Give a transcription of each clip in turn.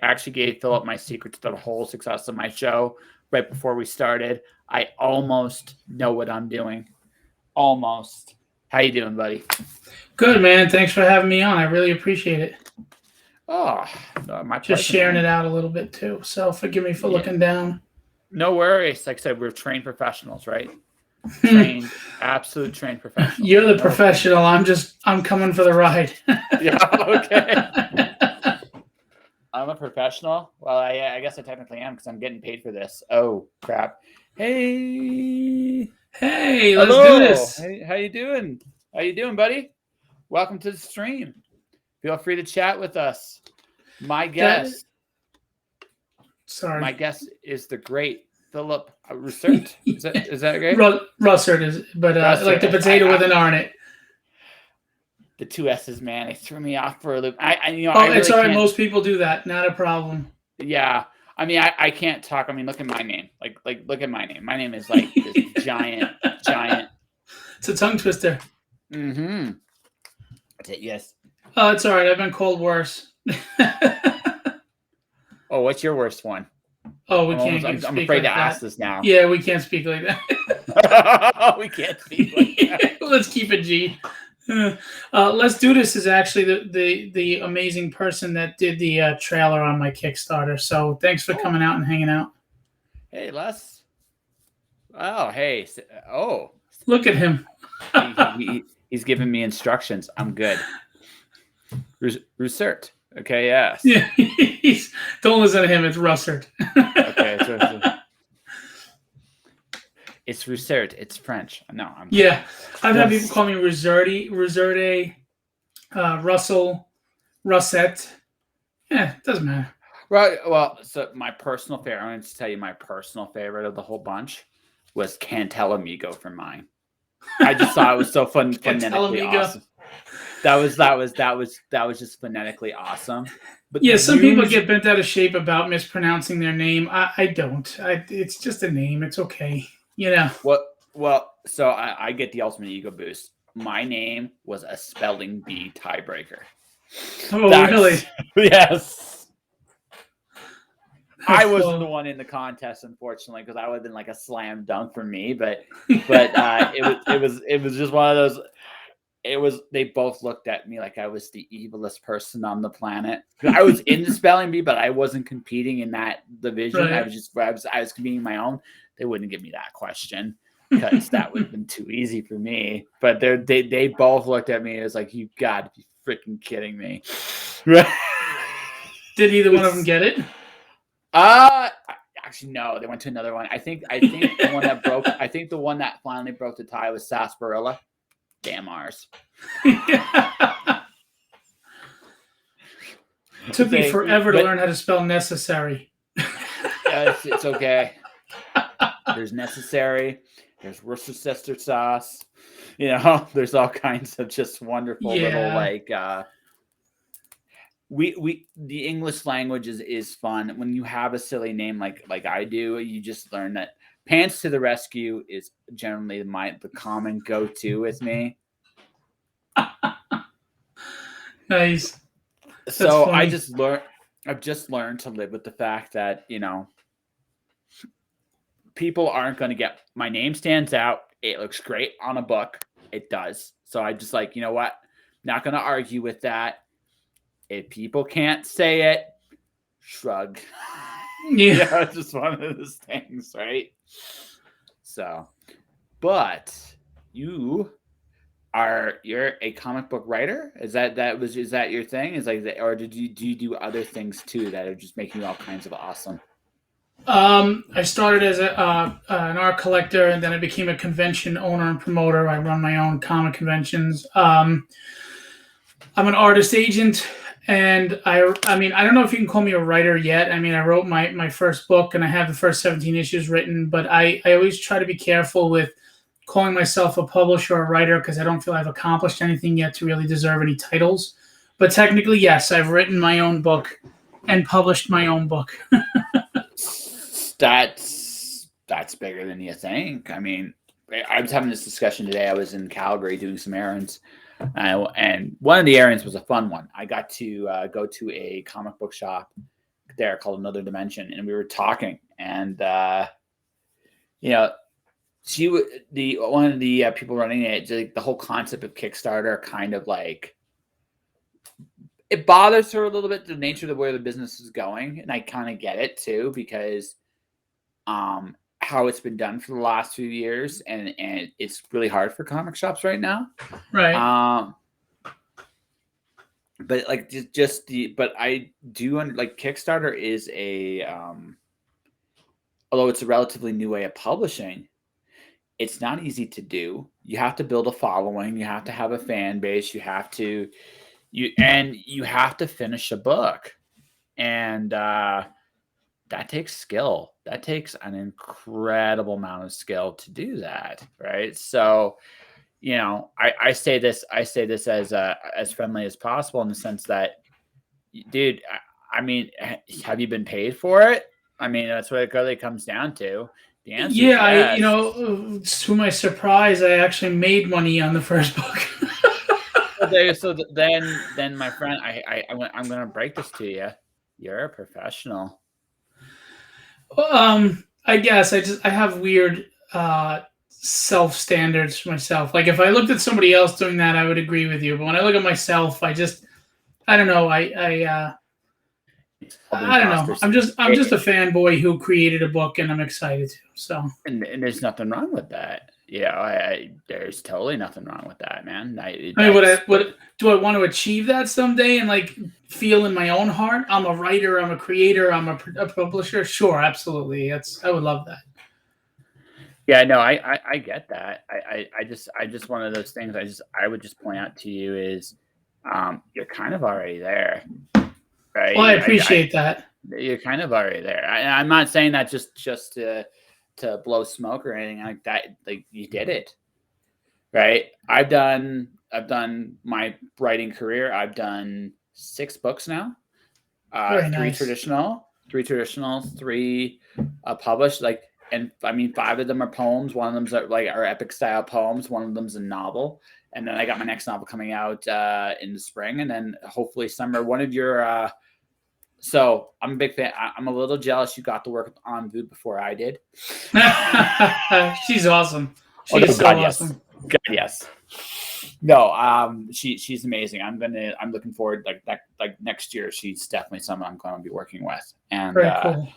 actually gave Phillip my secret to the whole success of my show right before we started. I almost know what I'm doing. Almost. How you doing, buddy? Good, man. Thanks for having me on. I really appreciate it. Oh, my pleasure. Just sharing it out a little bit too. So forgive me for looking down. No worries. Like I said, we're trained professionals, right? Absolute trained professionals. You're the professional. I'm coming for the ride. Yeah, okay. I'm a professional. Well, I guess I technically am because I'm getting paid for this. Oh, crap. Hey, let's do this. Hey, how you doing? How you doing, buddy? Welcome to the stream. Feel free to chat with us. My guest is the great Phillip Russertt. Is that great? Russert is, but Russert. Like the potato with an R in it. The two S's, man, it threw me off for a loop. Really it's all right. Most people do that. Not a problem. Yeah, I mean, I can't talk. I mean, look at my name. Like, look at my name. My name is like this giant. It's a tongue twister. Mm-hmm. Yes. Oh, it's all right. I've been called worse. Oh, what's your worst one? Oh, we can't. I'm afraid to ask this now. Yeah, we can't speak like that. We can't speak like that. Let's keep it G. Let's Do This is actually the amazing person that did the trailer on my Kickstarter. So thanks for coming out and hanging out. Hey, Les. Oh, hey. Oh. Look at him. He's giving me instructions. I'm good. Russert. Okay, yes. Yeah, don't listen to him. It's Russert. Okay, it's Russert. It's French. No, I've had people call me Russert, Russell, Russett. Yeah, it doesn't matter. Right. Well, so my personal favorite. I'm going to tell you my personal favorite of the whole bunch was Cantelamigo for mine. I just thought it was so phonetically awesome. That was just phonetically awesome. But yeah, some people get bent out of shape about mispronouncing their name. I don't. It's just a name. It's okay. You know. Well, so I get the ultimate ego boost. My name was a spelling bee tiebreaker. Oh, really? Yes. I wasn't the one in the contest, unfortunately, because I would have been like a slam dunk for me. But it was just one of those. They both looked at me like I was the evilest person on the planet. I was in the spelling bee, but I wasn't competing in that division. Right. I was competing my own. They wouldn't give me that question because that would have been too easy for me. But they both looked at me as like, you got to be freaking kidding me. Did either one of them get it? Actually, no. They went to another one. I think the one that broke. I think the one that finally broke the tie was Sarsaparilla. Damn ours. Took me forever to learn how to spell necessary. It's okay. There's necessary. There's Worcestershire sauce. You know, there's all kinds of just wonderful little like. The English language is fun. When you have a silly name like I do, you just learn that. Pants to the rescue is generally the common go-to with me. Nice. So I've just learned to live with the fact that, you know, people aren't going to get, my name stands out. It looks great on a book. It does. So I just like, you know what? Not going to argue with that. If people can't say it, shrug. Yeah, it's just one of those things, right? So, but you're a comic book writer? Is that your thing? Is like that, or do you do other things too that are just making you all kinds of awesome? I started as an art collector, and then I became a convention owner and promoter. I run my own comic conventions. I'm an artist agent. And I mean, I don't know if you can call me a writer yet. I mean, I wrote my first book and I have the first 17 issues written, but I always try to be careful with calling myself a publisher or a writer because I don't feel I've accomplished anything yet to really deserve any titles. But technically, yes, I've written my own book and published my own book. That's bigger than you think. I mean, I was having this discussion today. I was in Calgary doing some errands. And one of the errands was a fun one. I got to go to a comic book shop there called Another Dimension, and we were talking, and one of the people running it, like, the whole concept of Kickstarter kind of like, it bothers her a little bit, the nature of where the business is going, and I kind of get it too, because how it's been done for the last few years, and it's really hard for comic shops right now. Right. But like but I do like Kickstarter is a although it's a relatively new way of publishing, it's not easy to do. You have to build a following, you have to have a fan base, you have to finish a book, and that takes skill. That takes an incredible amount of skill to do that, right? So, I say this as friendly as possible, in the sense that, dude, I mean, have you been paid for it? I mean, that's what it really comes down to. The answer is yes. To my surprise, I actually made money on the first book. Then, my friend, I'm going to break this to you. You're a professional. I guess I have weird self standards for myself. Like, if I looked at somebody else doing that, I would agree with you. But when I look at myself, I don't know. I don't know. I'm just a fanboy who created a book, and I'm excited to. So, and there's nothing wrong with that. Yeah, there's totally nothing wrong with that, man. What do I want to achieve that someday, and like feel in my own heart? I'm a writer, I'm a creator, I'm a publisher. Sure, absolutely. I would love that. Yeah, no, I get that. I just one of those things. I would just point out to you is, you're kind of already there, right? Well, I appreciate that. You're kind of already there. I'm not saying that just to blow smoke or anything like that. Like, you did it, right? I've done my writing career. I've done 6 books now. Very 3 nice. traditional, 3 published. Like, and I mean, 5 of them are poems. One of them's are epic style poems. One of them's a novel. And then I got my next novel coming out in the spring, and then hopefully summer. One of your so I'm a big fan. I'm a little jealous you got to work on Vood before I did. She's awesome. She's so awesome. God, yes. No, she's amazing. I'm looking forward, like next year. She's definitely someone I'm going to be working with, and very cool.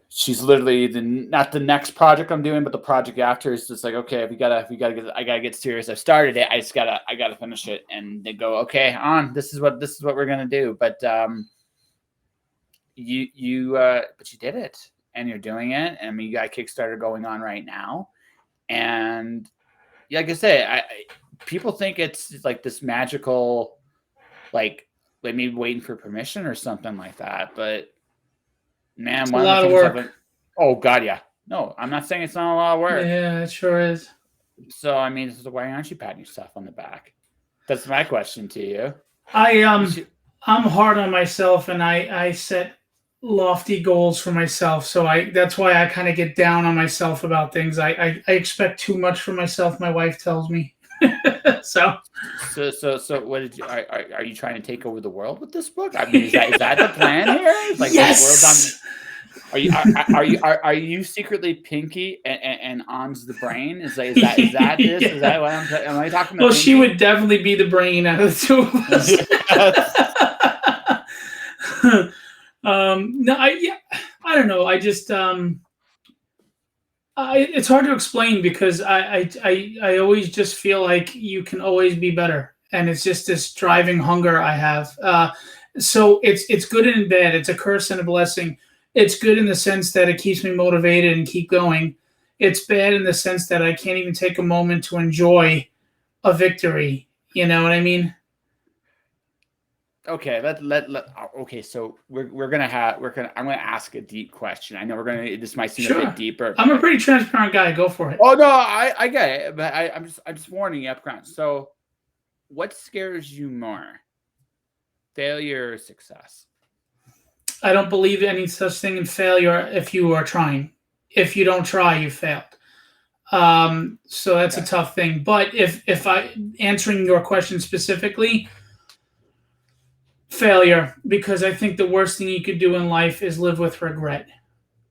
She's literally not the next project I'm doing, but the project after is just like, okay, I gotta get serious. I started it. I gotta finish it. And they go, okay, this is what we're gonna do. But but you did it, and you're doing it. And I mean, you got Kickstarter going on right now, and like I say, people think it's like this magical, like maybe waiting for permission or something like that, but. Man, it's a lot of work. Oh God, yeah. No, I'm not saying it's not a lot of work. Yeah, it sure is. So I mean, why aren't you patting yourself on the back? That's my question to you. I'm hard on myself, and I set lofty goals for myself. So that's why I kind of get down on myself about things. I expect too much from myself. My wife tells me. So what did you are you trying to take over the world with this book? I mean, is that the plan here? Like, yes. Are you secretly Pinky and On's the brain? Is that this? Yeah. Is that what am I talking about? Well, Pinky? she would definitely be the brain out of the 2 of us. No, I don't know. I just it's hard to explain, because I always just feel like you can always be better, and it's just this driving hunger I have. So it's good and bad. It's a curse and a blessing. It's good in the sense that it keeps me motivated and keep going. It's bad in the sense that I can't even take a moment to enjoy a victory. You know what I mean? Okay, okay, so I'm gonna ask a deep question. I know this might seem a bit deeper. I'm a pretty transparent guy. Go for it. Oh no, I get it, but I'm just warning you up front. So, what scares you more, failure or success? I don't believe any such thing in failure. If you are trying, if you don't try, you failed. So that's a tough thing. But if I answering your question specifically. Failure, because I think the worst thing you could do in life is live with regret.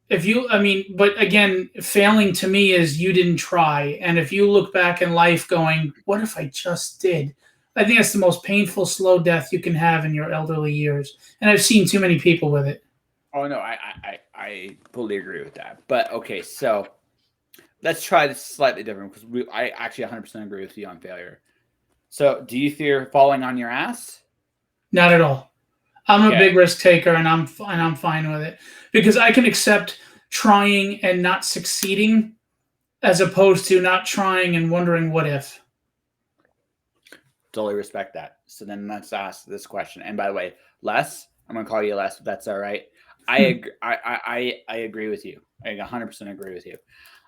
But again, failing to me is you didn't try. And if you look back in life going, what if I just did? I think that's the most painful, slow death you can have in your elderly years. And I've seen too many people with it. Oh no, I fully agree with that. But okay, so let's try this slightly different because I actually 100% agree with you on failure. So, do you fear falling on your ass? Not at all. I'm Okay. a big risk taker, and I'm fine with it because I can accept trying and not succeeding as opposed to not trying and wondering what if. Totally respect that. So then let's ask this question. And by the way, Les, I'm gonna call you Les, if that's all right. I agree with you. I 100% agree with you.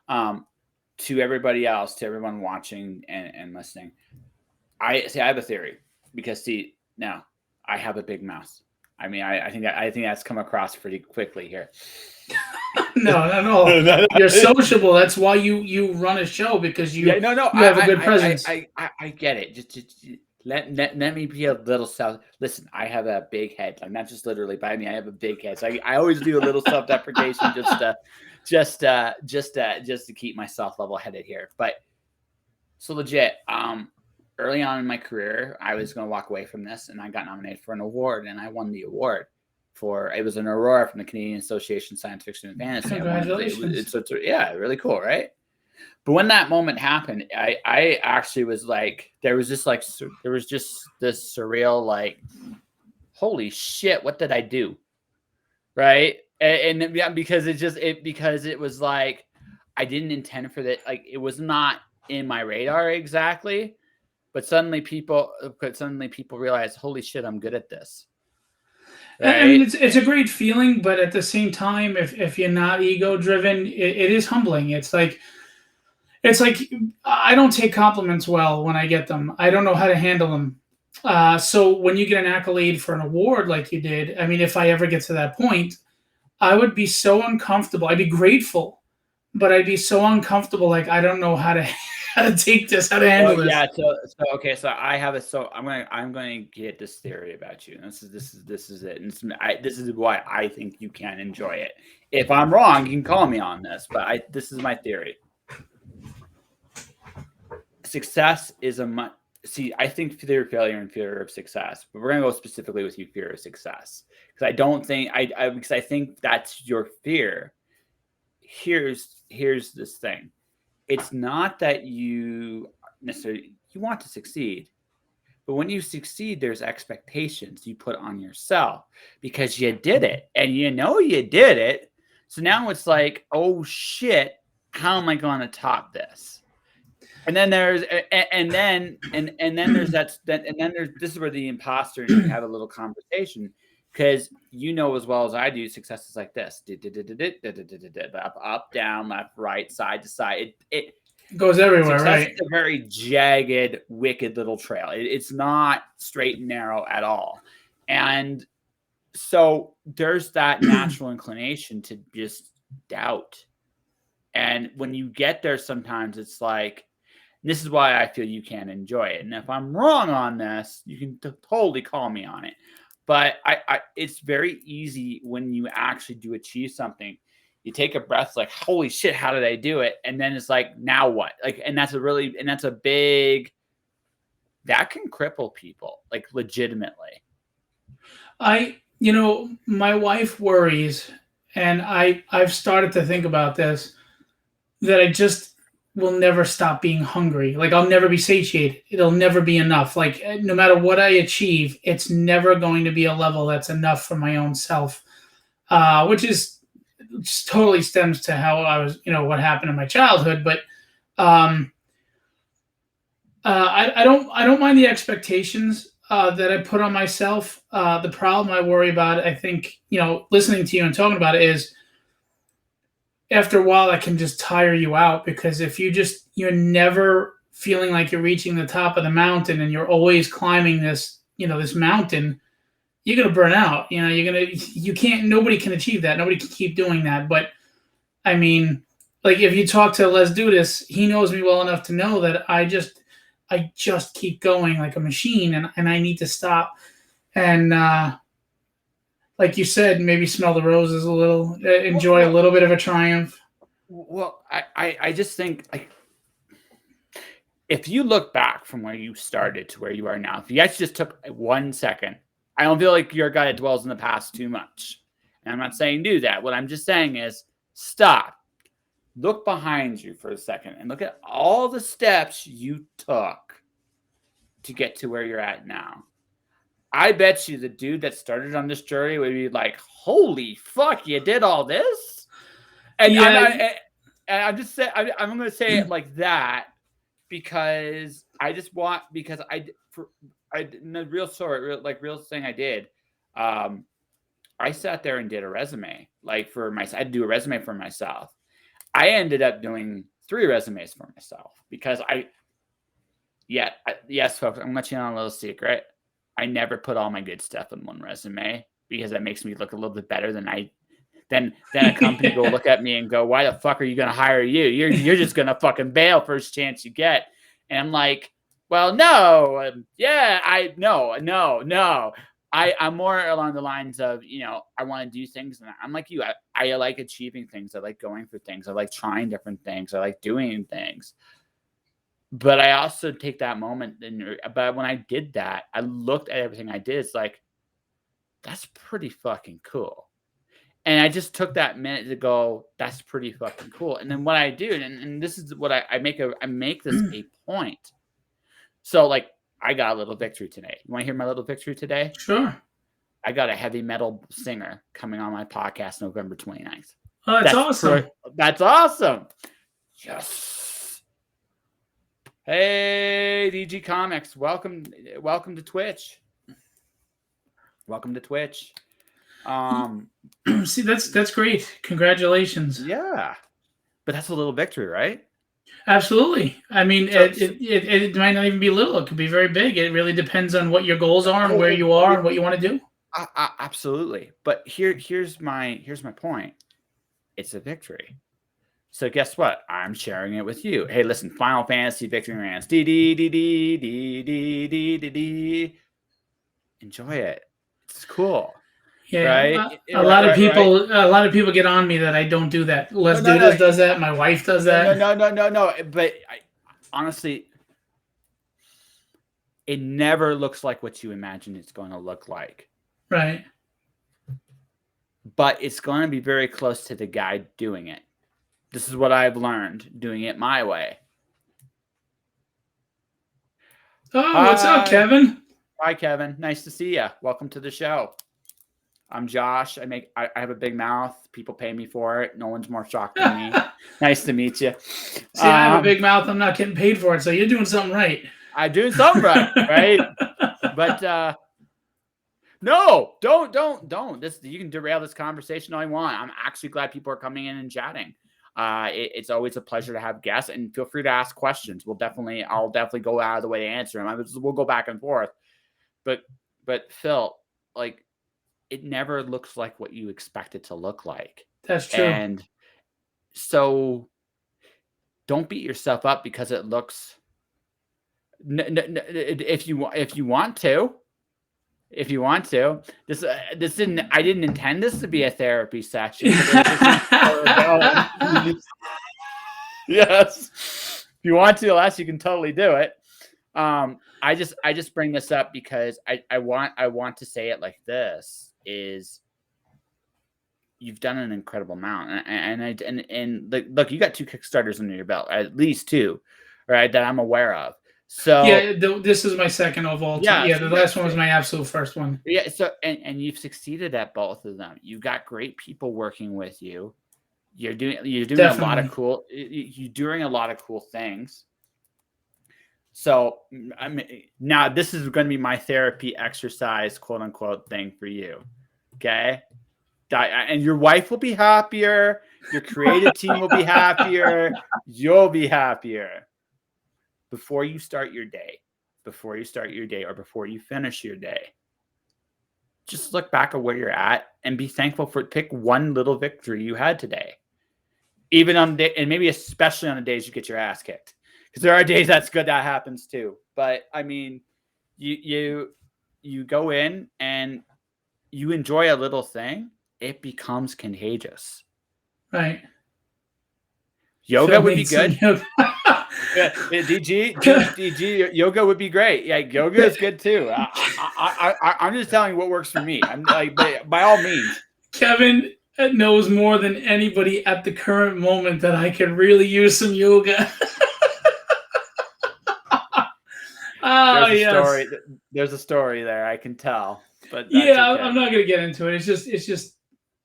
To everybody else, to everyone watching and listening, I have a theory because now I have a big mouth. I mean, I think that's come across pretty quickly here. No, not at all. You're sociable. That's why you run a show, because you have a good presence. I get it. Just let me be a little self. Listen, I have a big head. I'm not just literally, but I mean I have a big head. So I always do a little self-deprecation just to keep myself level-headed here. But so legit. Early on in my career, I was going to walk away from this, and I got nominated for an award, and I won the award. It was an Aurora from the Canadian Association of Science Fiction and Fantasy. Congratulations! It's really cool, right? But when that moment happened, I actually was like, there was just this surreal, like, holy shit, what did I do, right? And because it was like I didn't intend for that, like it was not in my radar exactly. But suddenly people realize, holy shit, I'm good at this. Right? I mean, it's a great feeling, but at the same time, if you're not ego driven, it is humbling. It's like I don't take compliments well when I get them. I don't know how to handle them. So when you get an accolade for an award like you did, I mean, if I ever get to that point, I would be so uncomfortable. I'd be grateful, but I'd be so uncomfortable. Like, I don't know how to take this, how to handle this. Yeah. So I'm going to get this theory about you. This is it. And this is why I think you can enjoy it. If I'm wrong, you can call me on this, but this is my theory. Success is I think fear of failure and fear of success, but we're going to go specifically with you, fear of success, because I don't think because I think that's your fear. Here's this thing. It's not that you necessarily you want to succeed, but when you succeed, there's expectations you put on yourself because you did it and you did it. So now it's like, oh shit, how am I going to top this? And then there's this is where the imposter and you have a little conversation, because as well as I do, success is like this: up, down, left, right, side to side. It goes everywhere, right? It's a very jagged, wicked little trail. It's not straight and narrow at all, and so there's that natural inclination to just doubt. And when you get there, sometimes it's like, this is why I feel you can enjoy it. And if I'm wrong on this, you can totally call me on it. But it's very easy when you actually do achieve something. You take a breath, like, holy shit, how did I do it? And then it's like, now what? Like, that can cripple people, like, legitimately. My wife worries, and I've started to think about this, that I just will never stop being hungry. Like, I'll never be satiated. It'll never be enough. Like, no matter what I achieve, it's never going to be a level that's enough for my own self, which totally stems to how I was, what happened in my childhood. But I don't mind the expectations that I put on myself. The problem I worry about, I think, listening to you and talking about it, is after a while, that can just tire you out, because if you're never feeling like you're reaching the top of the mountain and you're always climbing this mountain, you're going to burn out. Nobody can achieve that. Nobody can keep doing that. But I mean, like, if you talk to Les Dudas, he knows me well enough to know that I just keep going like a machine, and I need to stop. and like you said, maybe smell the roses a little, enjoy a little bit of a triumph. Well, I just think like if you look back from where you started to where you are now, if you guys just took 1 second, I don't feel like you're a guy that dwells in the past too much. And I'm not saying do that. What I'm just saying is stop. Look behind you for a second and look at all the steps you took to get to where you're at now. I bet you the dude that started on this journey would be like, holy fuck, you did all this? And Yeah. I'm just saying, I'm going to say it like that because I just want, because in the real story, real thing I did, I sat there and did a resume, like for myself. I had to do a resume for myself. I ended up doing 3 resumes for myself because yes, folks, I'm going to let you in on a little secret. I never put all my good stuff in one resume because that makes me look a little bit better than then a company will look at me and go, why the fuck are you going to hire you? You're just going to fucking bail first chance you get. And I'm like, well, no, no. I'm more along the lines of, I want to do things. And I'm like you. I like achieving things. I like going for things. I like trying different things. I like doing things. But I also take that moment. But when I did that, I looked at everything I did. It's like, that's pretty fucking cool. And I just took that minute to go, that's pretty fucking cool. And then what I do, and this is what I make this a point. So like, I got a little victory today. You want to hear my little victory today? Sure. I got a heavy metal singer coming on my podcast November 29th. Oh, that's awesome. That's awesome. Yes. Hey, DG Comics. Welcome to Twitch. Welcome to Twitch. See, that's great. Congratulations. Yeah. But that's a little victory, right? Absolutely. I mean, it might not even be little. It could be very big. It really depends on what your goals are and where you are and what you want to do. Absolutely. But here's my point. It's a victory. So guess what? I'm sharing it with you. Hey, listen, Final Fantasy Victory Rants. Enjoy it. It's cool. Yeah, right? A lot of people get on me that I don't do that. Does that. My wife does that. No. But honestly, it never looks like what you imagine it's going to look like. Right. But it's going to be very close to the guy doing it. This is what I've learned doing it my way. Oh, what's up, Kevin? Hi, Kevin. Nice to see you. Welcome to the show. I'm Josh. I have a big mouth. People pay me for it. No one's more shocked than me. Nice to meet you. See, I have a big mouth. I'm not getting paid for it, so you're doing something right. I'm doing something right, right? But no, don't. You can derail this conversation all you want. I'm actually glad people are coming in and chatting. It's always a pleasure to have guests, and feel free to ask questions. I'll definitely go out of the way to answer them. We'll go back and forth. But Phil, like, it never looks like what you expect it to look like. That's true. And so don't beat yourself up because it looks. If you want to, this didn't. I didn't intend this to be a therapy session. Yes, if you want to, Les, you can totally do it. I just bring this up because I want to say it like this. Is you've done an incredible amount, and look, you got 2 Kickstarters under your belt, at least 2, right? That I'm aware of. So yeah, this is my second of all time. Yeah, the last one was my absolute first one. Yeah, so and you've succeeded at both of them. You've got great people working with you. You're doing Definitely. You're doing a lot of cool things. So now this is going to be my therapy exercise, quote unquote, thing for you. Okay. And your wife will be happier. Your creative team will be happier. You'll be happier. Before you start your day, or before you finish your day, just look back at where you're at and be thankful for it. Pick one little victory you had today. Even on the day, and maybe especially on the days you get your ass kicked. Because there are days that's good that happens too. But I mean, you you go in and you enjoy a little thing, it becomes contagious. Right. Yoga Phil would be needs some good. yoga. Yeah, DG, yoga would be great. Yeah, yoga is good too. I'm just telling you what works for me. I'm like, by all means. Kevin knows more than anybody at the current moment that I could really use some yoga. There's a yes. story. There's a story there. I can tell, but that's Yeah, okay. I'm not gonna get into it. It's just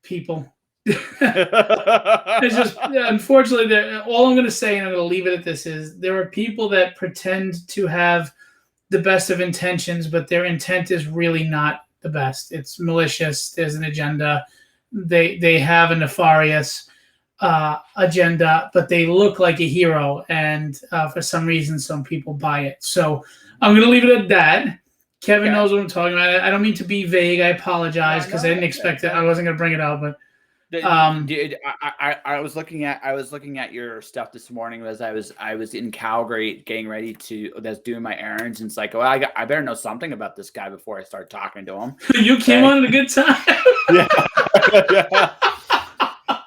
people. It's just unfortunately, all I'm gonna say, and I'm gonna leave it at this, is there are people that pretend to have the best of intentions, but their intent is really not the best. It's malicious. There's an agenda. They have a nefarious agenda, but they look like a hero, and for some reason, some people buy it. So I'm going to leave it at that. Kevin knows what I'm talking about. I don't mean to be vague. I apologize because I didn't expect it. I wasn't going to bring it out, but dude, I was looking at your stuff this morning as I was in Calgary getting ready to doing my errands, and it's like, well, I better know something about this guy before I start talking to him. You came on at a good time. Yeah. Yeah.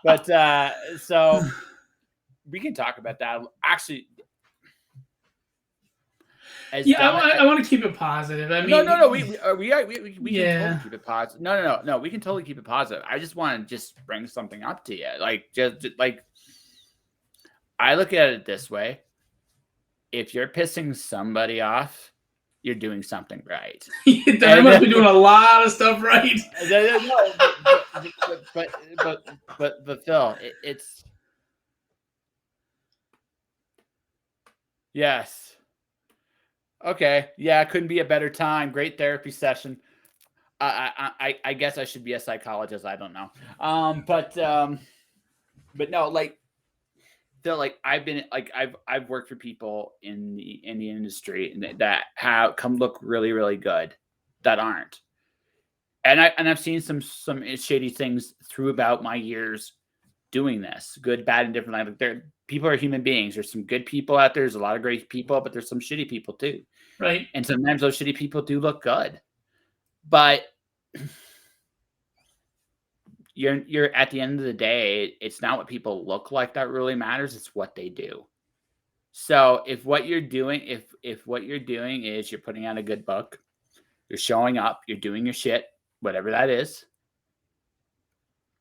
But so we can talk about that. Actually, I want to keep it positive. I mean, no. We can totally keep it positive. No. We can totally keep it positive. I just want to bring something up to you. Like just like I look at it this way: if you're pissing somebody off, you're doing something right. I must be doing a lot of stuff right. But Phil, it's yes. Okay. Yeah, it couldn't be a better time. Great therapy session. I guess I should be a psychologist. I don't know. But no, like Phil, like I've worked for people in the industry that have come look really, really good that aren't. And I've seen some shady things throughout my years doing this, good, bad, and different. Like people are human beings. There's some good people out there. There's a lot of great people, but there's some shitty people too. Right. And sometimes those shitty people do look good, but you're at the end of the day, it's not what people look like that really matters. It's what they do. So if what you're doing, if what you're doing is you're putting out a good book, you're showing up, you're doing your shit, whatever that is,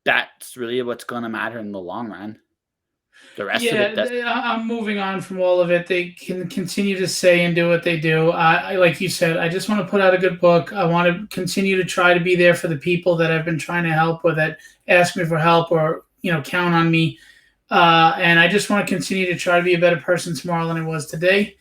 that's really what's going to matter in the long run. The rest of it doesn't. I'm moving on from all of it. They can continue to say and do what they do. I like you said, I just want to put out a good book. I want to continue to try to be there for the people that I've been trying to help or that ask me for help or, count on me. And I just want to continue to try to be a better person tomorrow than I was today.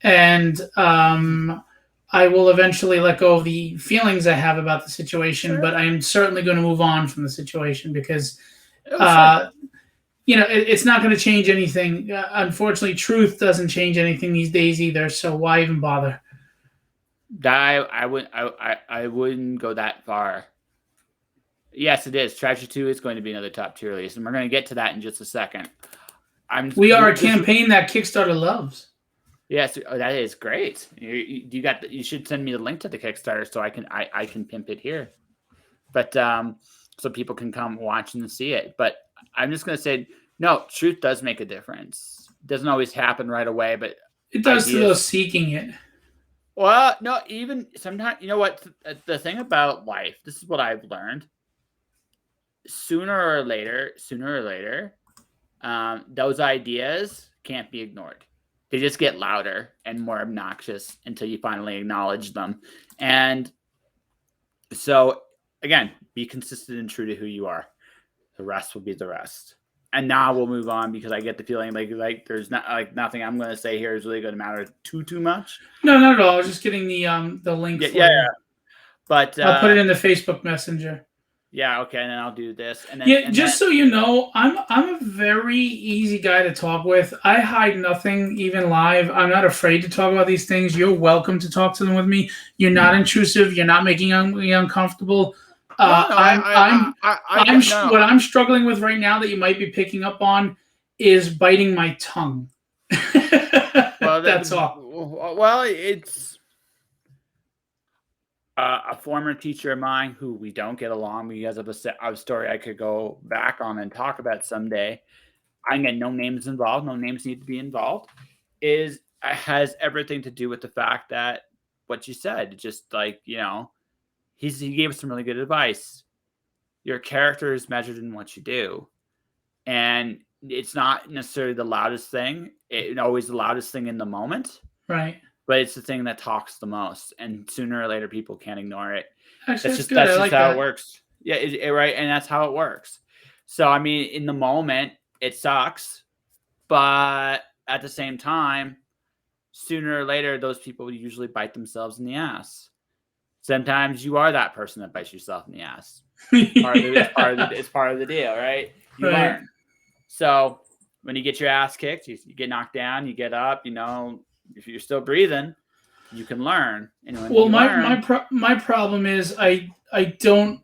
And I will eventually let go of the feelings I have about the situation, but I am certainly going to move on from the situation because it's not going to change anything. Unfortunately, truth doesn't change anything these days either. So why even bother? I wouldn't go that far. Yes, it is. Treasure 2 is going to be another top tier release, and we're going to get to that in just a second. We are a campaign that Kickstarter loves. Yes, that is great. You should send me the link to the Kickstarter so I can pimp it here, but so people can come watch and see it. But I'm just going to say, no, truth does make a difference. It doesn't always happen right away, but it does to those seeking it. Well, no, even sometimes, you know what? The thing about life, this is what I've learned. Sooner or later, those ideas can't be ignored. They just get louder and more obnoxious until you finally acknowledge them. And so, again, be consistent and true to who you are. The rest will be the rest. And now we'll move on because I get the feeling like there's not nothing I'm going to say here is really going to matter too much. No, not at all. I was just getting the link. Yeah. But I'll put it in the Facebook Messenger. Yeah, okay, and then I'll do this. And then, so you know, I'm a very easy guy to talk with. I hide nothing, even live. I'm not afraid to talk about these things. You're welcome to talk to them with me. You're not intrusive. You're not making me uncomfortable. What I'm struggling with right now that you might be picking up on is biting my tongue. Well, that's all. Well, A former teacher of mine who we don't get along because of a story I could go back on and talk about someday. I get no names involved. No names need to be involved. Is has everything to do with the fact that what you said, just like he gave us some really good advice. Your character is measured in what you do, and it's not necessarily the loudest thing. It always the loudest thing in the moment, Right. but it's the thing that talks the most, and sooner or later people can't ignore it. Actually, That's that's just good. I like how it that. works. Yeah, right, and that's how it works. So I mean, in the moment, it sucks, but at the same time, sooner or later, those people usually bite themselves in the ass. Sometimes you are that person that bites yourself in the ass. It's part of the deal, right? You Right. learn. So when you get your ass kicked, you get knocked down, you get up. If you're still breathing, you can learn. And when Well, you learn, my problem is I don't,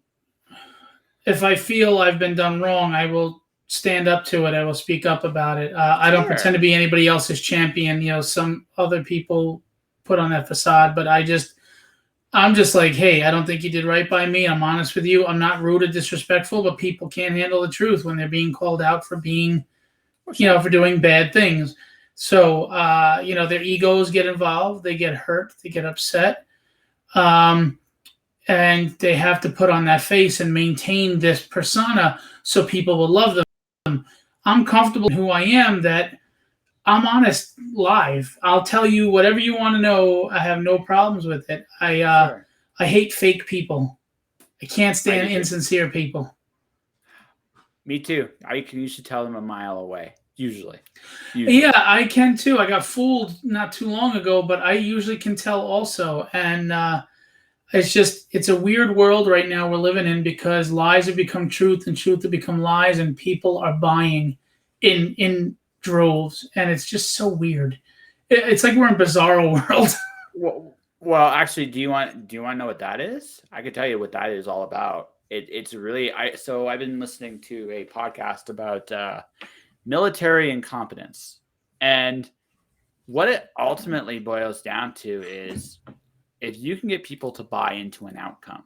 if I feel I've been done wrong, I will stand up to it. I will speak up about it. I don't pretend sure, to be anybody else's champion. Some other people put on that facade, but I'm just like, hey, I don't think you did right by me. I'm honest with you. I'm not rude or disrespectful, but people can't handle the truth when they're being called out for being, well, sure. for doing bad things. So, their egos get involved. They get hurt. They get upset. Um, and they have to put on that face and maintain this persona so people will love them. I'm comfortable in who I am, that I'm honest live. I'll tell you whatever you want to know. I have no problems with it. Sure. I hate fake people. I can't I do stand too. insincere people. Me too. I can usually tell them a mile away. Usually. Yeah, I can too. I got fooled not too long ago, but I usually can tell also. And it's a weird world right now we're living in, because lies have become truth and truth have become lies, and people are buying in droves, and it's just so weird. It's like we're in bizarro world. Well, actually, do you want to know what that is? I can tell you what that is all about. It's really so I've been listening to a podcast about military incompetence, and what it ultimately boils down to is if you can get people to buy into an outcome,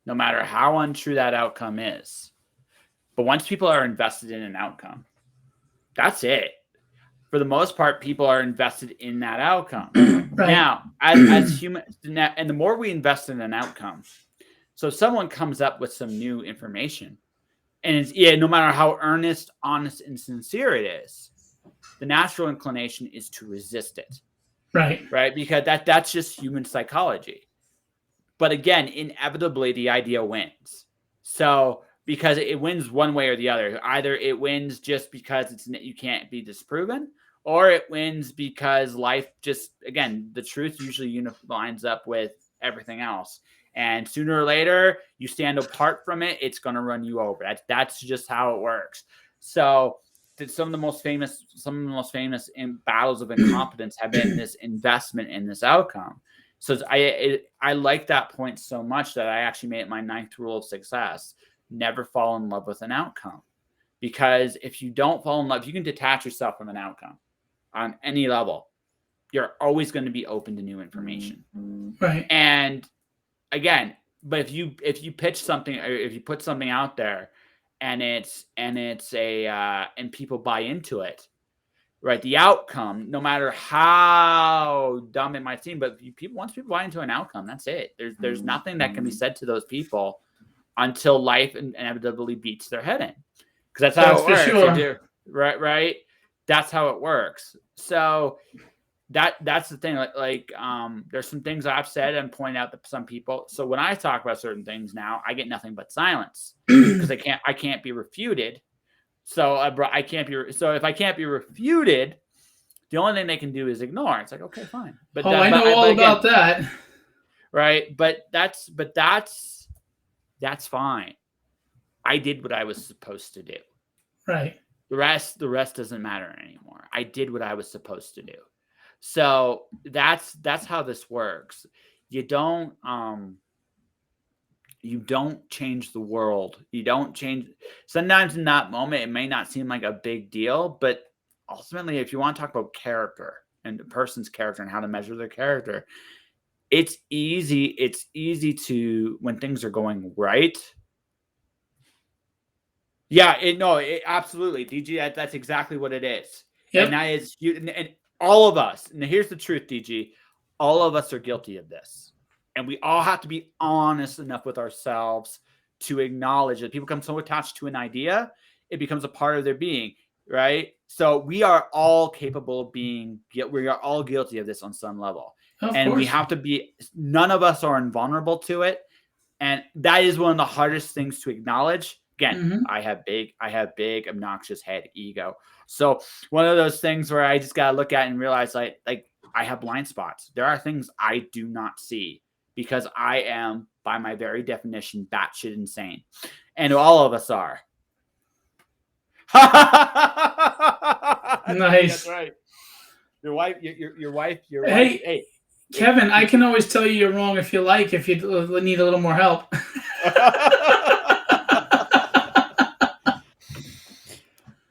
no matter how untrue that outcome is, but once people are invested in an outcome, that's it. For the most part, people are invested in that outcome. Right. Now, as humans, and the more we invest in an outcome, so someone comes up with some new information, and no matter how earnest, honest, and sincere it is, the natural inclination is to resist it. Right, because that's just human psychology. But again, inevitably, the idea wins. So because it wins one way or the other, either it wins just because you can't be disproven, or it wins because life just, again, the truth usually lines up with everything else. And sooner or later, you stand apart from it, it's going to run you over. That's just how it works. So some of the most famous battles of incompetence have been this investment in this outcome. So I like that point so much that I actually made it my 9th rule of success: never fall in love with an outcome. Because if you don't fall in love, you can detach yourself from an outcome on any level. You're always going to be open to new information. Right. And again, but if you pitch something, or if you put something out there, and it's and people buy into it, right? The outcome, no matter how dumb it might seem, but once people buy into an outcome, that's it. There's nothing that can be said to those people until life inevitably beats their head in, because that's how it works. Sure. Right. That's how it works. So that's the thing. There's some things I've said and pointed out to some people. So when I talk about certain things now, I get nothing but silence because I can't be refuted. So I can't be. So if I can't be refuted, the only thing they can do is ignore. It's like, okay, fine. But I know all about that. Right, but that's fine. I did what I was supposed to do. Right. The rest doesn't matter anymore. I did what I was supposed to do. So that's how this works. You don't change the world. You don't change. Sometimes in that moment, it may not seem like a big deal, but ultimately, if you want to talk about character and the person's character and how to measure their character, it's easy to, when things are going right. Yeah, absolutely, DG. That's exactly what it is, and Yep. that is you. And all of us. And here's the truth, DG. All of us are guilty of this, and we all have to be honest enough with ourselves to acknowledge that people become so attached to an idea, it becomes a part of their being, right? So we are all capable of being. We are all guilty of this on some level, Of and we course. have to be. None of us are invulnerable to it. And that is one of the hardest things to acknowledge. Again, Hmm. I have big, obnoxious head ego. So one of those things where I just gotta look at and realize, like I have blind spots. There are things I do not see because I am, by my very definition, batshit insane, and all of us are. Nice. That's right. Your wife. Hey, Hey, Kevin, I can always tell you you're wrong if you like, if you need a little more help.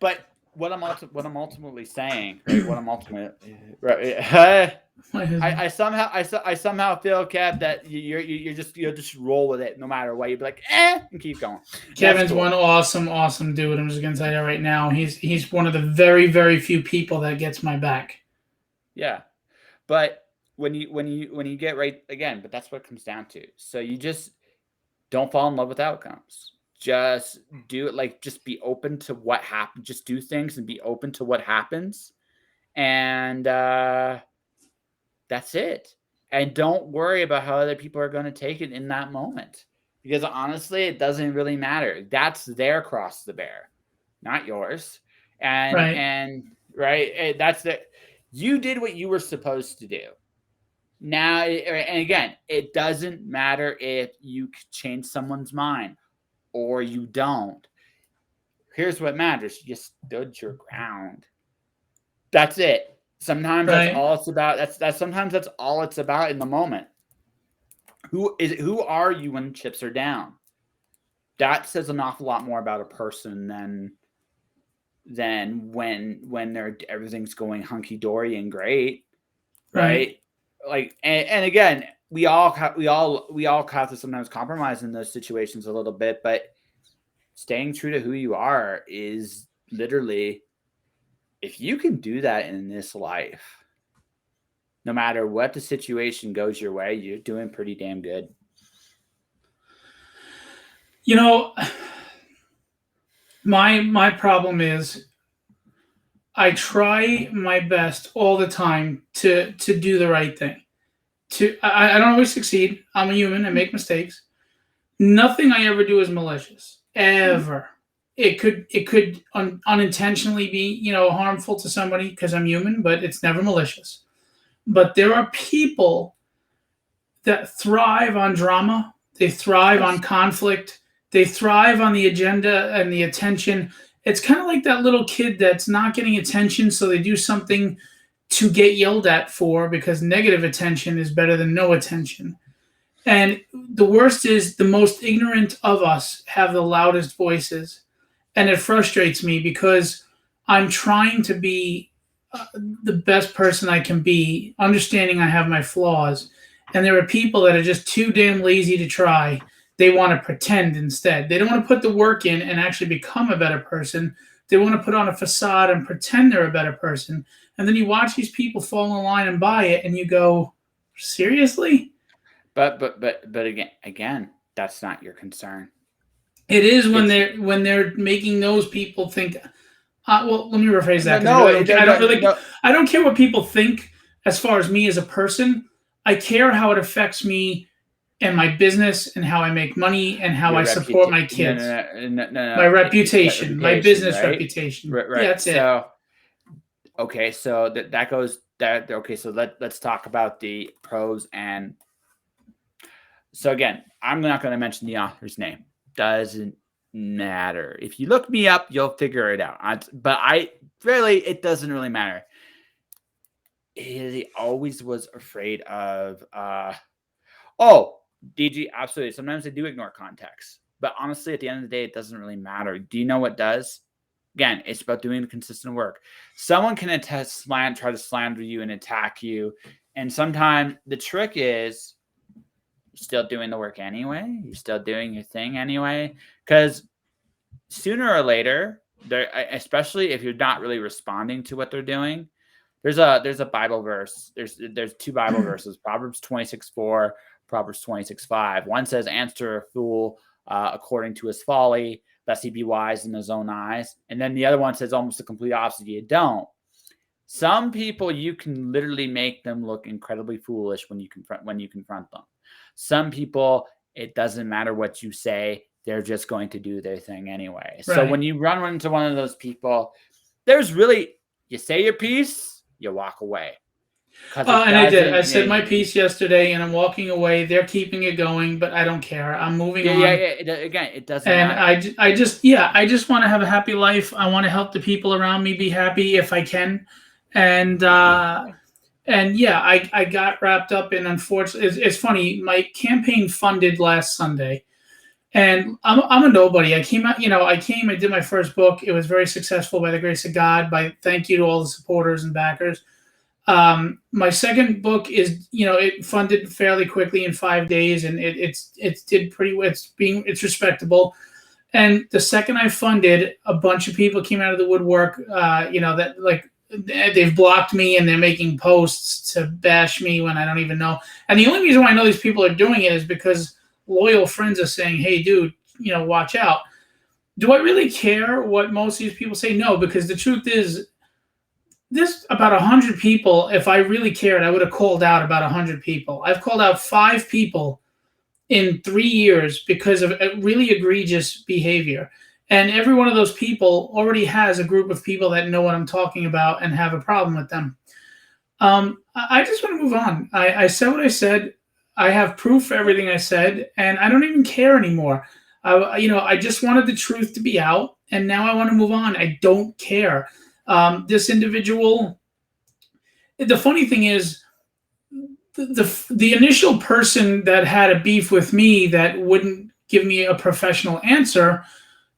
But what I'm ultimately saying, right? What I'm ultimately, right? I somehow feel, Kev, that you'll just roll with it no matter what. You'll be like, and keep going. Kevin's cool. One awesome dude. I'm just gonna tell you right now. He's one of the very few people that gets my back. Yeah, but when you get right again, but that's what it comes down to. So you just don't fall in love with outcomes. Just do it. Like, just be open to what happens. Just do things and be open to what happens, and that's it. And don't worry about how other people are going to take it in that moment, because honestly, it doesn't really matter. That's their cross to bear, not yours. And that's it. You did what you were supposed to do. Now, and again, it doesn't matter if you change someone's mind or you don't. Here's what matters: you stood your ground. That's it. Sometimes that's all it's about. Sometimes that's all it's about in the moment. Who are you when chips are down? That says an awful lot more about a person than when everything's going hunky dory and great, right? Like, and again, we all have to sometimes compromise in those situations a little bit, but staying true to who you are is literally, if you can do that in this life, no matter what the situation goes your way, you're doing pretty damn good. You know, my problem is I try my best all the time to do the right thing. I don't always succeed. I'm a human. I make mistakes. Nothing I ever do is malicious. Ever. It could unintentionally be, harmful to somebody because I'm human, but it's never malicious. But there are people that thrive on drama. They thrive on conflict. They thrive on the agenda and the attention. It's kind of like that little kid that's not getting attention, so they do something to get yelled at for, because negative attention is better than no attention. And the worst is, the most ignorant of us have the loudest voices. And it frustrates me because I'm trying to be the best person I can be, understanding I have my flaws. And there are people that are just too damn lazy to try. They want to pretend instead. They don't want to put the work in and actually become a better person. They want to put on a facade and pretend they're a better person. And then you watch these people fall in line and buy it, and you go, seriously? But again, that's not your concern. It is when they're making those people think. Well, let me rephrase that. I don't care what people think as far as me as a person. I care how it affects me and my business and how I make money and how I support my kids. No. My reputation, my business right? reputation. Right. Yeah, that's it. Okay, so that goes that. Okay, so let's talk about the pros and. So again, I'm not going to mention the author's name. Doesn't matter. If you look me up, you'll figure it out. But it doesn't really matter. He always was afraid of. DG, absolutely. Sometimes I do ignore context, but honestly, at the end of the day, it doesn't really matter. Do you know what does? Again, it's about doing the consistent work. Someone can try to slander you and attack you, and sometimes the trick is still doing the work anyway. You're still doing your thing anyway. Because sooner or later, especially if you're not really responding to what they're doing, there's a Bible verse. There's two Bible verses: Proverbs 26:4, Proverbs 26:5. One says, "Answer a fool according to his folly, lest he be wise in his own eyes." And then the other one says almost the complete opposite: "You don't." Some people, you can literally make them look incredibly foolish when you confront them. Some people, it doesn't matter what you say; they're just going to do their thing anyway. Right. So when you run into one of those people, there's really, you say your piece, you walk away. And I did. I said my piece yesterday, and I'm walking away. They're keeping it going, but I don't care. I'm moving on. Yeah. Again, it doesn't matter. And I just want to have a happy life. I want to help the people around me be happy if I can. And yeah, I got wrapped up in, unfortunately, it's funny. My campaign funded last Sunday, and I'm a nobody. I came out, I did my first book. It was very successful by the grace of God. Thank you to all the supporters and backers. My second book is, it funded fairly quickly in 5 days, and it's did pretty well. It's respectable. And the second I funded, a bunch of people came out of the woodwork, that like, they've blocked me and they're making posts to bash me when I don't even know. And the only reason why I know these people are doing it is because loyal friends are saying, "Hey, dude, watch out." Do I really care what most of these people say? No, because the truth is, there's about 100 people. If I really cared, I would have called out about 100 people. I've called out 5 people in 3 years because of really egregious behavior. And every one of those people already has a group of people that know what I'm talking about and have a problem with them. I just want to move on. I said what I said. I have proof for everything I said, and I don't even care anymore. I just wanted the truth to be out, and now I want to move on. I don't care. This individual, the funny thing is, the initial person that had a beef with me that wouldn't give me a professional answer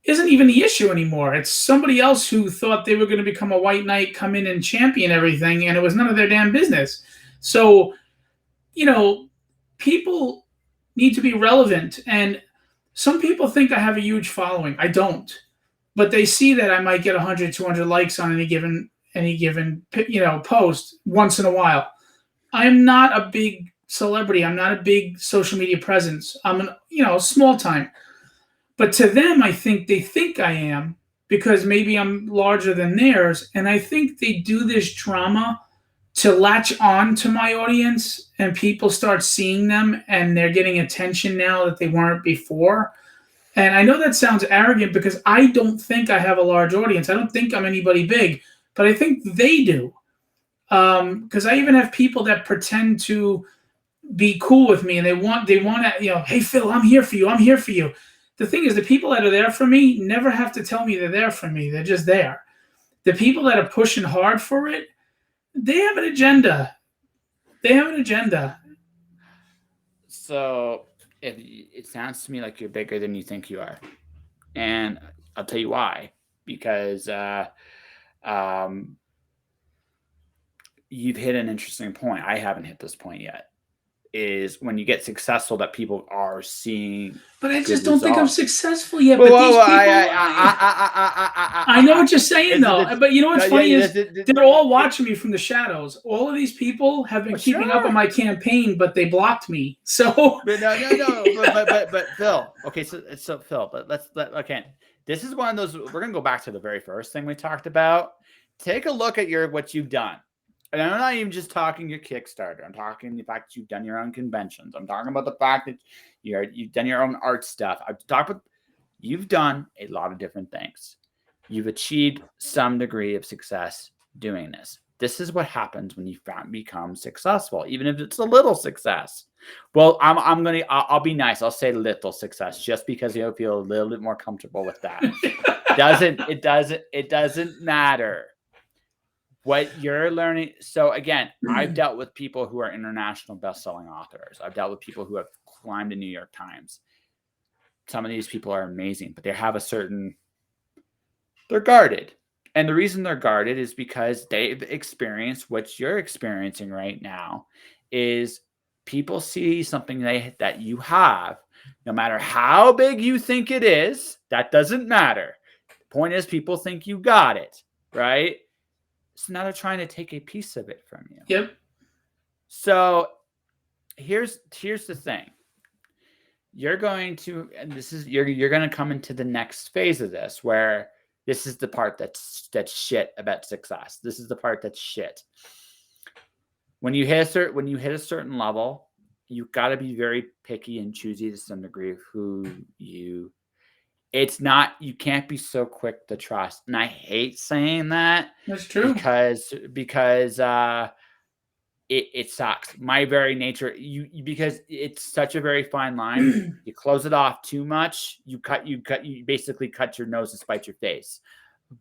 isn't even the issue anymore. It's somebody else who thought they were going to become a white knight, come in and champion everything, and it was none of their damn business. So, people need to be relevant, and some people think I have a huge following. I don't. But they see that I might get 100, 200 likes on any given post once in a while. I'm not a big celebrity. I'm not a big social media presence. I'm small time. But to them, I think they think I am, because maybe I'm larger than theirs. And I think they do this drama to latch on to my audience, and people start seeing them and they're getting attention now that they weren't before. And I know that sounds arrogant, because I don't think I have a large audience. I don't think I'm anybody big, but I think they do. Because I even have people that pretend to be cool with me, and they want to, "Hey, Phil, I'm here for you. I'm here for you." The thing is, the people that are there for me never have to tell me they're there for me. They're just there. The people that are pushing hard for it, they have an agenda. So it sounds to me like you're bigger than you think you are. And I'll tell you why. Because you've hit an interesting point. I haven't hit this point yet. Is when you get successful, that people are seeing. But I just don't think I'm successful yet. But these people, I know what you're saying, though. But you know what's funny is they're all watching me from the shadows. All of these people have been keeping up on my campaign, but they blocked me. So, but no. But Phil, okay, so Phil, but okay. This is one of those. We're gonna go back to the very first thing we talked about. Take a look at what you've done. And I'm not even just talking your Kickstarter. I'm talking the fact that you've done your own conventions. I'm talking about the fact that you've done your own art stuff. You've done a lot of different things. You've achieved some degree of success doing this. This is what happens when you become successful, even if it's a little success. Well, I'll be nice. I'll say little success just because you'll feel a little bit more comfortable with that. It doesn't matter what you're learning. So again, I've dealt with people who are international best-selling authors. I've dealt with people who have climbed the New York Times. Some of these people are amazing, but they have they're guarded. And the reason they're guarded is because they've experienced what you're experiencing right now is people see something that you have, no matter how big you think it is, that doesn't matter. The point is, people think you got it, right? So now they're trying to take a piece of it from you. Yep. So here's the thing. You're going to, and this is you're going to come into the next phase of this, where this is the part that's shit about success. This is the part that's shit. When you hit a certain level, you got to be very picky and choosy to some degree of who you. It's not, you can't be so quick to trust, and I hate saying that. That's true. Because it sucks. My very nature, because it's such a very fine line. You close it off too much, you basically cut your nose to spite your face.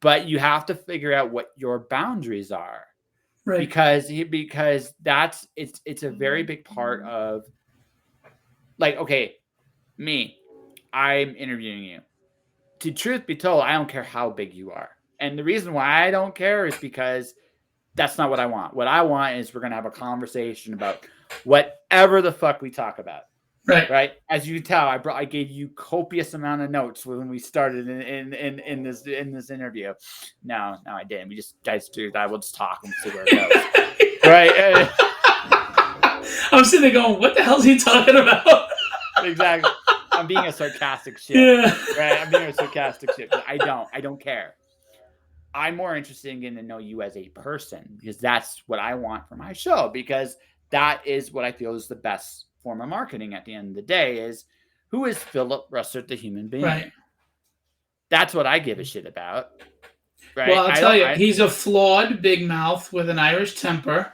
But you have to figure out what your boundaries are. Right. Because that's it's a very big part of, like, okay, me, I'm interviewing you. To truth be told, I don't care how big you are. And the reason why I don't care is because that's not what I want. What I want is we're going to have a conversation about whatever the fuck we talk about. Right. Right. As you can tell, I gave you copious amount of notes when we started in this interview. No, I didn't. We just we'll just talk and see where it goes. Right. I'm sitting there going, what the hell is he talking about? Exactly. I'm being a sarcastic shit. Yeah. Right. I'm being a sarcastic shit. But I don't care. I'm more interested in getting to know you as a person, because that's what I want for my show, because that is what I feel is the best form of marketing at the end of the day, is who is Phillip Russertt, the human being? Right. That's what I give a shit about. Right. Well, I'll tell you, he's a flawed big mouth with an Irish temper,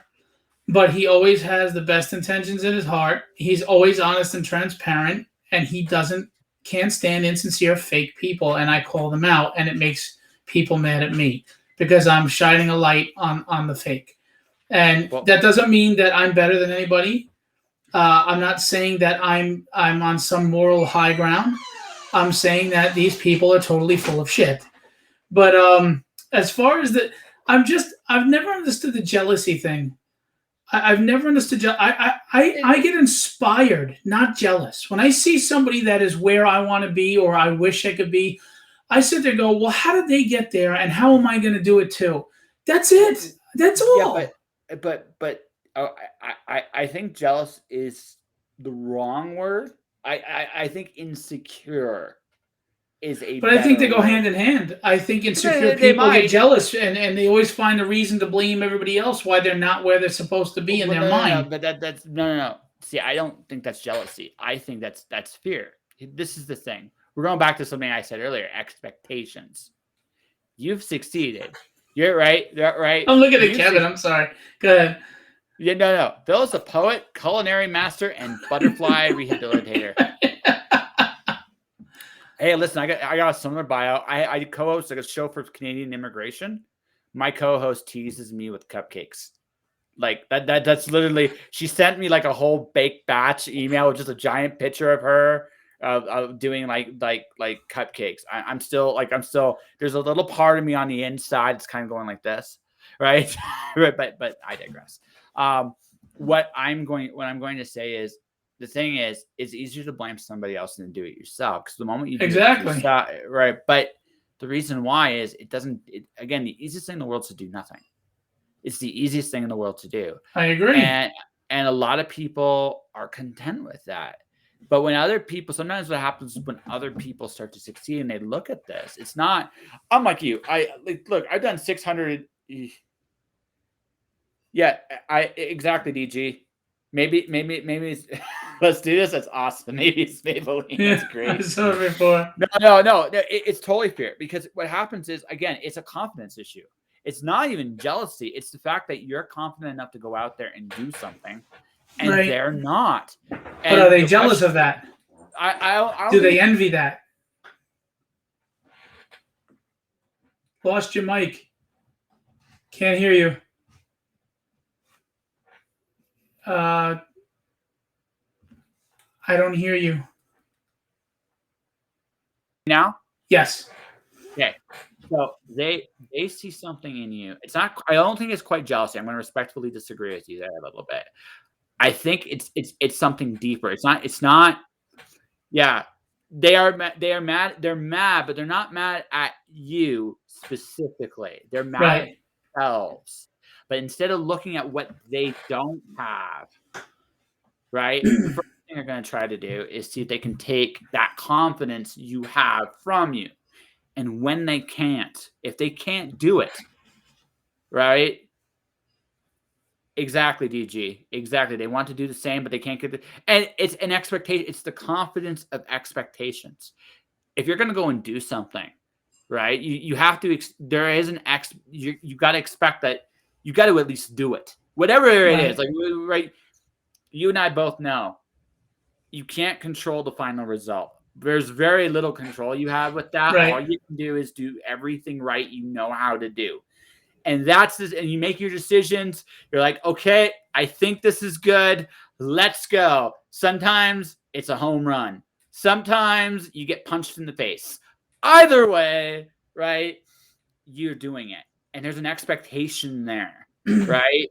but he always has the best intentions in his heart. He's always honest and transparent, and he can't stand insincere, fake people, and I call them out, and it makes people mad at me because I'm shining a light on the fake. And that doesn't mean that I'm better than anybody. I'm not saying that I'm on some moral high ground. I'm saying that these people are totally full of shit. But as far as I've never understood the jealousy thing. I've never understood. I get inspired, not jealous. When I see somebody that is where I want to be or I wish I could be, I sit there and go, well, how did they get there, and how am I going to do it too? That's it. That's all. Yeah, but I think jealous is the wrong word. I think insecure is a. But I think they go hand in hand. I think insecure people get jealous, and they always find a reason to blame everybody else why they're not where they're supposed to be in their mind. No, but that's no. See, I don't think that's jealousy. I think that's fear. This is the thing. We're going back to something I said earlier, expectations. You've succeeded. You're right. I'm looking at Kevin. I'm sorry. Go ahead. Yeah, no. Bill's a poet, culinary master, and butterfly rehabilitator. Hey, listen, I got a similar bio. I co-host a show for Canadian immigration. My co-host teases me with cupcakes. Like that's literally, she sent me like a whole baked batch email with just a giant picture of her of doing like cupcakes. I'm still there's a little part of me on the inside that's kind of going like this, right? but I digress. What I'm going to say is, the thing is, it's easier to blame somebody else than to do it yourself, because the moment you do it yourself, right? But the reason why is again, the easiest thing in the world is to do nothing. It's the easiest thing in the world to do. I agree. And a lot of people are content with that. But when other people, sometimes what happens is when other people start to succeed and they look at this, it's not, I'm like you. Look, I've done 600. Yeah, exactly, DG. Maybe it's, let's do this. That's awesome. Maybe it's Maybelline. That's great. I saw it before. No. It's totally fair, because what happens is, again, it's a confidence issue. It's not even jealousy. It's the fact that you're confident enough to go out there and do something, and they're not. But are they jealous of that? Do they envy that? Lost your mic. Can't hear you. I don't hear you. Now? Yes. Okay. So they see something in you. It's not. I don't think it's quite jealousy. I'm going to respectfully disagree with you there a little bit. I think it's something deeper. It's not. Yeah, they're mad. They're mad, but they're not mad at you specifically. They're mad at Right. themselves. But instead of looking at what they don't have, right? The first thing they're going to try to do is see if they can take that confidence you have from you. And when they can't, if they can't do it, right? Exactly, DG. Exactly. They want to do the same, but they can't get it. And it's an expectation. It's the confidence of expectations. If you're going to go and do something, right? You have to. There is an you got to expect that. You got to at least do it, whatever it is. Like right, you and I both know you can't control the final result. There's very little control you have with that. Right. All you can do is do everything right you know how to do. And that's this, and you make your decisions. You're like, okay, I think this is good. Let's go. Sometimes it's a home run. Sometimes you get punched in the face. Either way, right? You're doing it. And there's an expectation there, right?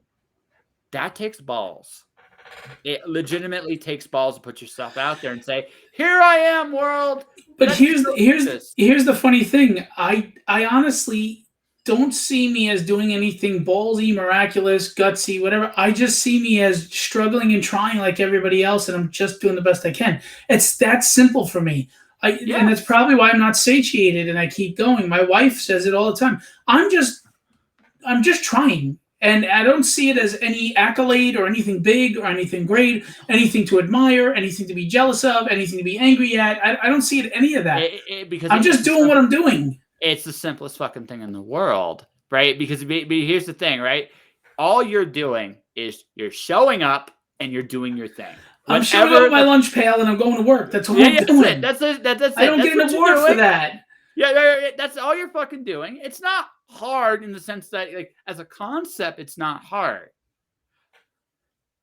That takes balls. It legitimately takes balls to put yourself out there and say, here I am, world. But here's the funny thing. I honestly don't see me as doing anything ballsy, miraculous, gutsy, whatever. I just see me as struggling and trying like everybody else, and I'm just doing the best I can. It's that simple for me. And that's probably why I'm not satiated and I keep going. My wife says it all the time. I'm just trying. And I don't see it as any accolade or anything big or anything great, anything to admire, anything to be jealous of, anything to be angry at. I don't see it any of that. Because I'm just doing what I'm doing. It's the simplest fucking thing in the world, right? Because here's the thing, right? All you're doing is you're showing up and you're doing your thing. I'm showing up my lunch pail and I'm going to work. That's all I'm doing. That's it. I don't get an award for that. Yeah, that's all you're fucking doing. It's not hard in the sense that, like, as a concept, it's not hard.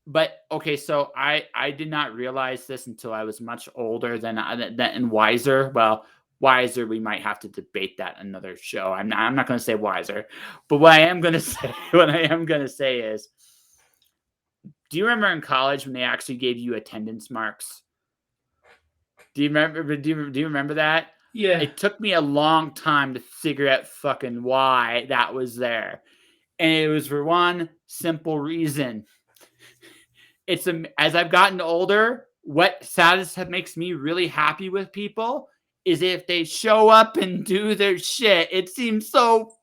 But okay, so I did not realize this until I was much older and wiser. Well, wiser, we might have to debate that another show. I'm not going to say wiser, but what I am going to say is, do you remember in college when they actually gave you attendance marks? Do you remember? Do you remember that? Yeah. It took me a long time to figure out fucking why that was there. And it was for one simple reason. As I've gotten older, what makes me really happy with people is if they show up and do their shit. It seems so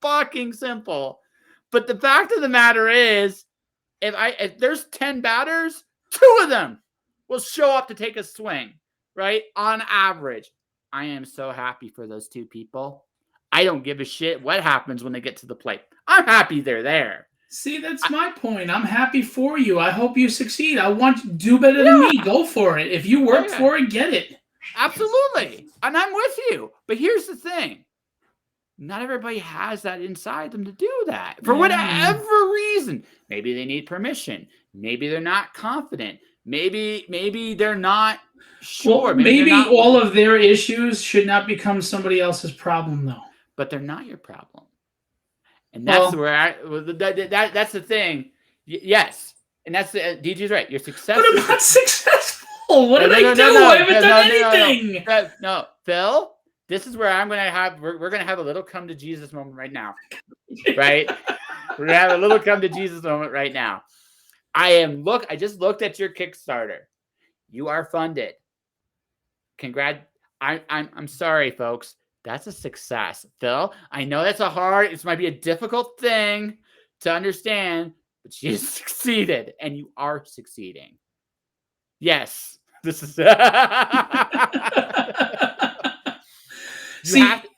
fucking simple. But the fact of the matter is, if there's 10 batters, 2 of them will show up to take a swing, right? On average. I am so happy for those 2 people. I don't give a shit what happens when they get to the plate. I'm happy they're there. See, that's my point. I'm happy for you. I hope you succeed. I want you to do better than me. Go for it. If you work for it, get it. Absolutely. And I'm with you. But here's the thing. Not everybody has that inside them to do that. For whatever reason. Maybe they need permission. Maybe they're not confident. Maybe they're not sure. Well, maybe all of their issues should not become somebody else's problem, though. But they're not your problem. And that's that's the thing. Yes. And that's DJ's right. You're successful. But I'm not successful. What did I do? I haven't done anything. No, Phil, this is where we're going to have a little come to Jesus moment right now. Right? We're going to have a little come to Jesus moment right now. I just looked at your Kickstarter. You are funded. I'm sorry, folks. That's a success. Phil, I know it might be a difficult thing to understand, but you succeeded and you are succeeding. Yes. This is See,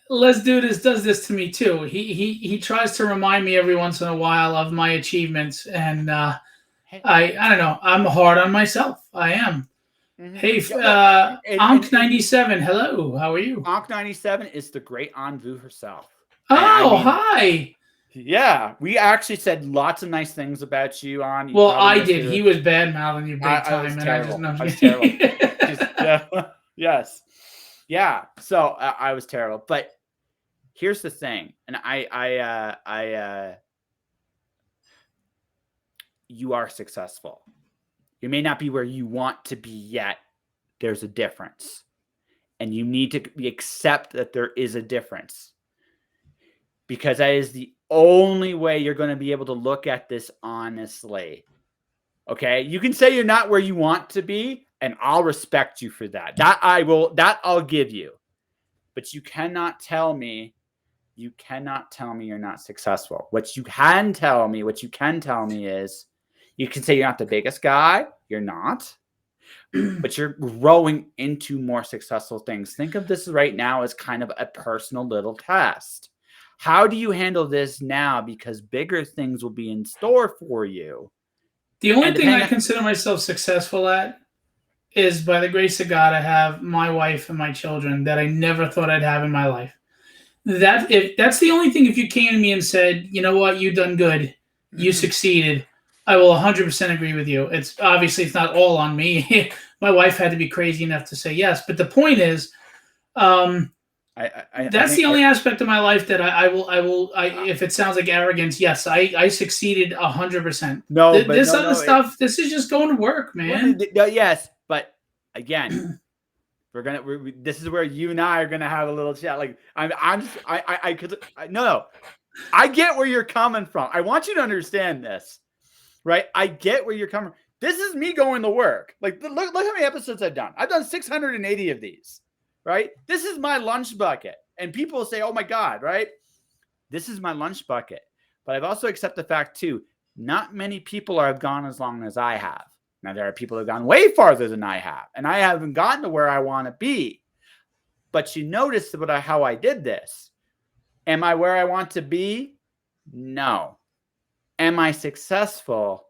Les Dudas does this to me too. He tries to remind me every once in a while of my achievements, and I don't know. I'm hard on myself. I am. Mm-hmm. Hey, Onk97, hello. How are you? Onk97 is the great Anvu herself. Oh, hi. Yeah, we actually said lots of nice things about you on. Well, I did. He was bad-mouthing you big time. I was terrible. Yes. Yeah. So I was terrible. But here's the thing. And you are successful. You may not be where you want to be yet. There's a difference. And you need to accept that there is a difference. Because that is the only way you're going to be able to look at this honestly. Okay? You can say you're not where you want to be, and I'll respect you for that. That I'll give you. But you cannot tell me you're not successful. What you can tell me is, you can say you're not the biggest guy. You're not. But you're growing into more successful things. Think of this right now as kind of a personal little test. How do you handle this now? Because bigger things will be in store for you. The only thing I consider myself successful at is, by the grace of God, I have my wife and my children that I never thought I'd have in my life. That's the only thing. If you came to me and said, you know what, you've done good, you succeeded, I will 100% agree with you. It's not all on me. My wife had to be crazy enough to say yes. But the point is, that's the only aspect of my life that I will. If it sounds like arrogance, yes, I succeeded 100%. No, but this other stuff, this is just going to work, man. Yes, but again, this is where you and I are gonna have a little chat. Like no, I get where you're coming from. I want you to understand this, right? I get where you're coming from. This is me going to work. Like, look how many episodes I've done. I've done 680 of these, right? This is my lunch bucket. And people say, oh my God, right? This is my lunch bucket. But I've also accepted the fact too, not many people have gone as long as I have. Now, there are people who have gone way farther than I have, and I haven't gotten to where I want to be. But you notice how I did this. Am I where I want to be? No. Am I successful?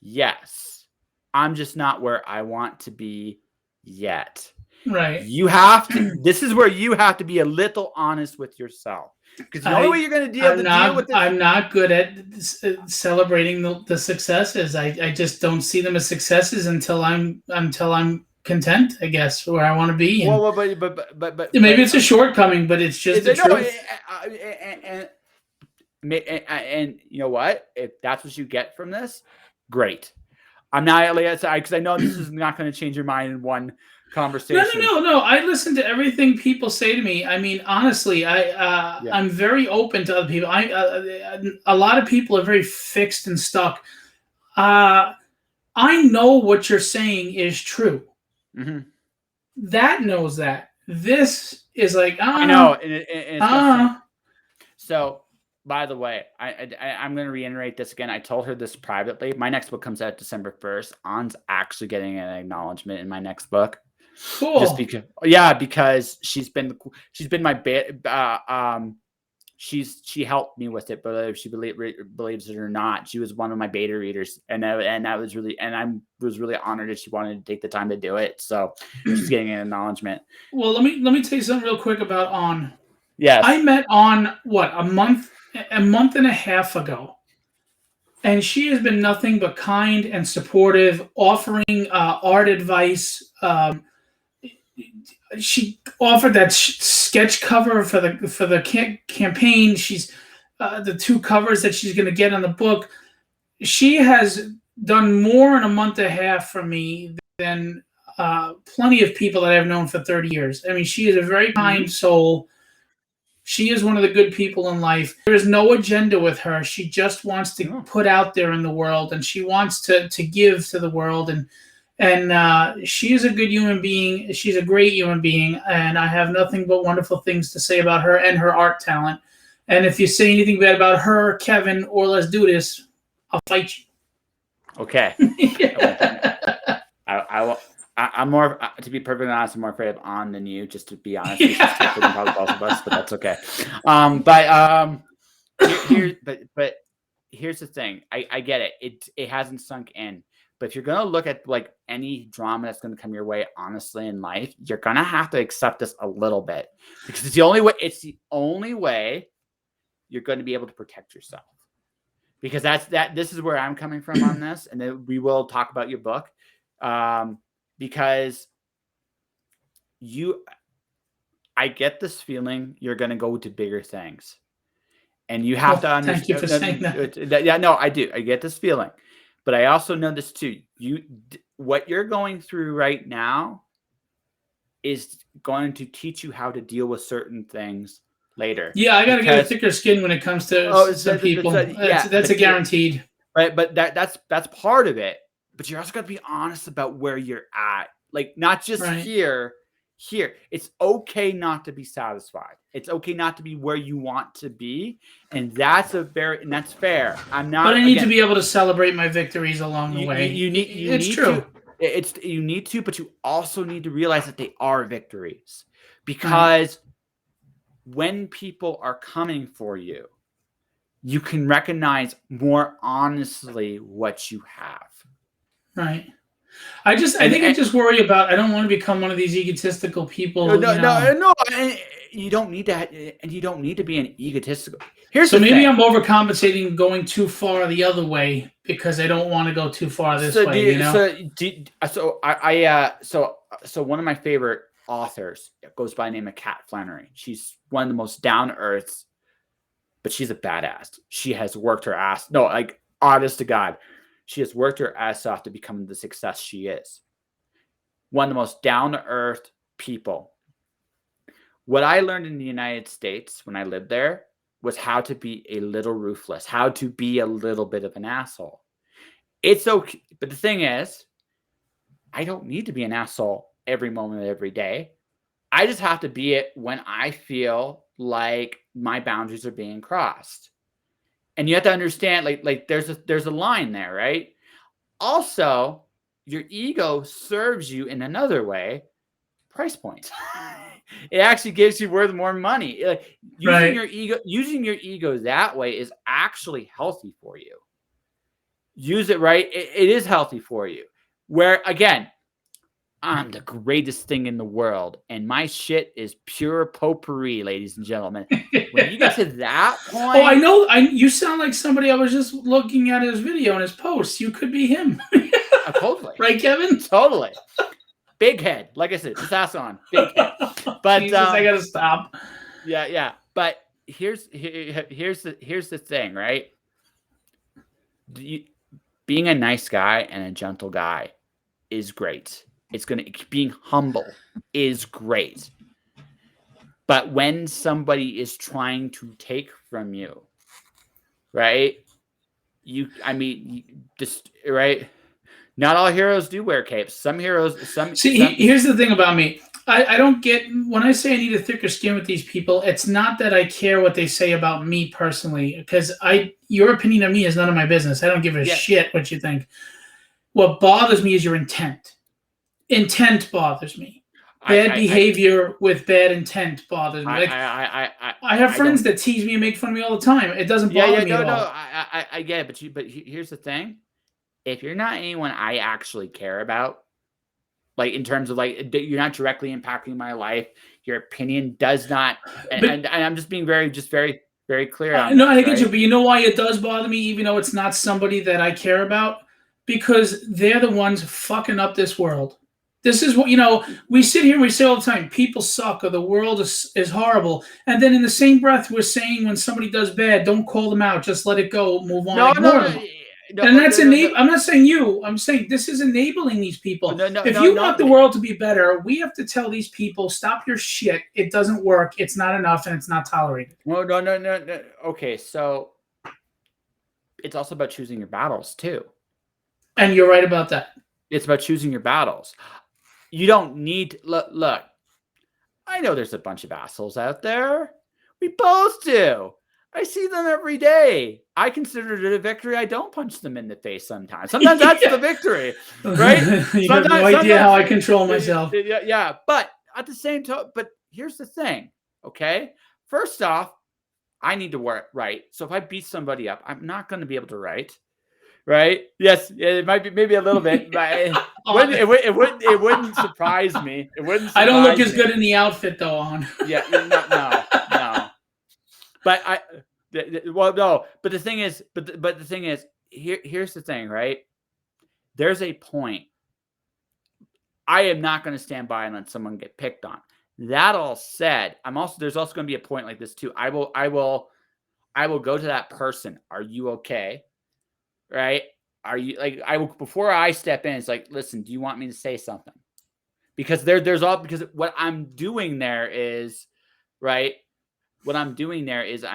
Yes. I'm just not where I want to be yet. Right. This is where you have to be a little honest with yourself. Because the only way you're going to deal with this. I'm not good at celebrating the successes. I just don't see them as successes until I'm content, I guess, where I want to be. Well, but maybe it's a shortcoming, but it's just the truth. And you know what? If that's what you get from this, great. I'm not, because I know this is not going to change your mind in one conversation. No. I listen to everything people say to me. I mean, honestly, I'm very open to other people. A lot of people are very fixed and stuck. I know what you're saying is true. Mm-hmm. That knows that. This is like, I know. And so, by the way, I'm going to reiterate this again. I told her this privately. My next book comes out December 1st. An's actually getting an acknowledgement in my next book. Cool. Just because she's been my she helped me with it, but whether she believes it or not, she was one of my beta readers, and I was really honored that she wanted to take the time to do it. So she's getting an acknowledgement. Well, let me tell you something real quick about An. Yes, I met An a month and a half ago, and she has been nothing but kind and supportive, offering art advice. She offered that sketch cover for the campaign. She's the 2 covers that she's going to get on the book. She has done more in a month and a half for me than plenty of people that I've known for 30 years. I mean, she is a very kind soul. She is one of the good people in life. There is no agenda with her. She just wants to put out there in the world, and she wants to give to the world. And she is a good human being. She's a great human being, and I have nothing but wonderful things to say about her and her art talent. And if you say anything bad about her, Kevin, or Let's Do This, I'll fight you. Okay. I'm more, to be perfectly honest, I'm more afraid of An than you, just to be honest. She's tougher than probably both of us, but that's okay. But here's the thing. I get it. It hasn't sunk in. But if you're going to look at like any drama that's going to come your way, honestly, in life, you're going to have to accept this a little bit, because it's the only way you're going to be able to protect yourself. Because this is where I'm coming from on this. And then we will talk about your book. Because I get this feeling you're going to go to bigger things, and you have to understand. Thank you for saying that. Yeah, no, I do. I get this feeling, But I also know this too. What you're going through right now is going to teach you how to deal with certain things later. Yeah, I got to get a thicker skin when it comes to some people. That's a guaranteed. Right, but that's part of it. But you're also got to be honest about where you're at. Like, not just here. It's okay not to be satisfied. It's okay not to be where you want to be, and that's fair. I'm not. But I need to be able to celebrate my victories along the way. You need true. You need to, but you also need to realize that they are victories, because when people are coming for you, you can recognize more honestly what you have. Right. I think I just worry about, I don't want to become one of these egotistical people. No. You don't need that, and you don't need to be an egotistical. Maybe I'm overcompensating, going too far the other way because I don't want to go too far this way. So one of my favorite authors goes by the name of Kat Flannery. She's one of the most down to earth, but she's a badass. She has worked her ass. No, like, honest to God. She has worked her ass off to become the success she is. One of the most down-to-earth people. What I learned in the United States when I lived there was how to be a little ruthless, how to be a little bit of an asshole. It's okay. But the thing is, I don't need to be an asshole every moment of every day. I just have to be it when I feel like my boundaries are being crossed. And you have to understand, like there's a line there, right? Also, your ego serves you in another way, price points. It actually gives you worth more money. Using your ego that way is actually healthy for you. Use it right. It is healthy for you. Where, again, I'm the greatest thing in the world, and my shit is pure potpourri, ladies and gentlemen. When you get to that point... Oh, I know. You sound like somebody I was just looking at his video and his posts. You could be him. Totally. Right, Kevin? Totally. Big head. Like I said, just ask on. Big head. But Jesus, I got to stop. Yeah. But here's the thing, right? Being a nice guy and a gentle guy is great. Being humble is great. But when somebody is trying to take from you, right? Right? Not all heroes do wear capes. Some heroes, here's the thing about me. I don't get, when I say I need a thicker skin with these people, it's not that I care what they say about me personally, because your opinion of me is none of my business. I don't give a shit what you think. What bothers me is your intent. Intent bothers me. Bad behavior with bad intent bothers me. I have friends that tease me and make fun of me all the time. It doesn't bother me at all. I get it, but here's the thing. If you're not anyone I actually care about, like, in terms of, like, you're not directly impacting my life, your opinion does not, and I'm just being very clear on no, I get you, but you know why it does bother me, even though it's not somebody that I care about? Because they're the ones fucking up this world. This is what, we sit here and we say all the time, people suck or the world is horrible. And then in the same breath, we're saying when somebody does bad, don't call them out. Just let it go. Move on. Ignore them. I'm not saying you. I'm saying this is enabling these people. If you want the world to be better, we have to tell these people, stop your shit. It doesn't work. It's not enough, and it's not tolerated. Well, no. Okay, so it's also about choosing your battles, too. And you're right about that. It's about choosing your battles. You don't need... Look, I know there's a bunch of assholes out there. We both do. I see them every day. I consider it a victory. I don't punch them in the face sometimes. Sometimes that's the victory, right? You have no idea how I control myself. Yeah, but at the same time, but here's the thing, okay? First off, I need to work right. So if I beat somebody up, I'm not going to be able to write, right? Yes, it might be maybe a little bit, but it wouldn't surprise me. It wouldn't. I don't look as good in the outfit though. On. Yeah, no. But no. But the thing is, here's the thing, right? There's a point. I am not going to stand by and let someone get picked on. That all said, there's also going to be a point like this too. I will go to that person. Are you okay? Right? are you like before I step in, it's like, listen, do you want me to say something? Because because what I'm doing there is right. What I'm doing there is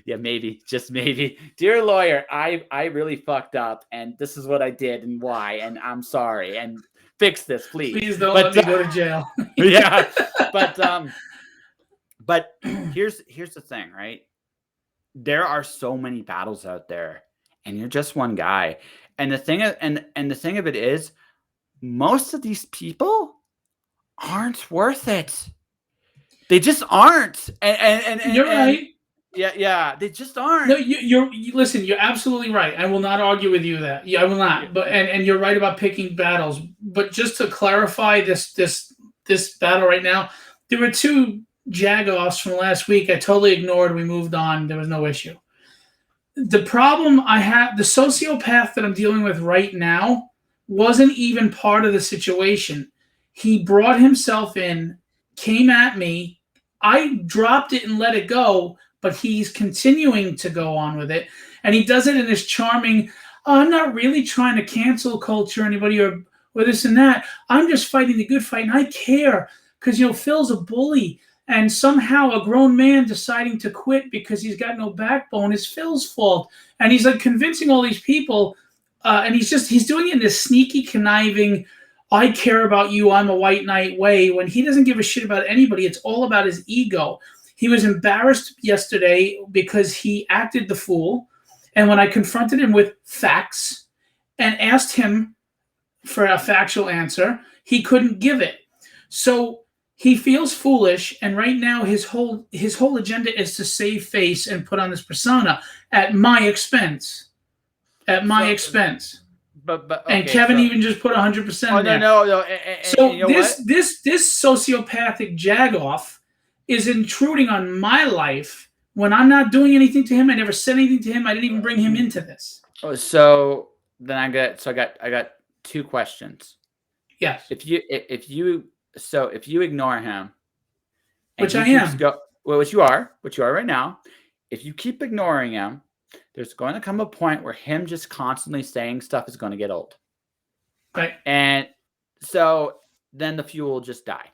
maybe, just maybe, dear lawyer, I really fucked up, and this is what I did and why, and I'm sorry, and fix this, please. Please don't let me go to jail. Yeah, but here's the thing, right? There are so many battles out there, and you're just one guy. And the thing of it is, most of these people aren't worth it. They just aren't. And you're right. Yeah, they just aren't. No, listen. You're absolutely right. I will not argue with you that. Yeah, I will not. Yeah. But and you're right about picking battles. But just to clarify this battle right now, there were 2 jagoffs from last week. I totally ignored. We moved on. There was no issue. The problem I have, the sociopath that I'm dealing with right now, wasn't even part of the situation. He brought himself in, came at me. I dropped it and let it go, but he's continuing to go on with it. And he does it in this charming, I'm not really trying to cancel culture anybody or this and that. I'm just fighting the good fight, and I care because, Phil's a bully. And somehow a grown man deciding to quit because he's got no backbone is Phil's fault. And he's like convincing all these people, and he's doing it in this sneaky, conniving, I care about you, I'm a white knight way, when he doesn't give a shit about anybody. It's all about his ego. He was embarrassed yesterday because he acted the fool. And when I confronted him with facts and asked him for a factual answer, he couldn't give it. So he feels foolish, and right now his whole agenda is to save face and put on this persona at my expense. At my expense. But okay, and Kevin even just put 100%. Oh there. No. So this sociopathic jagoff is intruding on my life when I'm not doing anything to him. I never said anything to him. I didn't even bring him into this. Oh, so then I got 2 questions. Yes. If you ignore him, which I am, which you are right now, if you keep ignoring him, there's going to come a point where him just constantly saying stuff is going to get old. Right. And so then the fuel will just die.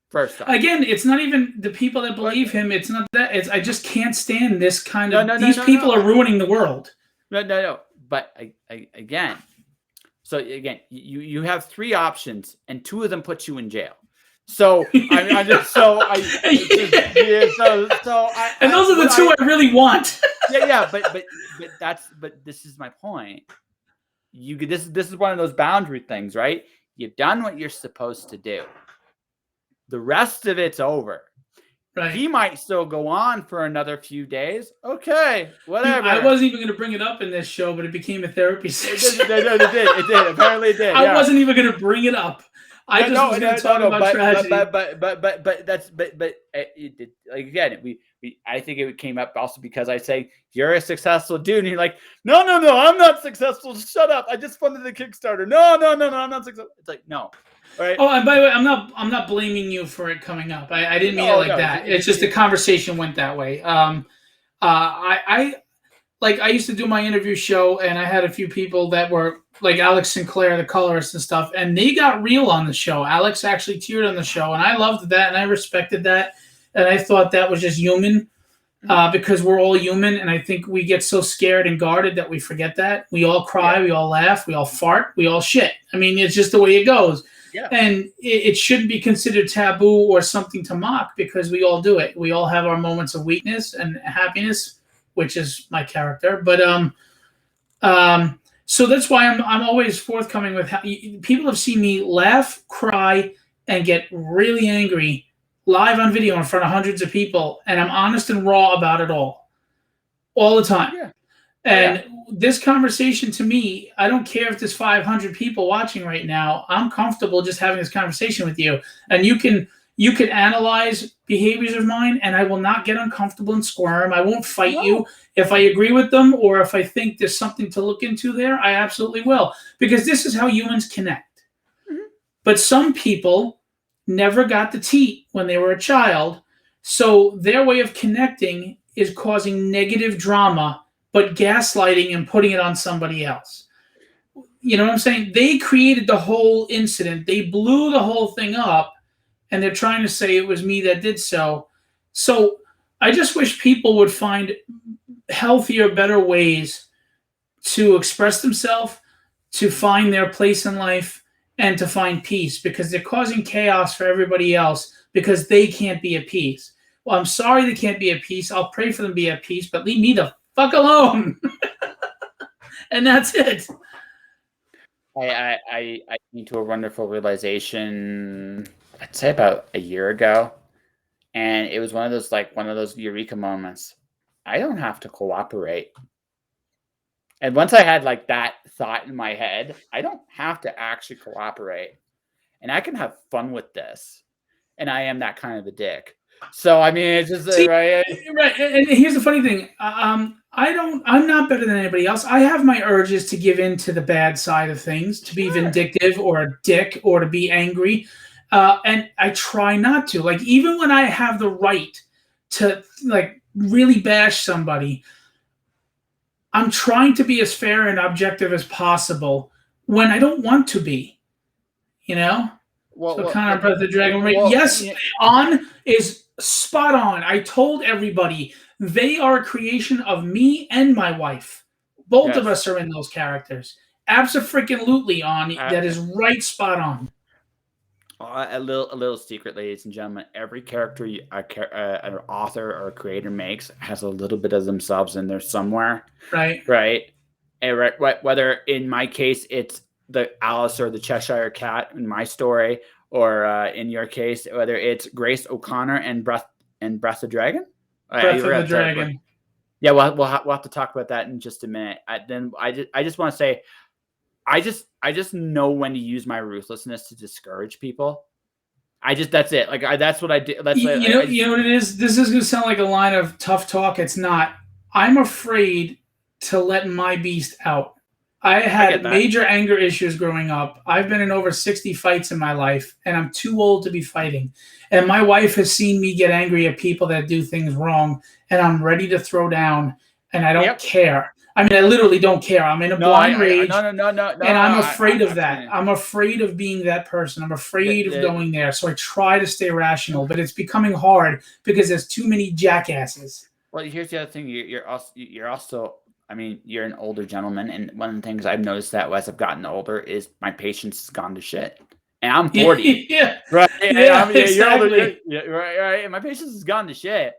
First off. Again, it's not even the people that believe him. It's not that. I just can't stand this kind of... These people are ruining the world. No. But again... So again, you have 3 options, and 2 of them put you in jail. So and those are the 2 I really want. But this is my point. This is one of those boundary things, right? You've done what you're supposed to do. The rest of it's over. Right. He might still go on for another few days. Okay, whatever. Dude, I wasn't even going to bring it up in this show, but it became a therapy session. It did. Apparently it did. I wasn't even going to bring it up. I was going to talk about tragedy. But again, I think it came up also because I say you're a successful dude, and you're like, no, I'm not successful. Shut up. I just funded the Kickstarter. No, I'm not successful. It's like no. Right. Oh, and by the way, I'm not blaming you for it coming up. I didn't mean it like that. It's just the conversation went that way. I used to do my interview show, and I had a few people that were like Alex Sinclair, the colorist and stuff, and they got real on the show. Alex actually teared on the show, and I loved that, and I respected that, and I thought that was just human, because we're all human, and I think we get so scared and guarded that we forget that. We all cry, we all laugh, we all fart, we all shit. I mean, it's just the way it goes. Yeah. And it shouldn't be considered taboo or something to mock because we all do it. We all have our moments of weakness and happiness, which is my character. But so that's why I'm always forthcoming with people have seen me laugh, cry, and get really angry live on video in front of hundreds of people, and I'm honest and raw about it all the time. Yeah. And this conversation, to me, I don't care if there's 500 people watching right now. I'm comfortable just having this conversation with you. And you can analyze behaviors of mine, and I will not get uncomfortable and squirm. I won't fight you. If I agree with them or if I think there's something to look into there, I absolutely will. Because this is how humans connect. Mm-hmm. But some people never got the teat when they were a child. So their way of connecting is causing negative drama but gaslighting and putting it on somebody else. You know what I'm saying? They created the whole incident. They blew the whole thing up, and they're trying to say it was me that did so. So I just wish people would find healthier, better ways to express themselves, to find their place in life, and to find peace, because they're causing chaos for everybody else because they can't be at peace. Well, I'm sorry they can't be at peace. I'll pray for them to be at peace, but leave me the fuck alone. And that's it. I came to a wonderful realization, I'd say about a year ago, and it was one of those eureka moments. I don't have to cooperate. And once I had like that thought in my head, I don't have to actually cooperate, and I can have fun with this. And I am that kind of a dick. So I mean, it's just right. Right. And here's the funny thing. I'm not better than anybody else. I have my urges to give in to the bad side of things, to be vindictive or a dick or to be angry. And I try not to. Like, even when I have the right to like really bash somebody, I'm trying to be as fair and objective as possible when I don't want to be, you know? Kind of Breath of the Dragon. Yes, on is spot on. I told everybody they are a creation of me and my wife. Both of us are in those characters. Abso-freaking-lutely on. That is right spot on. A little secret, ladies and gentlemen. Every character an author or a creator makes has a little bit of themselves in there somewhere. Right. Right. And whether in my case it's the Alice or the Cheshire Cat in my story, or in your case, whether it's Grace O'Connor and Breath of the Dragon. Breath of the Dragon. Yeah, we'll have to talk about that in just a minute. I just want to say, I just know when to use my ruthlessness to discourage people. That's it. Like that's what I do. That's you know what it is. This is going to sound like a line of tough talk. It's not. I'm afraid to let my beast out. I had major anger issues growing up. I've been in over 60 fights in my life, and I'm too old to be fighting. And my wife has seen me get angry at people that do things wrong, and I'm ready to throw down, and I don't care. I mean, I literally don't care. I'm in a blind rage, and I'm afraid of that. I'm afraid of being that person. I'm afraid of going there. So I try to stay rational, but it's becoming hard because there's too many jackasses. Well, here's the other thing. You're also I mean, you're an older gentleman, and one of the things I've noticed that as I've gotten older is my patience has gone to shit. And I'm 40. Right. Exactly. Right. And my patience has gone to shit.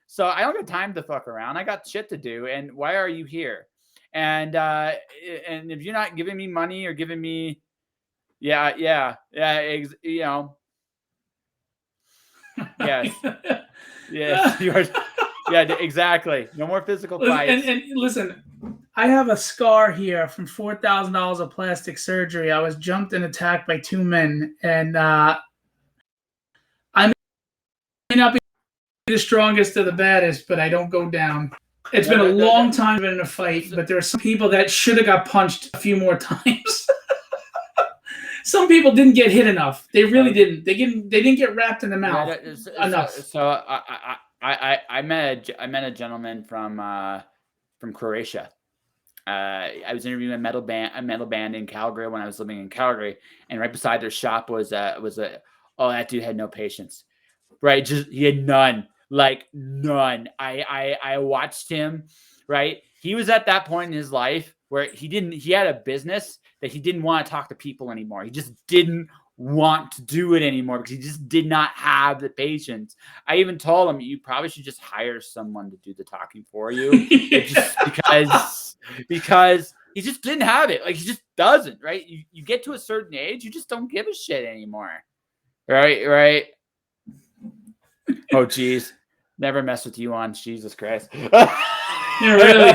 So I don't got time to fuck around. I got shit to do. And why are you here? And if you're not giving me money or giving me, yes, yours. Yeah, exactly. No more physical fights. And listen, I have a scar here from $4,000 of plastic surgery. I was jumped and attacked by two men, and I may not be the strongest or the baddest, but I don't go down. It's been a long time in a fight, but there are some people that should have got punched a few more times. Some people didn't get hit enough. They really didn't. They didn't get wrapped in the mouth enough. So I met a gentleman from Croatia. I was interviewing a metal band in Calgary when I was living in Calgary, and right beside their shop was that dude had no patience, right? Just he had none, like none. I watched him, right? He was at that point in his life where he had a business that he didn't want to talk to people anymore. He just didn't want to do it anymore because he just did not have the patience. I even told him, you probably should just hire someone to do the talking for you. Just because he just didn't have it. Like, he just doesn't, right? You get to a certain age, you just don't give a shit anymore. Right? Oh, geez. Never mess with you on Jesus Christ. Yeah, really.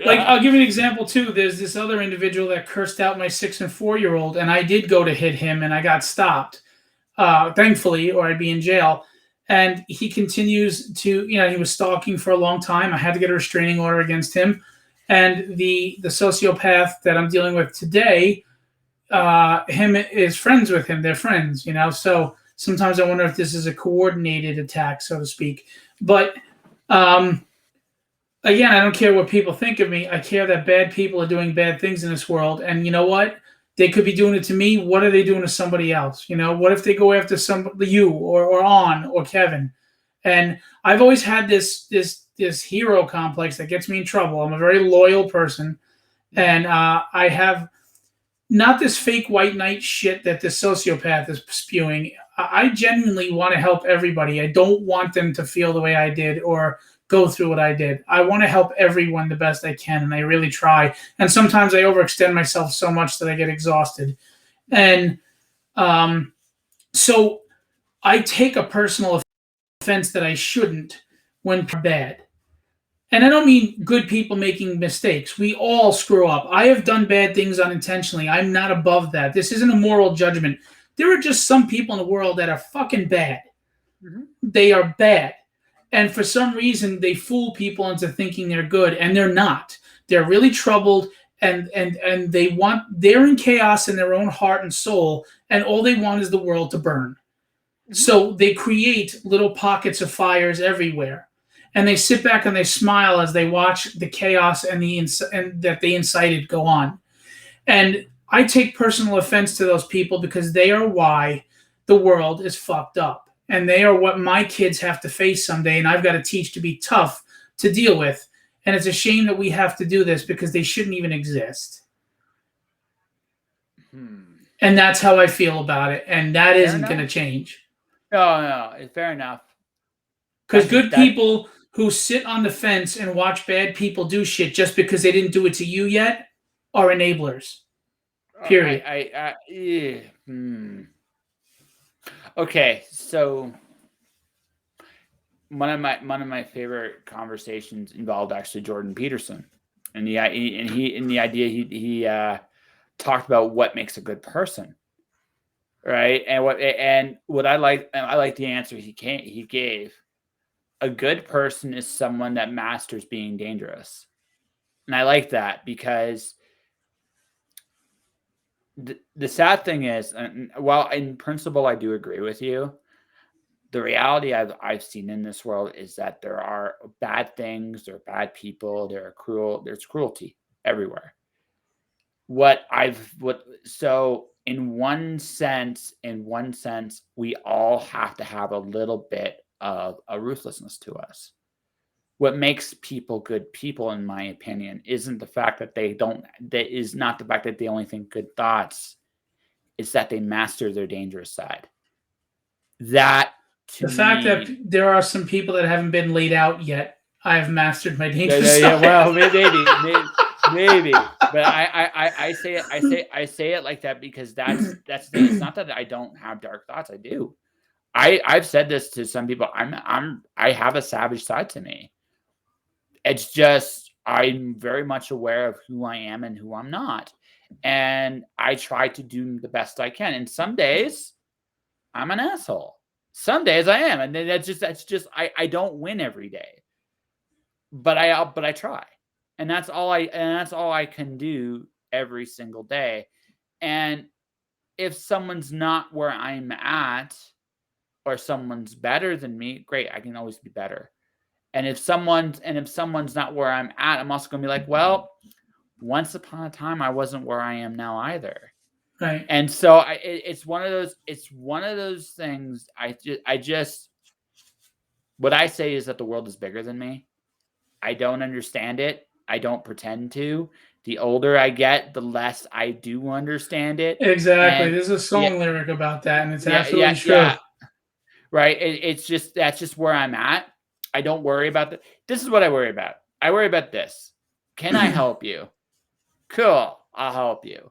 Like, I'll give you an example too. There's this other individual that cursed out my 6 and 4-year-old, and I did go to hit him, and I got stopped, thankfully, or I'd be in jail. And he continues to, he was stalking for a long time. I had to get a restraining order against him. And the sociopath that I'm dealing with today, him is friends with him. They're friends, So sometimes I wonder if this is a coordinated attack, so to speak. But again, I don't care what people think of me. I care that bad people are doing bad things in this world. And you know what? They could be doing it to me. What are they doing to somebody else? What if they go after you or on or Kevin? And I've always had this hero complex that gets me in trouble. I'm a very loyal person, and I have not this fake white knight shit that this sociopath is spewing. I genuinely want to help everybody. I don't want them to feel the way I did or go through what I did. I want to help everyone the best I can, and I really try. And sometimes I overextend myself so much that I get exhausted. And so I take a personal offense that I shouldn't when bad. And I don't mean good people making mistakes. We all screw up. I have done bad things unintentionally. I'm not above that. This isn't a moral judgment. There are just some people in the world that are fucking bad. Mm-hmm. They are bad. And for some reason, they fool people into thinking they're good, and they're not. They're really troubled, and they're in chaos in their own heart and soul, and all they want is the world to burn. Mm-hmm. So they create little pockets of fires everywhere. And they sit back and they smile as they watch the chaos and that they incited go on. And I take personal offense to those people because they are why the world is fucked up. And they are what my kids have to face someday, and I've got to teach to be tough to deal with. And it's a shame that we have to do this because they shouldn't even exist. And that's how I feel about it. And that isn't going to change. No, fair enough. Because good people who sit on the fence and watch bad people do shit just because they didn't do it to you yet are enablers. Period. Okay, so one of my favorite conversations involved actually Jordan Peterson, and the idea he talked about what makes a good person, right? And what I like the answer he gave. A good person is someone that masters being dangerous. And I like that because the sad thing is, while in principle I do agree with you, the reality I've seen in this world is that there are bad things, there are bad people, there's cruelty everywhere. So in one sense, we all have to have a little bit of a ruthlessness to us. What makes people good people, in my opinion, isn't the fact that is not the fact that they only think good thoughts. It's that they master their dangerous side. That the fact that there are some people that haven't been laid out yet, I have mastered my dangerous side. Well, maybe. But I say it like that because that's it's not that I don't have dark thoughts. I do. I've said this to some people. I have a savage side to me. It's just I'm very much aware of who I am and who I'm not, and I try to do the best I can. And some days I'm an asshole. Some days I am, and that's just I don't win every day, but I try, and that's all I can do every single day. And if someone's not where I'm at, or someone's better than me, great, I can always be better. And if someone's not where I'm at, I'm also gonna be like, well, once upon a time I wasn't where I am now either. Right. And so it's one of those things. What I say is that the world is bigger than me. I don't understand it. I don't pretend to. The older I get, the less I do understand it. Exactly. And there's a song lyric about that, and it's absolutely true. Yeah. Right. That's just where I'm at. I don't worry about that. This is what I worry about. I worry about this. Can I help you? Cool. I'll help you.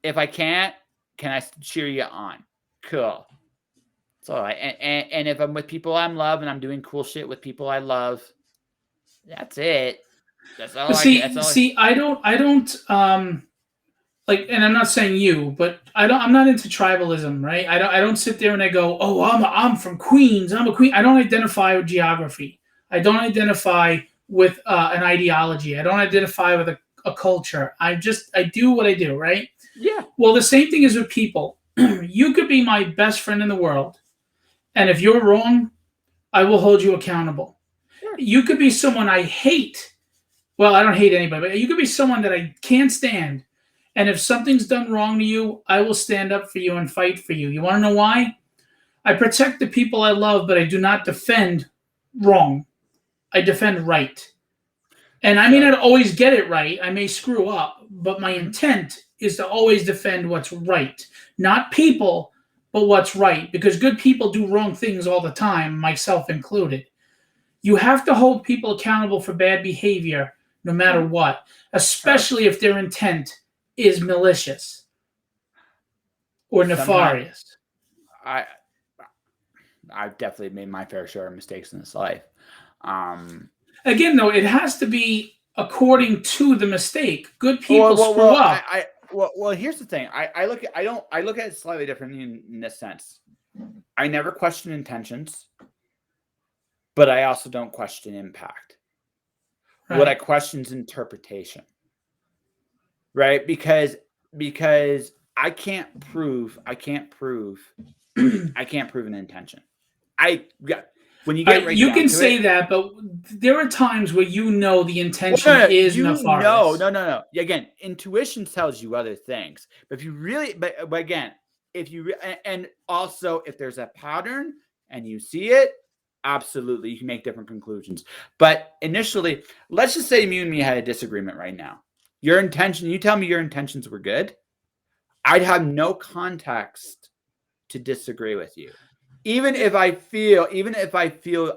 If I can't, can I cheer you on? Cool. So and if I'm with people I love and I'm doing cool shit with people I love, that's it. That's all. I don't like, and I'm not saying you, but I'm not into tribalism, right? I don't sit there and I go, oh, I'm from Queens. I'm a queen. I don't identify with geography. I don't identify with an ideology. I don't identify with a culture. I do what I do, right? Yeah. Well, the same thing is with people. You could be my best friend in the world, and if you're wrong, I will hold you accountable. Sure. You could be someone I hate. Well, I don't hate anybody, but you could be someone that I can't stand. And if something's done wrong to you, I will stand up for you and fight for you. You want to know why? I protect the people I love, but I do not defend wrong. I defend right. And I may So, not always get it right. I may screw up, but my mhm. intent is to always defend what's right. Not people, but what's right. Because good people do wrong things all the time, myself included. You have to hold people accountable for bad behavior no matter Mhm. what, Sure. especially if their intent is malicious or Sometimes nefarious. I I've definitely made my fair share of mistakes in this life. Um, Again, though, it has to be according to the mistake. Good well, people well, screw well, up. well. Here's the thing. I look at it slightly differently in this sense. I never question intentions, but I also don't question impact. What I Right. question is interpretation, right? Because I can't prove an intention. I yeah, when you get right You down can to it, say that, but there are times where you know the well, intention is nefarious. no. Again, intuition tells you other things. But if you really, but again, if you and also if there's a pattern and you see it, absolutely, you can make different conclusions. But initially, let's just say you and me had a disagreement right now. You tell me your intentions were good. I'd have no context to disagree with you. Even if I feel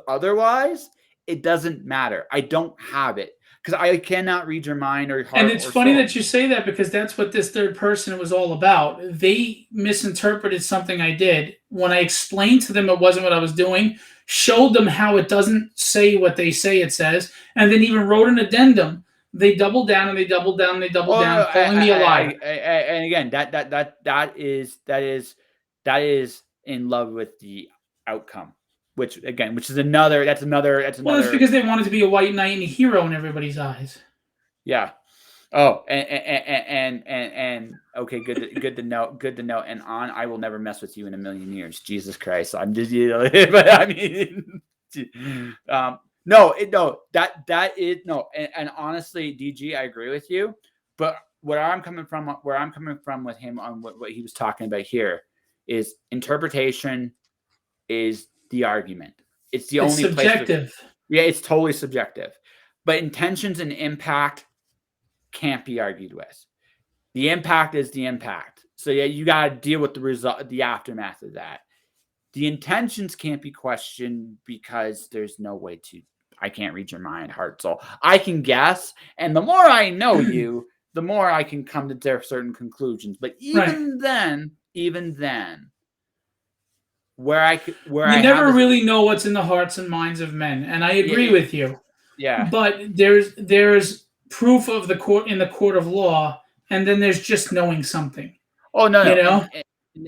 otherwise, it doesn't matter. I don't have it because I cannot read your mind or And heart it's or funny soul. that you say that because that's what this third person was all about. They misinterpreted something I did. When I explained to them it wasn't what I was doing, showed them how it doesn't say what they say it says, and then even wrote an addendum. They doubled down and they doubled down and they doubled Oh, no, down, calling me a liar. and again, that is in love with the outcome, which is Well, it's another, because they wanted to be a white knight and a hero in everybody's eyes. yeah. Oh, and okay, good to know. And I will never mess with you in a million years. Jesus Christ, I'm just but I mean, no, that is no, and honestly, DG, I agree with you, but where I'm coming from with him on what he was talking about here is interpretation is the argument. It's the It's only place. subjective. Yeah, it's totally subjective, but intentions and impact can't be argued with. The impact is the impact. So yeah, you got to deal with the result, the aftermath of that. The intentions can't be questioned because there's no way to. I can't read your mind, heart, soul. I can guess, and the more I know you, the more I can come to certain conclusions. But Right. even then, where You I have never this, really know what's in the hearts and minds of men, and I agree yeah, with you. yeah. But there's proof of the court in the court of law, and then there's just knowing something. Oh no, You no, know,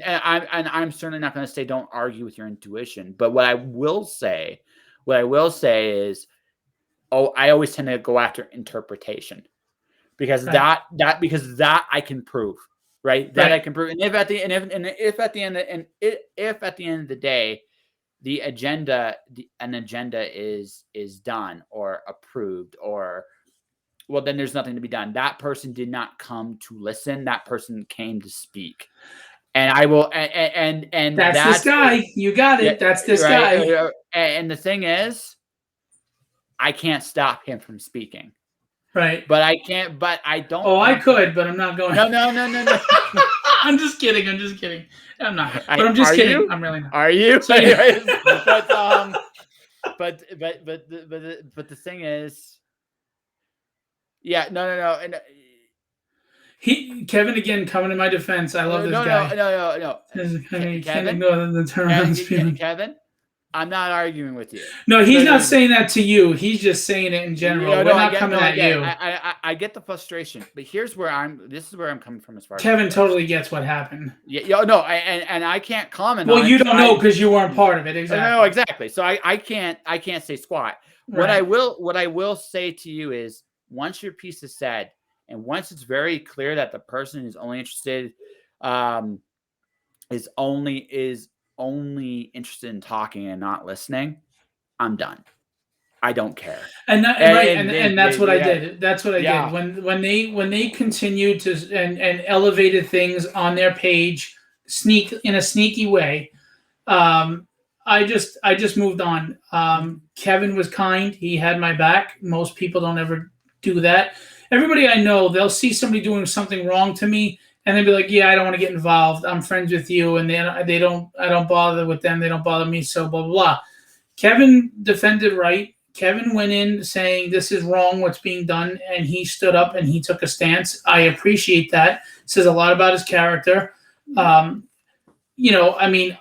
and I'm certainly not going to say don't argue with your intuition. But what I will say is, oh, I always tend to go after interpretation because right, that I can prove, right? That I right. can prove. And if at the end if at the end of the day an agenda is done or approved or well, then there's nothing to be done. That person did not come to listen. That person came to speak. And I will, and That's this that's it. guy. You got Yeah, it. That's this right. guy. And the thing is, I can't stop him from speaking, Right. but I can't. But I don't Oh, I have to. could, but I'm not going. No. I'm just kidding. I'm just kidding. I'm not. But I I'm just are kidding. you? I'm really not. Are you? So yeah. Anyways, but the thing is, yeah, no, and Kevin again coming to my defense. I love this guy. no. You can't Kevin, ignore the turnaround speed. Kevin, I'm not arguing with you. No, he's not No. saying that to you. He's just saying it in general. We're not coming at you. I get the frustration, but this is where I'm coming from as far as Kevin that goes. totally gets what happened. Yeah, no, and I can't comment Well, on it you because don't know because you weren't part of it. Exactly. no, exactly. So I can't say squat. Right. What I will say to you is once your piece is said, and once it's very clear that the person is only interested, is only interested in talking and not listening, I'm done. I don't care. And that's what I did. That's what I Yeah. did when they continued to and elevated things on their page, in a sneaky way. I just moved on. Kevin was kind. He had my back. Most people don't ever do that. Everybody I know, they'll see somebody doing something wrong to me, and they'll be like, "Yeah, I don't want to get involved. I'm friends with you," and they don't. I don't bother with them. They don't bother me. So blah blah blah. Kevin defended right. Kevin went in saying this is wrong, what's being done, and he stood up and he took a stance. I appreciate that. It says a lot about his character. I mean,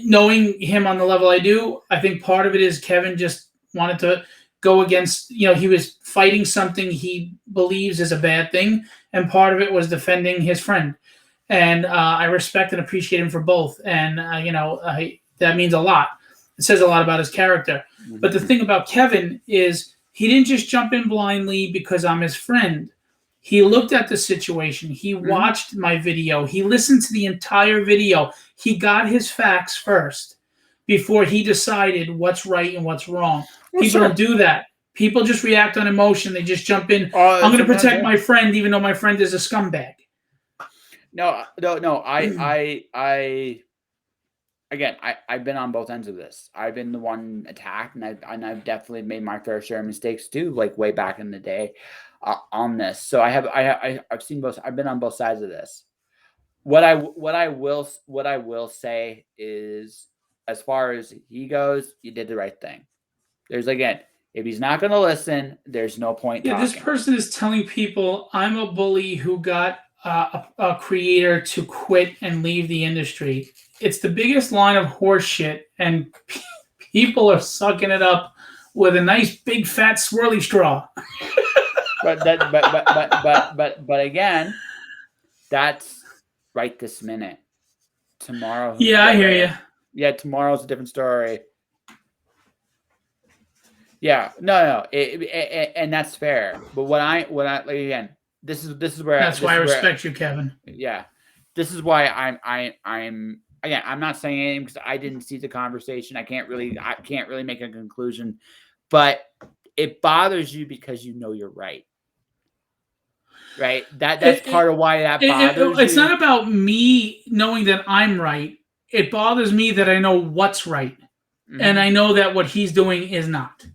knowing him on the level I do, I think part of it is Kevin just wanted to go against, he was fighting something he believes is a bad thing, and part of it was defending his friend. And I respect and appreciate him for both. And, that means a lot. It says a lot about his character. Mm-hmm. But the thing about Kevin is he didn't just jump in blindly because I'm his friend. He looked at the situation. He watched my video. He listened to the entire video. He got his facts first before he decided what's right and what's wrong. People don't do that. People just react on emotion. They just jump in. I'm going to protect my friend, even though my friend is a scumbag. No. I've been on both ends of this. I've been the one attacked, and I've definitely made my fair share of mistakes too, like way back in the day, on this. So I've seen both. I've been on both sides of this. What I will say is, as far as he goes, you did the right thing. If he's not going to listen, there's no point. Yeah, this person is telling people I'm a bully who got a creator to quit and leave the industry. It's the biggest line of horse shit, and people are sucking it up with a nice big fat swirly straw. but again, that's right this minute. Tomorrow. Yeah, I hear you. Yeah, tomorrow's a different story. Yeah, no, and that's fair. But again, this is where that's why I respect you, Kevin. Yeah, this is why I'm again. I'm not saying anything because I didn't see the conversation. I can't really make a conclusion, but it bothers you because you know you're right. Right. That's part of why that bothers you. It's not about me knowing that I'm right. It bothers me that I know what's right, and I know that what he's doing is not.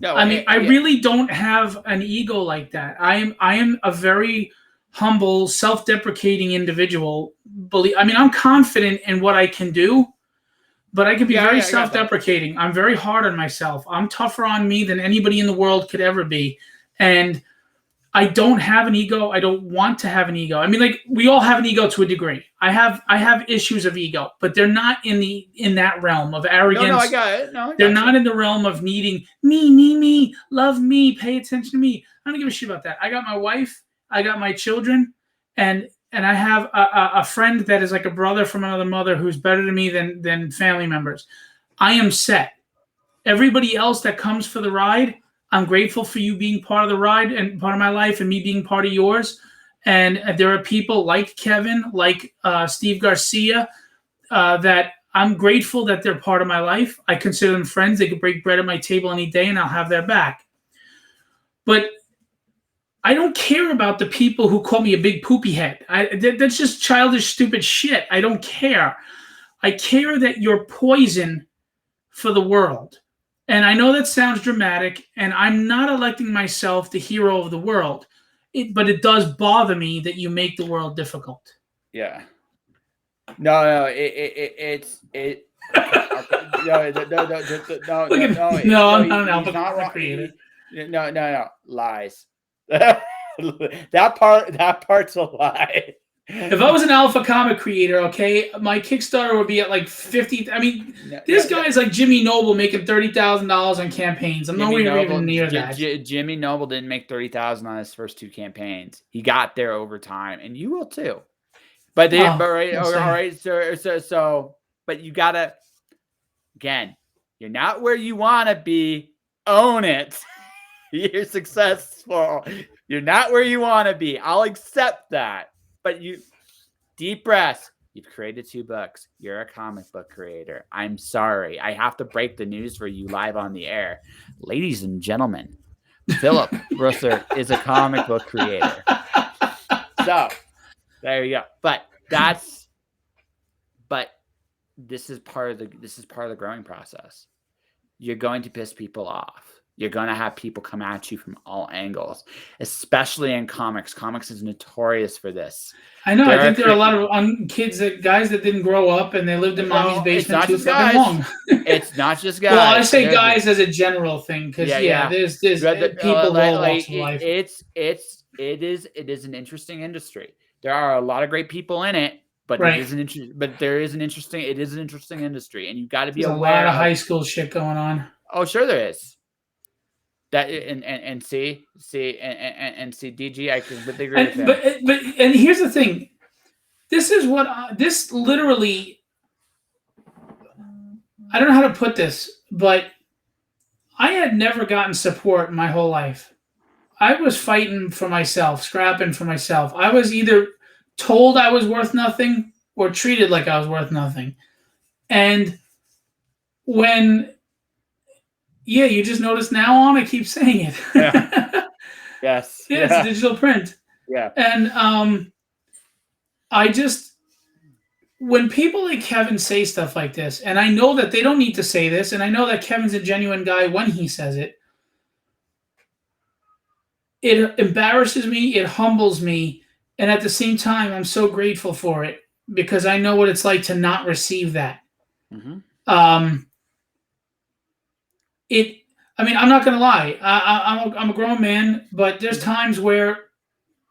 No, I mean, I really don't have an ego like that. I am a very humble, self-deprecating individual. I'm confident in what I can do, but I can be very self-deprecating. I'm very hard on myself. I'm tougher on me than anybody in the world could ever be, and I don't have an ego. I don't want to have an ego. I mean, we all have an ego to a degree. I have issues of ego, but they're not in that realm of arrogance. No, I got it. They're not in the realm of needing me, love me, pay attention to me. I don't give a shit about that. I got my wife, I got my children, and I have a friend that is like a brother from another mother who's better to me than family members. I am set. Everybody else that comes for the ride, I'm grateful for you being part of the ride and part of my life and me being part of yours. And there are people like Kevin, like Steve Garcia, that I'm grateful that they're part of my life. I consider them friends. They could break bread at my table any day and I'll have their back. But I don't care about the people who call me a big poopy head. That's just childish, stupid shit. I don't care. I care that you're poison for the world. And I know that sounds dramatic, and I'm not electing myself the hero of the world, but it does bother me that you make the world difficult. Yeah. No, it's. No, I'm not an alpha creator. No, lies. That part's a lie. If I was an alpha comic creator, okay, my Kickstarter would be at like 50. I mean, this guy's like Jimmy Noble making $30,000 on campaigns. I'm nowhere even near that. Jimmy Noble didn't make $30,000 on his first 2 campaigns. He got there over time, and you will too. But all right. So, but you gotta. Again, you're not where you want to be. Own it. You're successful. You're not where you want to be. I'll accept that. But you deep breaths. You've created 2 books. You're a comic book creator. I'm sorry. I have to break the news for you live on the air. Ladies and gentlemen, Phillip Russertt is a comic book creator. So there you go. But this is part of the growing process. You're going to piss people off. You're going to have people come at you from all angles, especially in comics. Comics is notorious for this. I know. I think there are a lot of guys that didn't grow up and they lived in mommy's basement too fucking long. It's not just guys. Well, I say guys as a general thing because there's people of all walks of life. It is an interesting industry. There are a lot of great people in it, but it is an interesting industry, and you've got to be aware. There's a lot of high school shit going on. Oh, sure there is. That and see DG, I completely agree with him. But here's the thing. This is this literally. I don't know how to put this, but I had never gotten support my whole life. I was fighting for myself, scrapping for myself. I was either told I was worth nothing or treated like I was worth nothing. And when, you just notice now on, I keep saying it. Yeah. Yes. Yeah, it's digital print. Yeah. And when people like Kevin say stuff like this, and I know that they don't need to say this, and I know that Kevin's a genuine guy when he says it, it embarrasses me, it humbles me, and at the same time, I'm so grateful for it because I know what it's like to not receive that. Mm-hmm. I'm not going to lie. I'm a grown man, but there's times where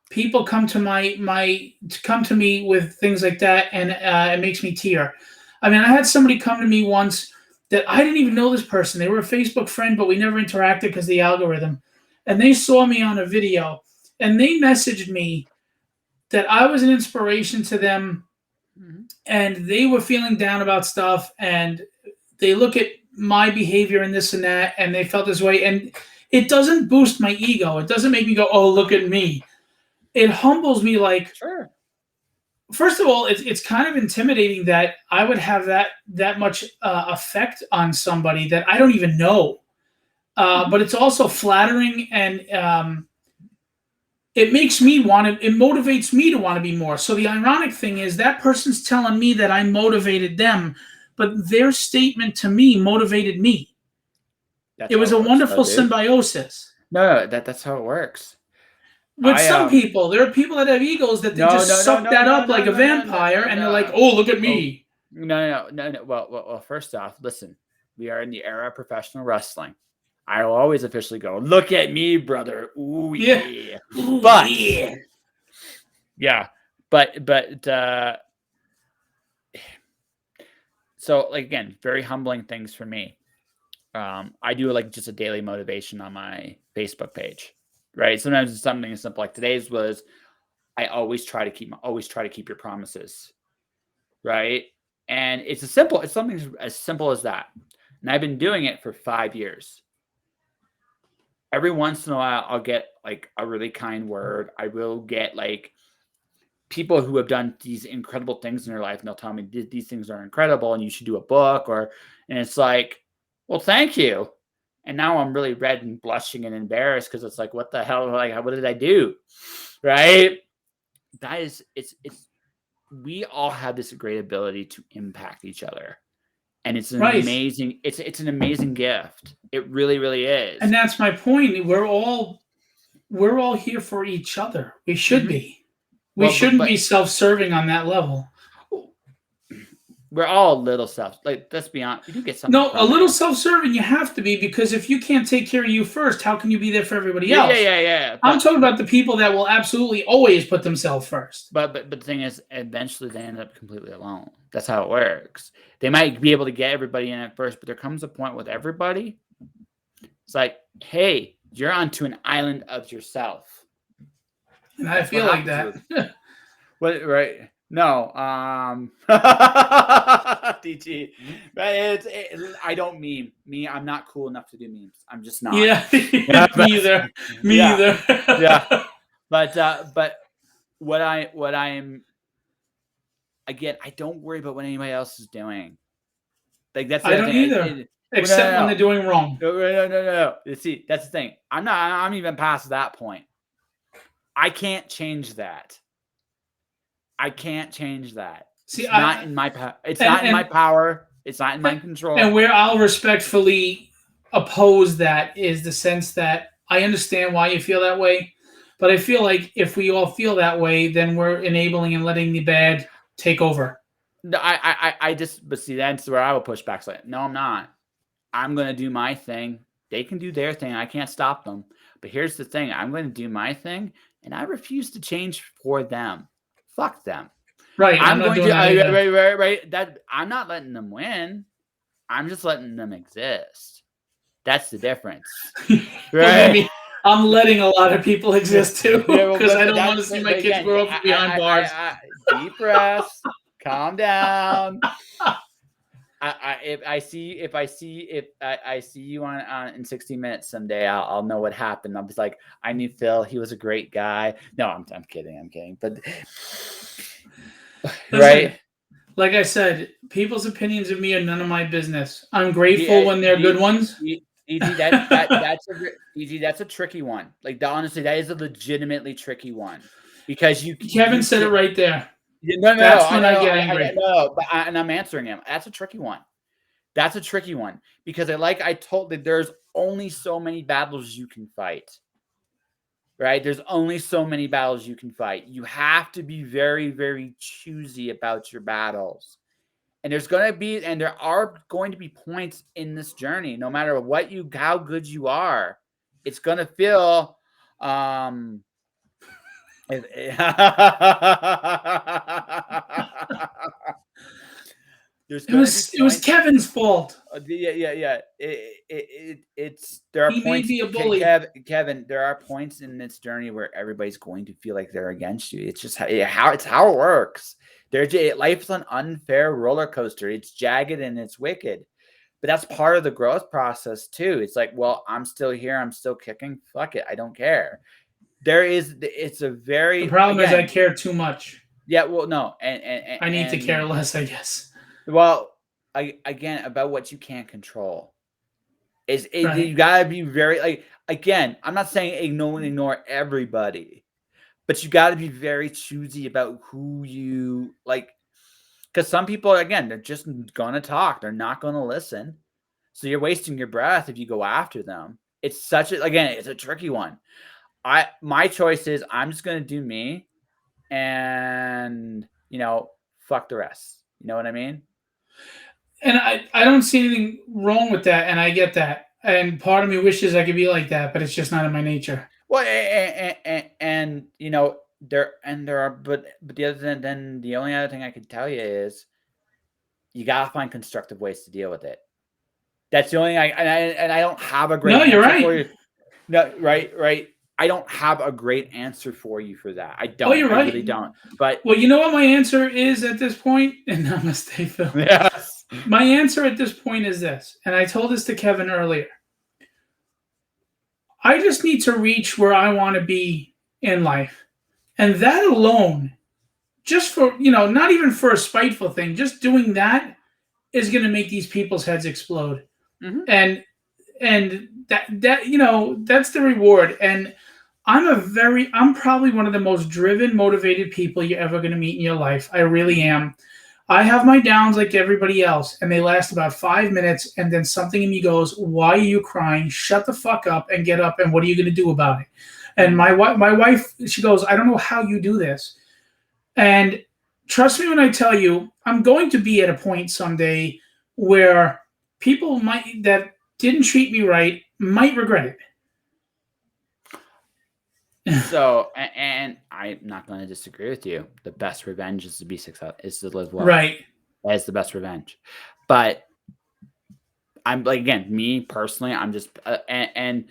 people come to me with things like that, and it makes me tear. I mean, I had somebody come to me once that I didn't even know this person. They were a Facebook friend, but we never interacted because of the algorithm. And they saw me on a video, and they messaged me that I was an inspiration to them, and they were feeling down about stuff, and they look at my behavior and this and that, and they felt this way. And it doesn't boost my ego. It doesn't make me go, oh, look at me. It humbles me. Like, sure. First of all, it's kind of intimidating that I would have that much effect on somebody that I don't even know. But it's also flattering, and it motivates me to want to be more. So the ironic thing is that person's telling me that I motivated them, but their statement to me motivated me. It was a wonderful symbiosis. No, that's how it works. With some people, there are people that have egos that they suck that up like a vampire, and they're like, "Oh, look at me." No. Well, first off, listen, we are in the era of professional wrestling. I will always officially go, "Look at me, brother." Ooh, yeah. Ooh, but yeah. Yeah, but so like again, very humbling things for me. I do like just a daily motivation on my Facebook page. Right. Sometimes it's something as simple like today's was I always try to keep your promises. Right. And it's something as simple as that. And I've been doing it for 5 years. Every once in a while, I'll get like a really kind word. I will get like people who have done these incredible things in their life, and they'll tell me these things are incredible and you should do a book, and it's like, well, thank you. And now I'm really red and blushing and embarrassed because it's like, what the hell? Like, what did I do? Right? That is, we all have this great ability to impact each other. And it's an amazing, it's an amazing gift. It really, really is. And that's my point. We're all here for each other. We should be. We shouldn't be self-serving on that level. We're all a little let's be honest. You do get something. No, a little self-serving you have to be, because if you can't take care of you first, how can you be there for everybody else? Yeah. I'm talking about the people that will absolutely always put themselves first. But the thing is, eventually they end up completely alone. That's how it works. They might be able to get everybody in at first, but there comes a point with everybody. It's like, hey, you're onto an island of yourself. And I feel like that. What, right? No, DG. I don't meme. I'm not cool enough to do memes. I'm just not. Yeah, me either. Me either. Yeah, but what I'm again, I don't worry about what anybody else is doing. Like that's the I other don't thing. either, except when they're doing wrong. No. See, that's the thing. I'm even past that point. I can't change that. See, It's not in my power. It's not in my power. It's not in my control. And where I'll respectfully oppose that is the sense that I understand why you feel that way, but I feel like if we all feel that way, then we're enabling and letting the bad take over. No, but see, that's where I will push back. Like, no, I'm not. I'm going to do my thing. They can do their thing. I can't stop them. But here's the thing. I'm going to do my thing, and I refuse to change for them. Fuck them. Right. I'm going to, right. That I'm not letting them win. I'm just letting them exist. That's the difference. Right. I'm letting a lot of people exist too, because I don't want to see my kids grow up behind bars. Deep breaths. Calm down. If I see you on in 60 Minutes someday, I'll know what happened. I'll be like, I knew Phil. He was a great guy. No, I'm kidding. But listen, right. Like I said, people's opinions of me are none of my business. I'm grateful when they're good ones. That's a tricky one. Like honestly, that is a legitimately tricky one because Kevin said it right there. No, that's when I get angry. And I'm answering him. That's a tricky one. Because I told that there's only so many battles you can fight. Right? There's only so many battles you can fight. You have to be very, very choosy about your battles. And there are going to be points in this journey, no matter how good you are, it's going to feel it was Kevin's fault. Yeah. There are points. Made me a bully. Kevin, there are points in this journey where everybody's going to feel like they're against you. It's just how it works. Life's an unfair roller coaster. It's jagged and it's wicked, but that's part of the growth process too. It's like, well, I'm still here. I'm still kicking. Fuck it. I don't care. The problem is I care too much. Yeah, well, no, and I need to care less, I guess. Well, again, about what you can't control you gotta be very again. I'm not saying ignore everybody, but you gotta be very choosy about who you like, because some people, again, they're just gonna talk. They're not gonna listen. So you're wasting your breath if you go after them. It's a tricky one. My choice is I'm just gonna do me, and fuck the rest. You know what I mean? And I don't see anything wrong with that, and I get that. And part of me wishes I could be like that, but it's just not in my nature. Well, and there are, but the only other thing I could tell you is you gotta find constructive ways to deal with it. That's the only thing I don't have a great answer you're right. For you. No, right. I don't have a great answer for you for that. I don't. You're right. I really don't. But well, you know what my answer is at this point? And namaste, Phil. Yes. My answer at this point is this, and I told this to Kevin earlier. I just need to reach where I want to be in life. And that alone, just for, not even for a spiteful thing, just doing that is going to make these people's heads explode. Mm-hmm. And that that's the reward. And I'm probably one of the most driven, motivated people you're ever going to meet in your life. I really am. I have my downs like everybody else, and they last about 5 minutes, and then something in me goes, why are you crying? Shut the fuck up and get up, and what are you going to do about it? And my wife, she goes, I don't know how you do this. And trust me when I tell you, I'm going to be at a point someday where people that didn't treat me right might regret it. So, and I'm not going to disagree with you. The best revenge is to be successful, is to live well. Right. That's the best revenge. But I'm again, me personally, I'm just, and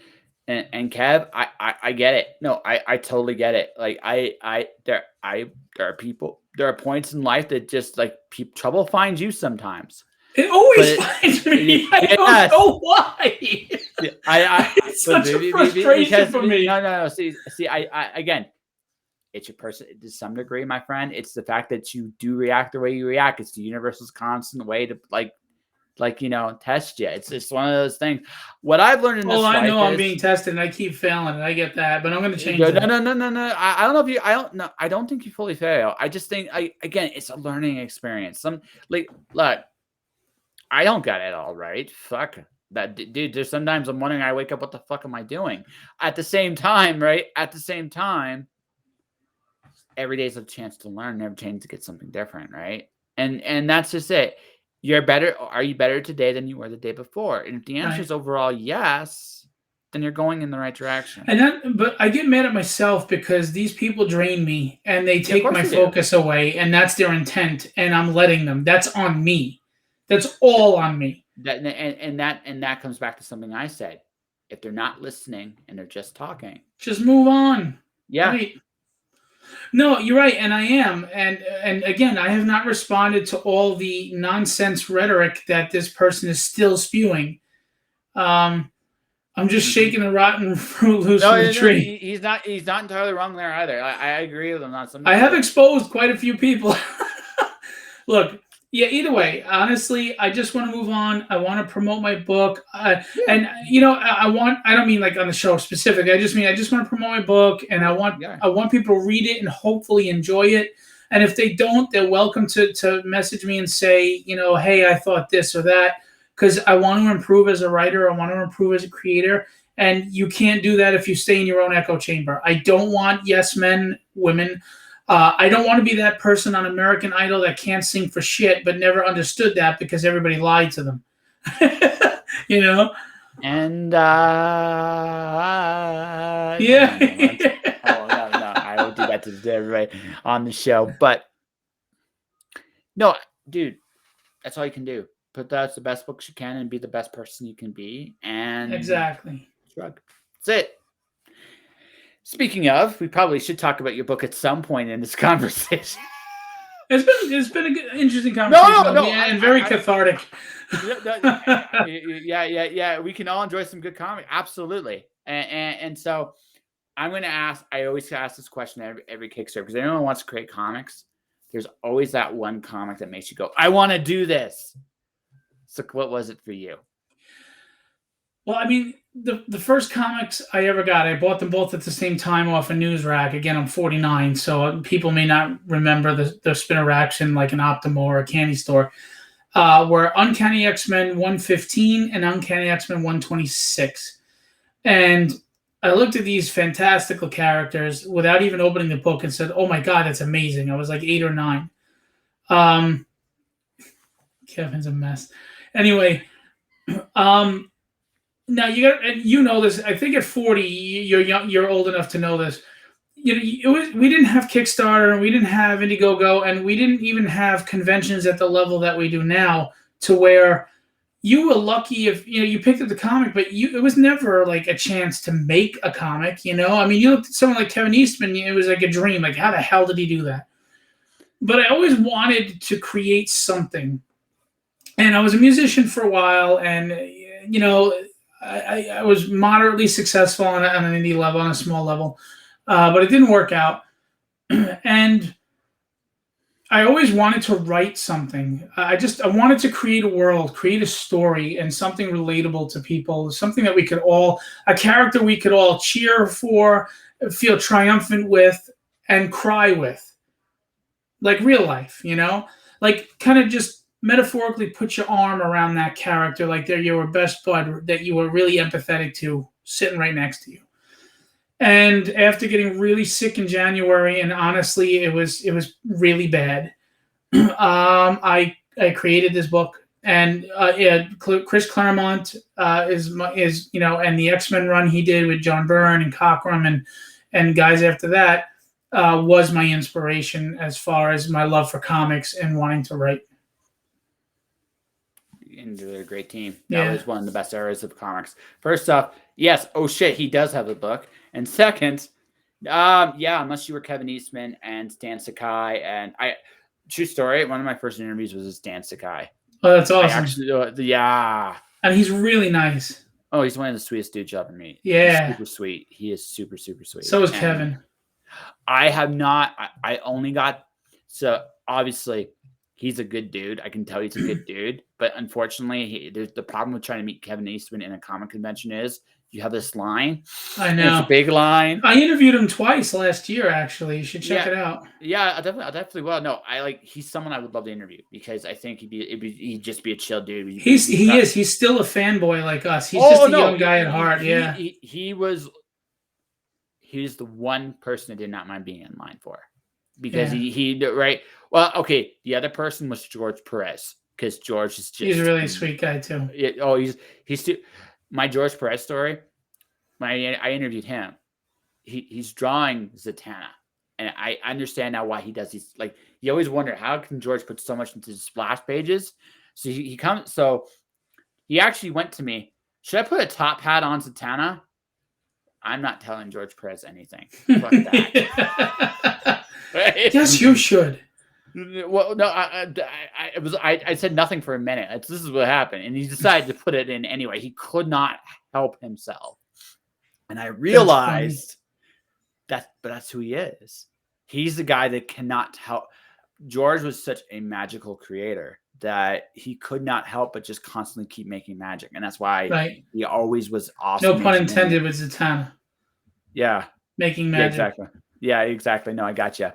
Kev, I get it. No, I totally get it. Like there are people, there are points in life that just trouble finds you sometimes. It always finds me. I don't know why. It's such a frustration for me. No. See, I again, It's your person to some degree, my friend. It's the fact that you do react the way you react. It's the universe's constant way to test you. It's just one of those things. What I've learned in this life I know I'm is, being tested and I keep failing, and I get that, but I'm going to change no, that. no. I don't know if you. I don't think you fully fail. I just think again, it's a learning experience. Look, I don't get it all right. Fuck that, dude. There's sometimes I'm wondering. I wake up, what the fuck am I doing? At the same time, right? At the same time, every day's a chance to learn, every chance to get something different, right? And that's just it. You're better. Are you better today than you were the day before? And if the answer is overall yes, then you're going in the right direction. But I get mad at myself because these people drain me and they take my focus away, and that's their intent, and I'm letting them. That's on me. That's all on me. That comes back to something I said. If they're not listening and they're just talking, just move on. Yeah. Right. No, you're right, and I am. And again, I have not responded to all the nonsense rhetoric that this person is still spewing. I'm just shaking the rotten fruit loose from the tree. He's not entirely wrong there either. I agree with him on something. I have exposed quite a few people. Look, yeah, either way, honestly, I just want to move on. I want to promote my book. And, I don't mean like on the show specifically. I just want to promote my book, and I want people to read it and hopefully enjoy it. And if they don't, they're welcome to message me and say, hey, I thought this or that, because I want to improve as a writer. I want to improve as a creator. And you can't do that if you stay in your own echo chamber. I don't want yes men, women. I don't want to be that person on American Idol that can't sing for shit, but never understood that because everybody lied to them. And yeah. No, I don't do that to everybody on the show. But no, dude, that's all you can do. Put out the best books you can and be the best person you can be. And exactly. Shrug. That's it. Speaking of, we probably should talk about your book at some point in this conversation. It's been an interesting conversation. No, and very cathartic. Yeah. We can all enjoy some good comics. Absolutely. And so I'm going to ask. I always ask this question every Kickstarter because anyone who wants to create comics, there's always that one comic that makes you go, "I want to do this." So, what was it for you? Well, I mean, the first comics I ever got, I bought them both at the same time off a news rack. Again, I'm 49, so people may not remember the spinner racks in like an Optimo or a candy store. Were Uncanny X-Men 115 and Uncanny X-Men 126. And I looked at these fantastical characters without even opening the book and said, oh my God, that's amazing. I was like 8 or 9. Kevin's a mess. Anyway, now you know this. I think at 40, you're old enough to know this. We didn't have Kickstarter, and we didn't have Indiegogo, and we didn't even have conventions at the level that we do now, to where you were lucky if you picked up the comic, but it was never like a chance to make a comic. I mean, you look at someone like Kevin Eastman, it was like a dream. Like, how the hell did he do that? But I always wanted to create something, and I was a musician for a while, and I was moderately successful on an indie level, on a small level, but it didn't work out. And I always wanted to write something. I wanted to create a world, create a story, and something relatable to people, something that a character we could all cheer for, feel triumphant with, and cry with. Like real life, like kind of just metaphorically put your arm around that character like they're your best bud that you were really empathetic to, sitting right next to you. And after getting really sick in January, and honestly, it was really bad, I created this book. And Chris Claremont is and the X-Men run he did with John Byrne and Cockrum and guys after that was my inspiration as far as my love for comics and wanting to write. And they're a great team. That was one of the best eras of comics. First off, yes, oh shit, he does have a book. And second, unless you were Kevin Eastman and Stan Sakai, and true story, one of my first interviews was with Stan Sakai. Oh, that's awesome. And he's really nice. Oh, he's one of the sweetest dudes you'll ever meet. Yeah. He's super sweet. He is super, super sweet. So is Kevin. I have not. I only got. So obviously, he's a good dude. I can tell he's a good dude. But unfortunately, there's the problem with trying to meet Kevin Eastman in a comic convention is you have this line. I And it's know. a big line. I interviewed him twice last year. Actually, you should check Yeah. it out. Yeah, I definitely will. No, he's someone I would love to interview because I think he'd just be a chill dude. He is. He's still a fanboy like us. He's just a young guy at heart. Yeah. He's the one person I did not mind being in line for because he right. Well, okay. The other person was George Perez because George is just he's a really sweet guy too. He's too. My George Perez story. I interviewed him. He's drawing Zatanna. And I understand now why he does these. Like, you always wonder, how can George put so much into his splash pages? So he comes. So he actually went to me. Should I put a top hat on Zatanna? I'm not telling George Perez anything. Fuck that. Right? Yes, you should. Well, no, I said nothing for a minute. This is what happened, and he decided to put it in anyway. He could not help himself, and I realized that's who he is. He's the guy that cannot help. George was such a magical creator that he could not help but just constantly keep making magic. And that's why he always was awesome. No pun intended with Zatanna. Yeah. Making magic. Yeah, exactly. Yeah, exactly. No, I got you.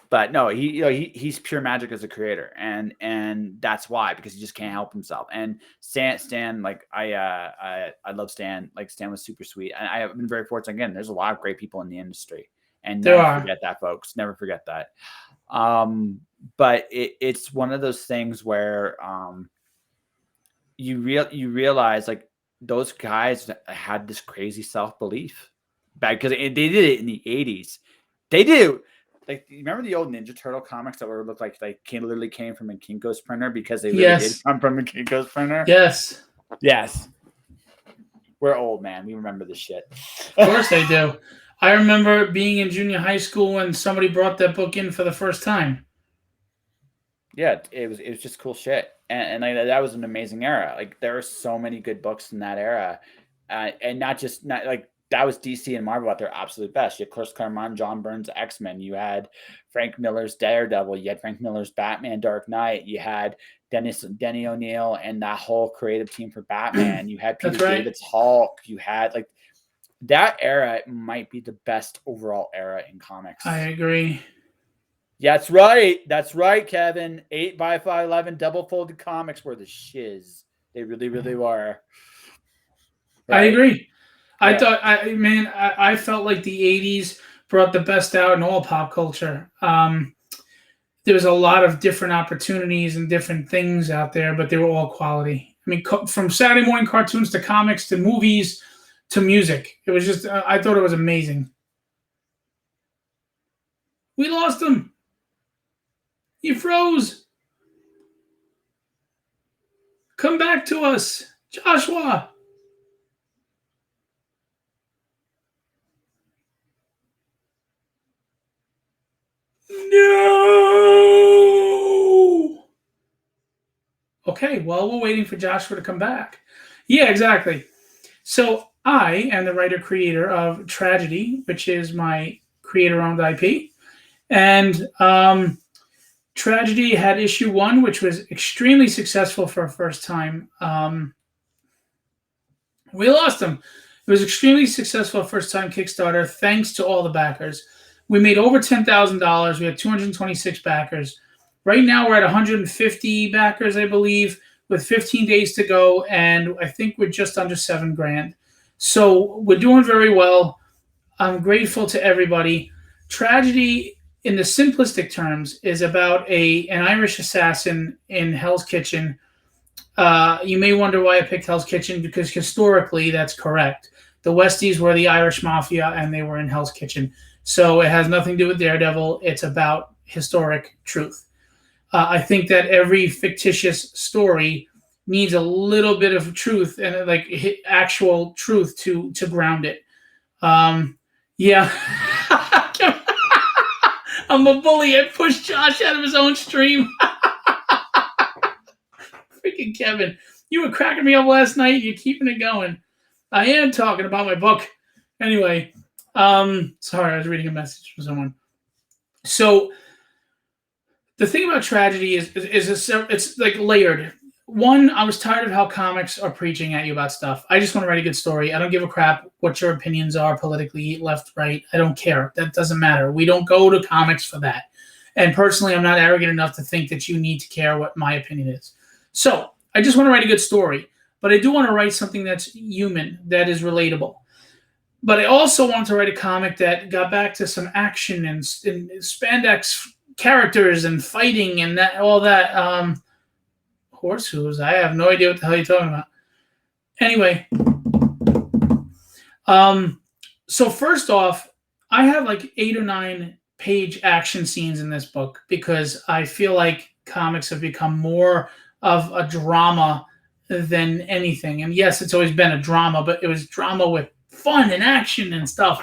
But no, he's pure magic as a creator. And that's why, because he just can't help himself. And Stan, like I love Stan. Like, Stan was super sweet. And I have been very fortunate. Again, there's a lot of great people in the industry. And never forget that, folks. Never forget that. But it's one of those things where you realize, like, those guys had this crazy self-belief because they did it in the 80s. They do. Like, remember the old Ninja Turtle comics that looked like they literally came from a Kinko's printer because they really did come from a Kinko's printer? Yes. We're old, man. We remember this shit. Of course they do. I remember being in junior high school when somebody brought that book in for the first time. Yeah, it was just cool shit, and like, that was an amazing era. Like, there were so many good books in that era, and not like that was DC and Marvel at their absolute best. You had Chris Claremont, John Byrne's X-Men. You had Frank Miller's Daredevil. You had Frank Miller's Batman: Dark Knight. You had Denny O'Neil and that whole creative team for Batman. You had Peter David's Hulk. You had, like, that era might be the best overall era in comics. I agree. Yeah, that's right. That's right, Kevin. 8x511 double-folded comics were the shiz. They really, really were. Right? I agree. Yeah. I felt like the 80s brought the best out in all pop culture. There was a lot of different opportunities and different things out there, but they were all quality. I mean, from Saturday morning cartoons to comics to movies to music. It was just, I thought it was amazing. We lost him. He froze. Come back to us, Joshua. No. Okay, well, we're waiting for Joshua to come back. Yeah, exactly. So I am the writer-creator of Tragedy, which is my creator-owned IP. And Tragedy had issue 1, which was extremely successful for a first time. We lost him. It was extremely successful first time Kickstarter, thanks to all the backers. We made over $10,000. We had 226 backers. Right now we're at 150 backers, I believe, with 15 days to go, and I think we're just under $7,000. So we're doing very well. I'm grateful to everybody. Tragedy, in the simplistic terms, is about an Irish assassin in Hell's Kitchen. You may wonder why I picked Hell's Kitchen, because historically that's correct. The Westies were the Irish Mafia, and they were in Hell's Kitchen. So it has nothing to do with Daredevil. It's about historic truth. I think that every fictitious story needs a little bit of truth and, like, actual truth to ground it. Yeah. I'm a bully. I pushed Josh out of his own stream. Freaking Kevin. You were cracking me up last night. You're keeping it going. I am talking about my book. Anyway, Sorry, I was reading a message from someone. So the thing about tragedy it's like layered. One, I was tired of how comics are preaching at you about stuff. I just want to write a good story. I don't give a crap what your opinions are politically, left, right. I don't care. That doesn't matter. We don't go to comics for that. And personally, I'm not arrogant enough to think that you need to care what my opinion is. So I just want to write a good story, but I do want to write something that's human, that is relatable. But I also want to write a comic that got back to some action and spandex characters and fighting and that all that. Horse hooves. I have no idea what the hell you're talking about. Anyway, so first off, I have like 8 or 9 page action scenes in this book because I feel like comics have become more of a drama than anything. And yes, it's always been a drama, but it was drama with fun and action and stuff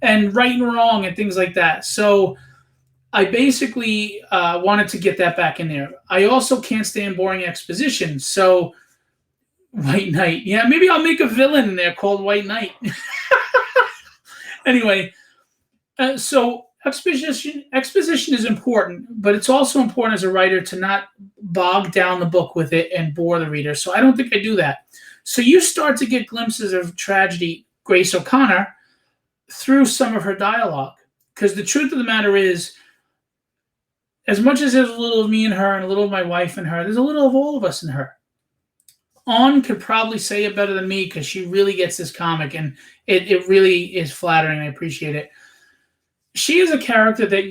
and right and wrong and things like that. So I basically wanted to get that back in there. I also can't stand boring exposition. So White Knight. Yeah, maybe I'll make a villain in there called White Knight. Anyway, so exposition is important, but it's also important as a writer to not bog down the book with it and bore the reader. So I don't think I do that. So you start to get glimpses of tragedy, Grace O'Connor, through some of her dialogue. Because the truth of the matter is, as much as there's a little of me and her and a little of my wife and her, there's a little of all of us in her. On could probably say it better than me because she really gets this comic, and it really is flattering. I appreciate it. She is a character that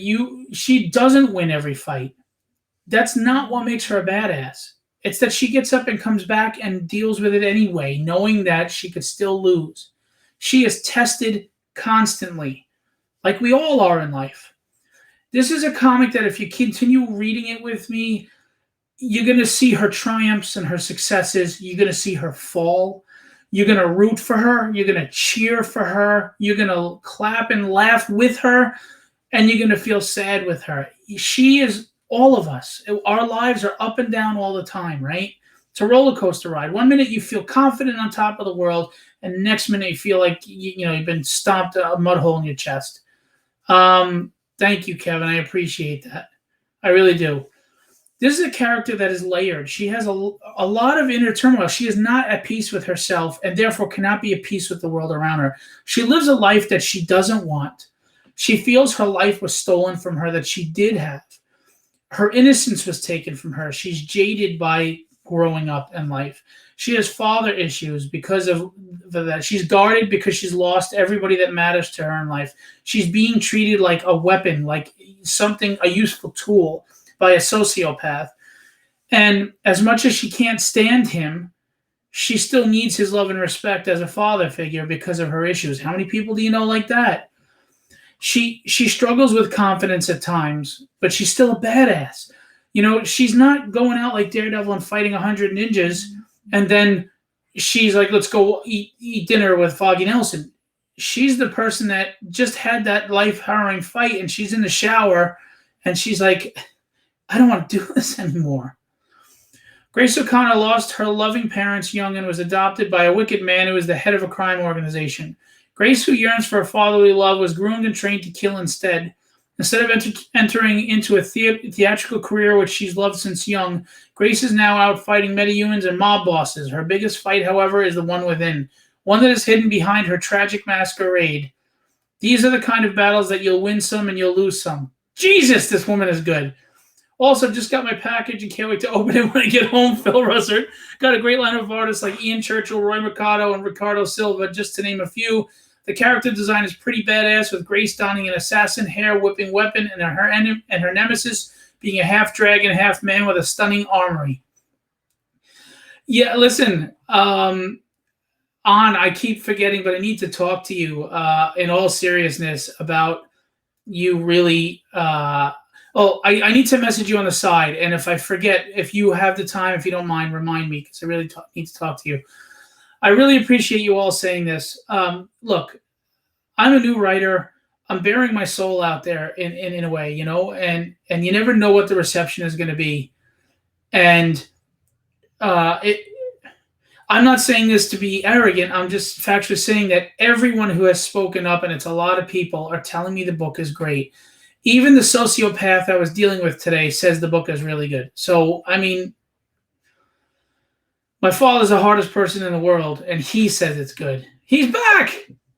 she doesn't win every fight. That's not what makes her a badass. It's that she gets up and comes back and deals with it anyway, knowing that she could still lose. She is tested constantly, like we all are in life. This is a comic that if you continue reading it with me, you're going to see her triumphs and her successes. You're going to see her fall. You're going to root for her. You're going to cheer for her. You're going to clap and laugh with her. And you're going to feel sad with her. She is all of us. Our lives are up and down all the time, right? It's a roller coaster ride. One minute you feel confident on top of the world, and the next minute you feel like you've been stomped a mud hole in your chest. Thank you, Kevin. I appreciate that. I really do. This is a character that is layered. She has a lot of inner turmoil. She is not at peace with herself and therefore cannot be at peace with the world around her. She lives a life that she doesn't want. She feels her life was stolen from her that she did have. Her innocence was taken from her. She's jaded by growing up in life. She has father issues because of that. She's guarded because she's lost everybody that matters to her in life. She's being treated like a weapon, like a useful tool by a sociopath. And as much as she can't stand him, she still needs his love and respect as a father figure because of her issues. How many people do you know like that? She struggles with confidence at times, but she's still a badass. She's not going out like Daredevil and fighting 100 ninjas, and then she's like, let's go eat dinner with Foggy Nelson. She's the person that just had that life-harrowing fight, and she's in the shower, and she's like, I don't want to do this anymore. Grace O'Connor lost her loving parents young and was adopted by a wicked man who was the head of a crime organization. Grace, who yearns for a fatherly love, was groomed and trained to kill instead. Instead of entering into a theatrical career which she's loved since young, Grace is now out fighting metahumans and mob bosses. Her biggest fight, however, is the one within, one that is hidden behind her tragic masquerade. These are the kind of battles that you'll win some and you'll lose some. Jesus, this woman is good. Also, just got my package and can't wait to open it when I get home. Phil Russertt. Got a great lineup of artists like Ian Churchill, Roy Mercado, and Ricardo Silva, just to name a few. The character design is pretty badass, with Grace donning an assassin hair-whipping weapon and her nemesis being a half-dragon, half-man with a stunning armory. Yeah, listen, I keep forgetting, but I need to talk to you in all seriousness about you really... I need to message you on the side, and if I forget, if you have the time, if you don't mind, remind me, because I really need to talk to you. I really appreciate you all saying this. Look, I'm a new writer. I'm bearing my soul out there in a way, and you never know what the reception is going to be. And I I'm not saying this to be arrogant. I'm just factually saying that everyone who has spoken up, and it's a lot of people, are telling me the book is great. Even the sociopath I was dealing with today says the book is really good. So, I mean, my father's the hardest person in the world, and he says it's good. He's back!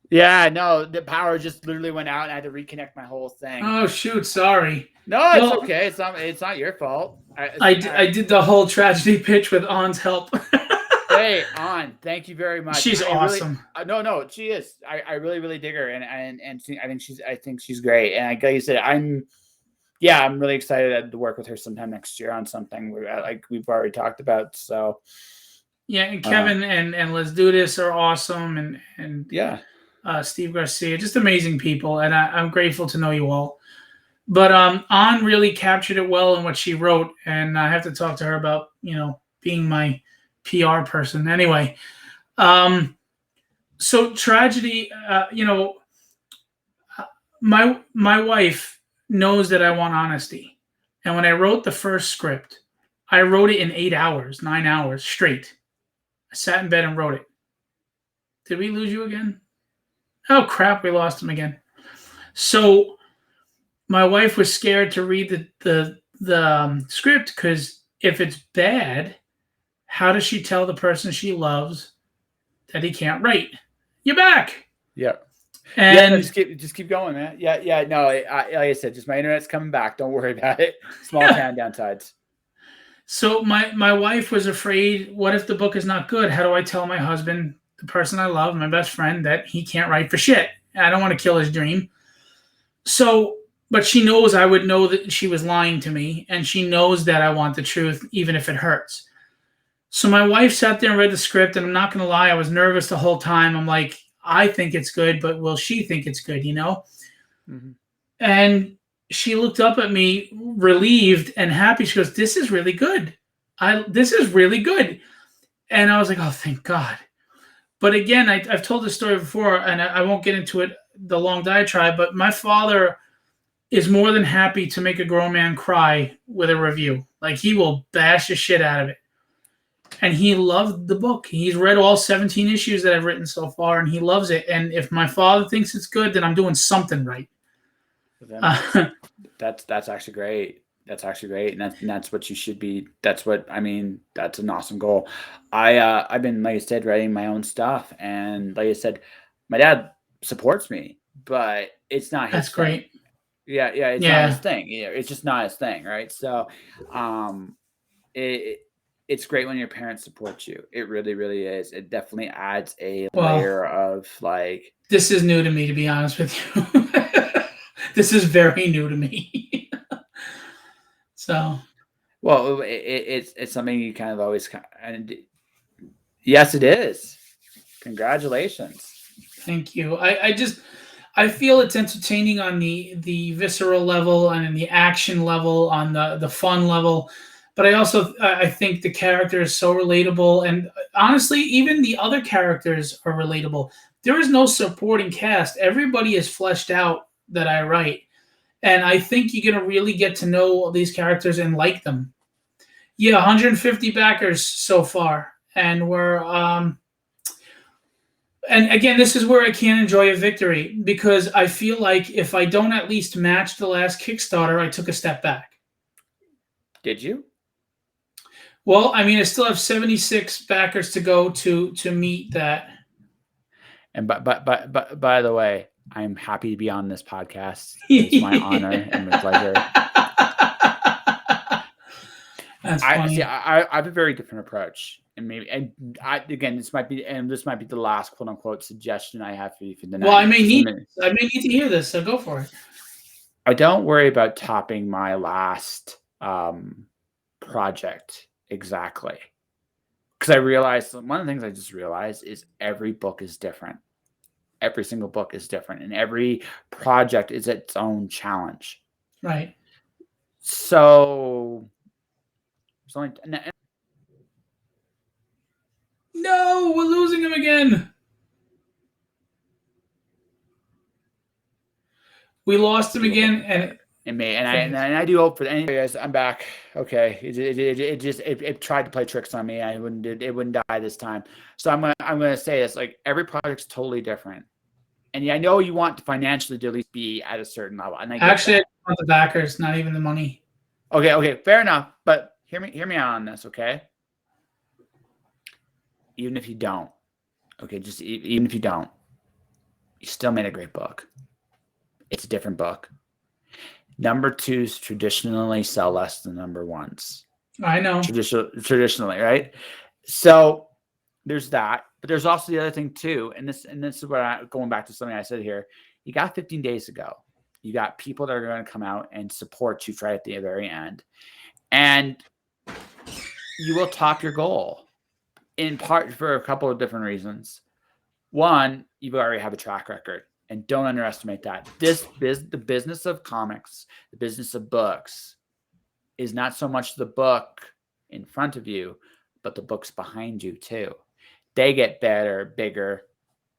Yeah, no, the power just literally went out and I had to reconnect my whole thing. Oh, shoot, sorry. No, it's okay. It's not your fault. I did the whole tragedy pitch with On's help. Hey, On, thank you very much. She's awesome. Really, no, she is. I really, really dig her, and I think she's great. And like you said, I'm really excited to work with her sometime next year on something we've already talked about. So yeah, and Kevin and Let's Do This are awesome, and yeah, Steve Garcia, just amazing people, and I'm grateful to know you all. But On really captured it well in what she wrote, and I have to talk to her about being my PR person. Anyway, so tragedy. My wife knows that I want honesty, and when I wrote the first script, I wrote it in 8 hours, 9 hours straight. I sat in bed and wrote it. Did we lose you again? Oh crap, we lost him again. So my wife was scared to read the script because if it's bad, how does she tell the person she loves that he can't write? You're back. Yeah. And no, just keep going, man. Yeah. No, like I said, just my internet's coming back. Don't worry about it. Small town downsides. So my wife was afraid. What if the book is not good? How do I tell my husband, the person I love, my best friend, that he can't write for shit? I don't want to kill his dream. So, but she knows I would know that she was lying to me, and she knows that I want the truth, even if it hurts. So my wife sat there and read the script, and I'm not going to lie, I was nervous the whole time. I'm like, I think it's good, but will she think it's good, Mm-hmm. And she looked up at me, relieved and happy. She goes, "This is really good. This is really good." And I was like, "Oh, thank God." But again, I've told this story before, and I won't get into it, the long diatribe, but my father is more than happy to make a grown man cry with a review. Like, he will bash the shit out of it. And he loved the book. He's read all 17 issues that I've written so far, and he loves it. And if my father thinks it's good, then I'm doing something right. That's actually great. That's actually great, and that's what you should be. That's an awesome goal. I've been, like I said, writing my own stuff, and like I said, my dad supports me, but it's not his That's great. thing. Yeah, it's not his thing. Yeah, it's just not his thing, right? So, it's great when your parents support you. It really, really is. It definitely adds a layer of like. This is new to me, to be honest with you. This is very new to me. So. Well, it's something you kind of always and. Yes, it is. Congratulations. Thank you. I feel it's entertaining on the visceral level and in the action level, on the fun level. But I think the character is so relatable, and honestly, even the other characters are relatable. There is no supporting cast. Everybody is fleshed out that I write, and I think you're gonna really get to know these characters and like them. Yeah, 150 backers so far, and we're and again, this is where I can't enjoy a victory, because I feel like if I don't at least match the last Kickstarter, I took a step back. Did you? Well, I mean, I still have 76 backers to go to meet that. And by the way, I'm happy to be on this podcast. It's my honor and my pleasure. That's funny. I have a very different approach, and this might be the last quote unquote suggestion I have for you for the night. Well, I may need to hear this, so go for it. I don't worry about topping my last project exactly, because I realized one of the things I just realized is every book is different. Every single book is different, and every project is its own challenge. Right. So, no, we're losing him again. We lost him again, and I do hope for any guys. I'm back. Okay, it tried to play tricks on me. It wouldn't die this time. So I'm gonna say this. Like, every project's totally different, and I know you want to financially to at least be at a certain level. And I want the backers, not even the money. Okay, fair enough. But hear me out on this, okay? Even if you don't, okay, just even if you don't, you still made a great book. It's a different book. Number 2s traditionally sell less than number 1s. I know. Traditionally, right? So there's that, but there's also the other thing too, and this is what going back to something I said here. You got 15 days to go. You got people that are going to come out and support you right at the very end, and you will top your goal. In part for a couple of different reasons. One, you already have a track record, and don't underestimate that. The business of comics, the business of books, is not so much the book in front of you, but the books behind you too. They get better, bigger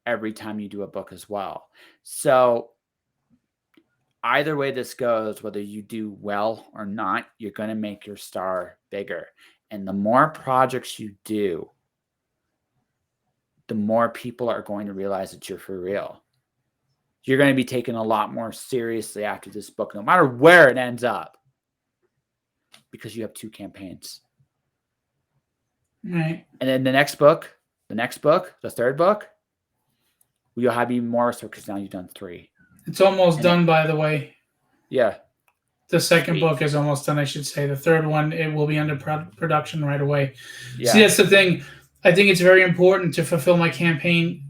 every time you do a book as well. So either way this goes, whether you do well or not, you're going to make your star bigger. And the more projects you do, the more people are going to realize that you're for real. You're going to be taken a lot more seriously after this book, no matter where it ends up, because you have 2 campaigns. Right. And then the next book, the third book, you'll have even more, so because now you've done 3. It's almost done, by the way. Yeah. The second book is almost done, I should say. The third one, it will be under production right away. Yeah. See, that's the thing. I think it's very important to fulfill my campaign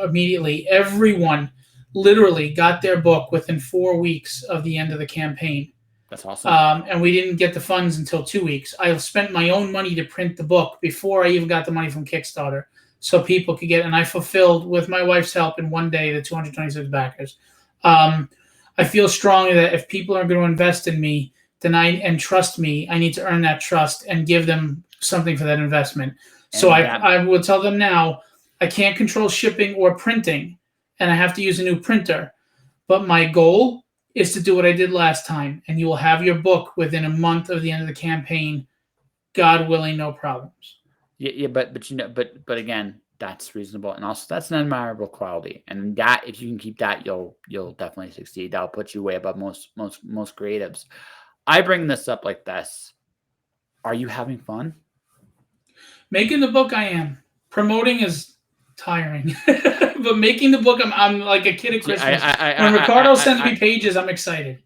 immediately. Everyone literally got their book within 4 weeks of the end of the campaign. That's awesome. And we didn't get the funds until 2 weeks. I spent my own money to print the book before I even got the money from Kickstarter, so people could get it. And I fulfilled, with my wife's help, in one day, the 226 backers. I feel strongly that if people are going to invest in me and trust me, I need to earn that trust and give them something for that investment. So I will tell them now, I can't control shipping or printing, and I have to use a new printer. But my goal is to do what I did last time, and you will have your book within a month of the end of the campaign, God willing, no problems. Yeah, but again, that's reasonable, and also that's an admirable quality. And that, if you can keep that, you'll definitely succeed. That'll put you way above most creatives. I bring this up like this: are you having fun? Making the book, I am. Promoting is tiring, but making the book, I'm like a kid at Christmas. When Ricardo sends me pages, I'm excited.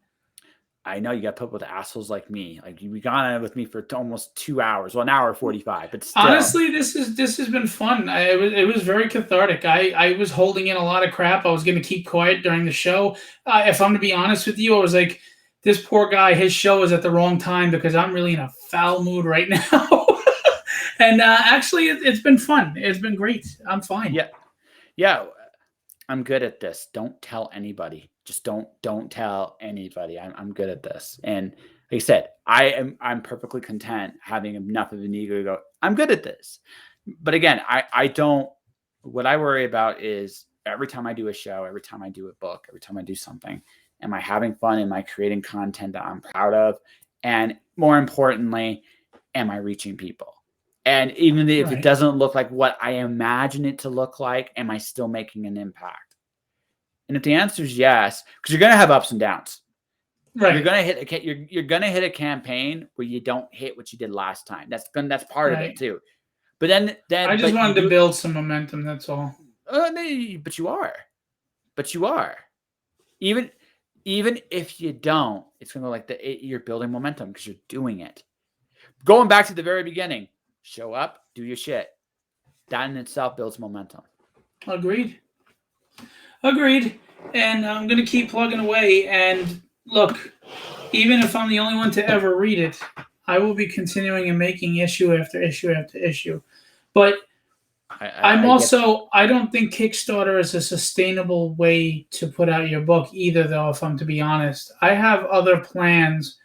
I know you got put with assholes like me. Like, you gone on it with me for almost 2 hours, well, an hour 45. But still. Honestly, this has been fun. It was very cathartic. I was holding in a lot of crap. I was going to keep quiet during the show. If I'm to be honest with you, I was like, this poor guy, his show is at the wrong time because I'm really in a foul mood right now. And actually, it's been fun. It's been great. I'm fine. Yeah. I'm good at this. Don't tell anybody. Just don't tell anybody. I'm good at this. And like I said, I'm perfectly content having enough of an ego to go, I'm good at this. But again, I don't. What I worry about is every time I do a show, every time I do a book, every time I do something, am I having fun? Am I creating content that I'm proud of? And more importantly, am I reaching people? And even if it doesn't look like what I imagine it to look like, am I still making an impact? And if the answer is yes, because you're going to have ups and downs. Right. You're going to hit a campaign where you don't hit what you did last time. That's part of it too. But then I just wanted to build some momentum. That's all. But you are. Even if you don't, it's going to go like you're building momentum because you're doing it. Going back to the very beginning. Show up, do your shit. That in itself builds momentum. Agreed. And I'm going to keep plugging away. And look, even if I'm the only one to ever read it, I will be continuing and making issue after issue after issue. But I don't think Kickstarter is a sustainable way to put out your book either, though, if I'm to be honest. I have other plans.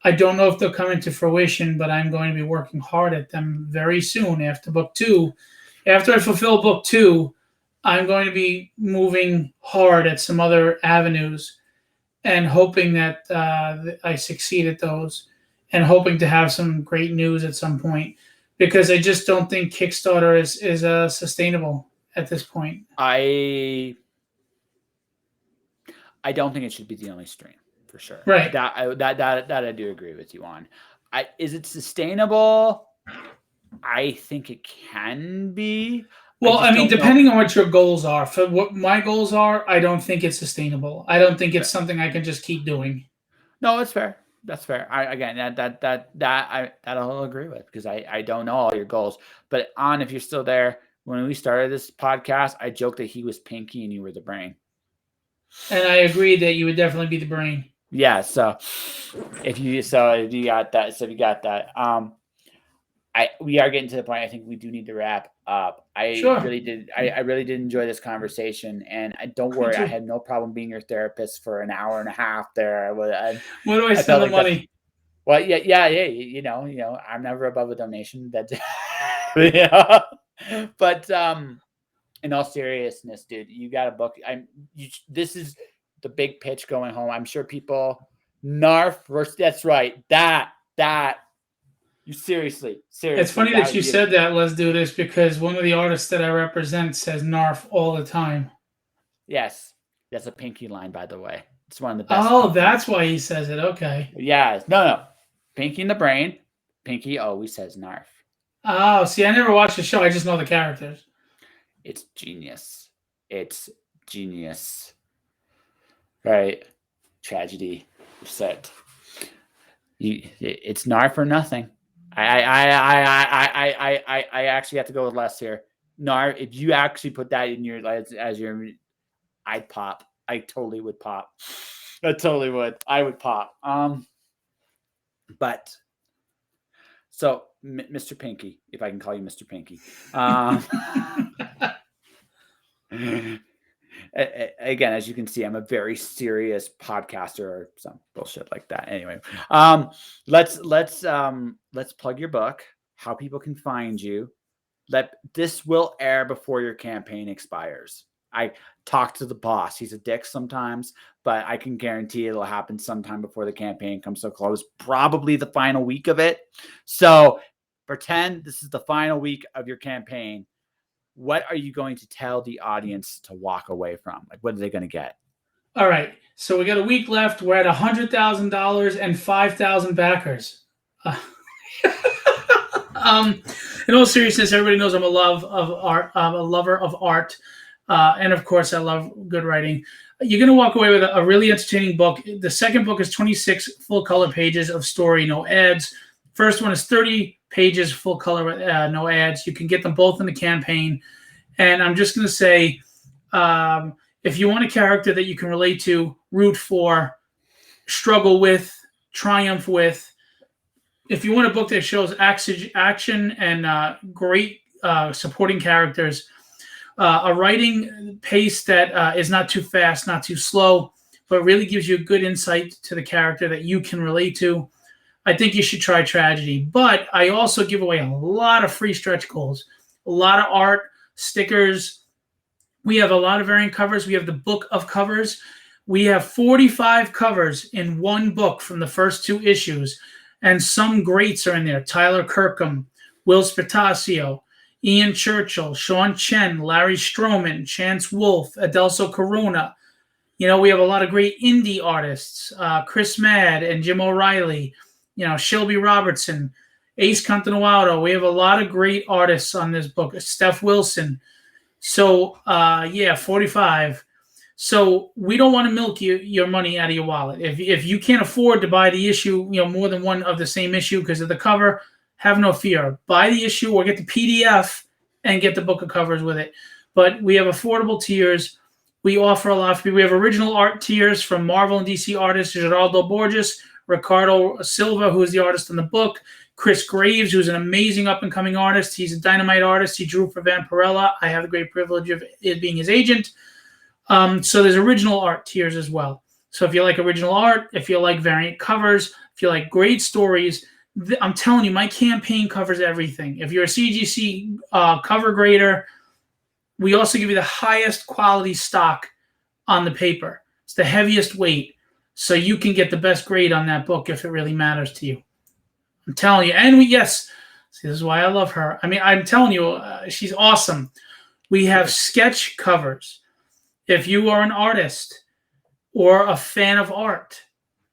I don't know if they'll come into fruition, but I'm going to be working hard at them very soon after book 2. After I fulfill book 2, I'm going to be moving hard at some other avenues. and hoping that I succeed at those, and hoping to have some great news at some point, because I just don't think Kickstarter is sustainable at this point. I don't think it should be the only stream for sure. Right. That I do agree with you on. Is it sustainable? I think it can be. Well, I mean, depending on what your goals are. For what my goals are, I don't think it's sustainable. I don't think it's something I can just keep doing. No, that's fair. That's fair. I'll agree with, because I don't know all your goals. But if you're still there, when we started this podcast, I joked that he was Pinky and you were the brain. And I agreed that you would definitely be the brain. Yeah. So if you got that, we are getting to the point. I think we do need to wrap up. I really did enjoy this conversation, and don't worry, I had no problem being your therapist for an hour and a half there. What do I spend the money? Well, yeah. You know, I'm never above a donation. That's yeah. But in all seriousness, dude, you got a book. This is the big pitch going home. I'm sure people that's right. That. You seriously. It's funny that you said that. Let's do this, because one of the artists that I represent says "narf" all the time. Yes, that's a Pinky line, by the way. It's one of the best. Oh, that's why he says it. Okay. Yeah. No. Pinky in the brain. Pinky always says "narf." Oh, see, I never watched the show. I just know the characters. It's genius. Right. Tragedy. Set. It's narf or nothing. I actually have to go with less here. Narf. If you actually put that in your as your, I'd pop. I totally would pop. I totally would. I would pop. But so Mr. Pinky, if I can call you Mr. Pinky. Again, as you can see, I'm a very serious podcaster or some bullshit like that. Anyway, let's plug your book, how people can find you. This will air before your campaign expires. I talked to the boss. He's a dick sometimes, but I can guarantee it'll happen sometime before the campaign comes so close, probably the final week of it. So pretend this is the final week of your campaign. What are you going to tell the audience to walk away from? Like, what are they going to get? All right. So we got a week left. We're at $100,000 and 5,000 backers. In all seriousness, everybody knows I'm a lover of art. And of course, I love good writing. You're going to walk away with a really entertaining book. The second book is 26 full color pages of story, no ads. First one is 30 pages, full color, no ads. You can get them both in the campaign. And I'm just going to say, if you want a character that you can relate to, root for, struggle with, triumph with, if you want a book that shows action and great supporting characters, a writing pace that is not too fast, not too slow, but really gives you a good insight to the character that you can relate to, I think you should try Tragedy. But I also give away a lot of free stretch goals, a lot of art, stickers. We have a lot of variant covers. We have the book of covers. We have 45 covers in one book from the first 2 issues. And some greats are in there. Tyler Kirkham, Will Spataccio, Ian Churchill, Sean Chen, Larry Stroman, Chance Wolfe, Adelso Corona. You know, we have a lot of great indie artists, Chris Madd and Jim O'Reilly, you know, Shelby Robertson, Ace Continuado. We have a lot of great artists on this book, Steph Wilson. So, 45. So we don't want to milk your money out of your wallet. If you can't afford to buy the issue, you know, more than one of the same issue because of the cover, have no fear. Buy the issue or get the PDF and get the book of covers with it. But we have affordable tiers. We offer a lot. We have original art tiers from Marvel and DC artists, Geraldo Borges, Ricardo Silva, who is the artist in the book, Chris Graves, who's an amazing up-and-coming artist. He's a dynamite artist. He drew for Vampirella. I have the great privilege of it being his agent. So there's original art tiers as well. So if you like original art, if you like variant covers, if you like great stories, I'm telling you, my campaign covers everything. If you're a CGC cover grader, we also give you the highest quality stock on the paper. It's the heaviest weight. so you can get the best grade on that book if it really matters to you. I'm telling you. And yes, see, this is why I love her. I mean, I'm telling you, she's awesome. We have sketch covers. If you are an artist or a fan of art,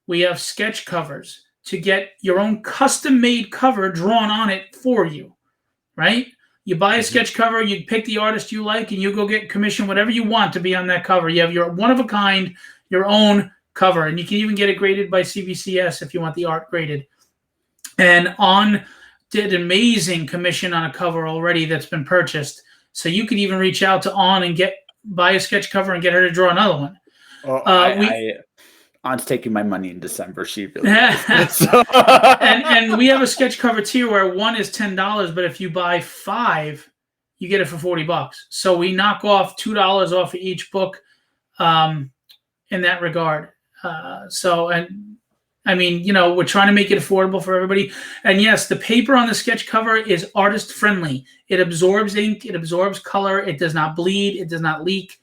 we have sketch covers to get your own custom-made cover drawn on it for you, right? You buy a sketch cover, you pick the artist you like, and you go get commission whatever you want to be on that cover. You have your one-of-a-kind, your own cover, and you can even get it graded by CBCS if you want the art graded. And On did amazing commission on a cover already that's been purchased. So you could even reach out to On and buy a sketch cover and get her to draw another one. Well, Aunt's taking my money in December. She really is. and we have a sketch cover tier where one is $10, but if you buy 5, you get it for $40. So we knock off $2 off of each book in that regard. I mean, we're trying to make it affordable for everybody. And yes, the paper on the sketch cover is artist friendly. It absorbs ink, it absorbs color, it does not bleed, it does not leak.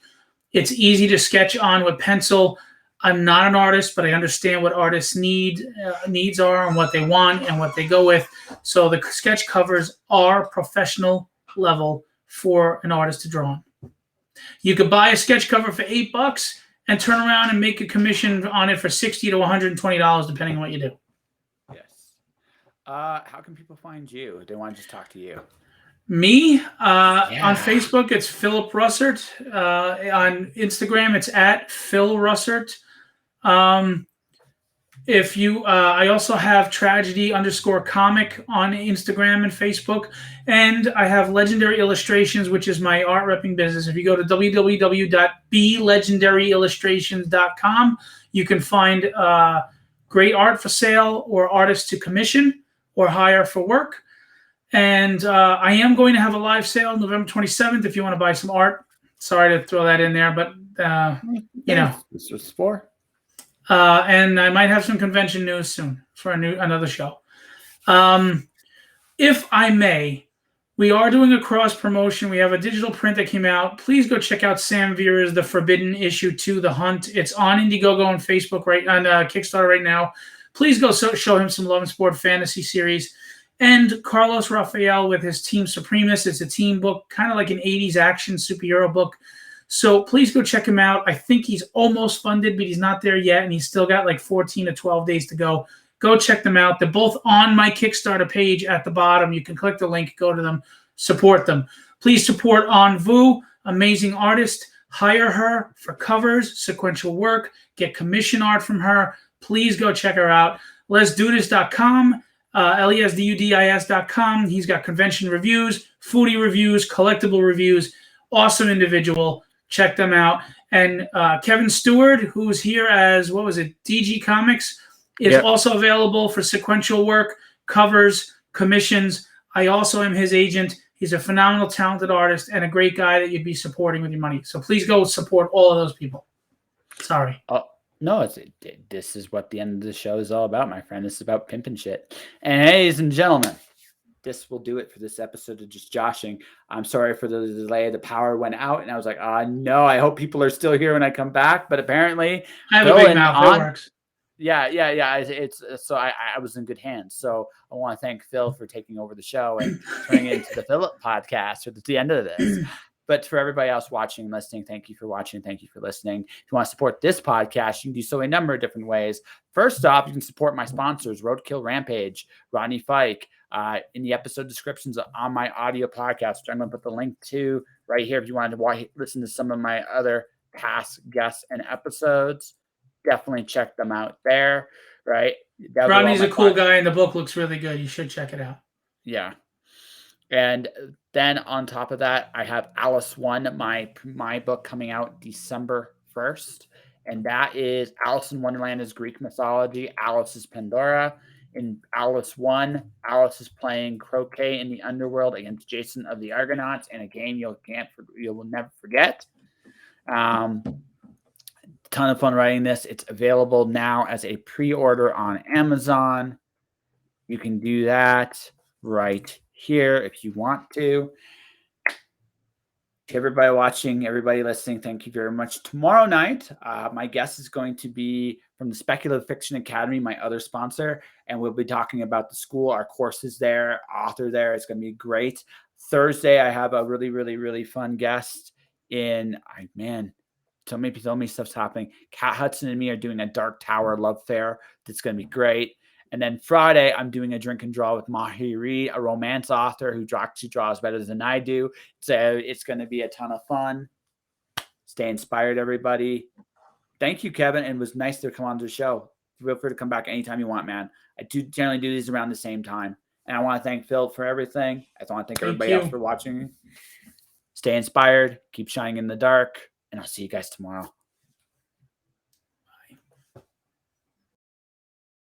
It's easy to sketch on with pencil. I'm not an artist, but I understand what artists needs are and what they want and what they go with. So the sketch covers are professional level for an artist to draw on. You could buy a sketch cover for $8 and turn around and make a commission on it for $60 to $120, depending on what you do. Yes. How can people find you? They want to just talk to you. Me on Facebook, it's Phillip Russertt. On Instagram, it's at Phil Russertt. I also have tragedy_comic on Instagram and Facebook, and I have Legendary Illustrations, which is my art repping business. If you go to www.belegendaryillustrations.com, you can find great art for sale or artists to commission or hire for work. And I am going to have a live sale November 27th if you want to buy some art. Sorry to throw that in there, but This was for. And I might have some convention news soon for another show. If I may, we are doing a cross promotion. We have a digital print that came out. Please go check out Sam Vera's The Forbidden Issue 2, The Hunt. It's on Indiegogo and Facebook on Kickstarter right now. Please go show him some Love and Sport fantasy series. And Carlos Rafael with his Team Supremus. It's a team book, kind of like an 80s action superhero book. So please go check him out. I think he's almost funded, but he's not there yet, and he's still got like 14 to 12 days to go. Go check them out. They're both on my Kickstarter page at the bottom. You can click the link, go to them, support them. Please support On Vu, amazing artist. Hire her for covers, sequential work, get commission art from her. Please go check her out. LesDudis.com. LESDUDIS.com. He's got convention reviews, foodie reviews, collectible reviews. Awesome individual. Check them out. And Kevin Stewart, who's here as, DG Comics, is also available for sequential work, covers, commissions. I also am his agent. He's a phenomenal, talented artist and a great guy that you'd be supporting with your money. So please go support all of those people. Sorry. No, this is what the end of the show is all about, my friend. This is about pimping shit. And ladies and gentlemen, this will do it for this episode of Just Joshing. I'm sorry for the delay. The power went out, and I was like, no, I hope people are still here when I come back. But apparently, I have a big mouth. That works. Yeah. It's so I was in good hands. So I want to thank Phil for taking over the show and turning it into the Phillip podcast at the end of this. But for everybody else watching and listening, thank you for watching. Thank you for listening. If you want to support this podcast, you can do so a number of different ways. First off, you can support my sponsors, Roadkill Rampage, Rodney Fike, in the episode descriptions on my audio podcast, which I'm going to put the link to right here. If you wanted to listen to some of my other past guests and episodes, definitely check them out there, right? Rodney's a cool guy, and the book looks really good. You should check it out. Yeah. And then on top of that, I have Alice 1, my book coming out December 1st. And that is Alice in Wonderland is Greek mythology. Alice is Pandora. In Alice 1, Alice is playing croquet in the underworld against Jason of the Argonauts in a game you will never forget. Ton of fun writing this. It's available now as a pre-order on Amazon. You can do that right here if you want to. To everybody watching, everybody listening, thank you very much. Tomorrow night, my guest is going to be from the Speculative Fiction Academy, my other sponsor, and we'll be talking about the school, our courses there, author there. It's going to be great. Thursday, I have a really, really, really fun guest so many stuff's happening. Kat Hudson and me are doing a Dark Tower love fair. That's going to be great. And then Friday, I'm doing a drink and draw with Mahi Reed, a romance author who actually draws better than I do. So it's going to be a ton of fun. Stay inspired, everybody. Thank you, Kevin. And it was nice to come on to the show. Feel free to come back anytime you want, man. I do generally do these around the same time. And I want to thank Phil for everything. I want to thank everybody else for watching. Stay inspired. Keep shining in the dark. And I'll see you guys tomorrow.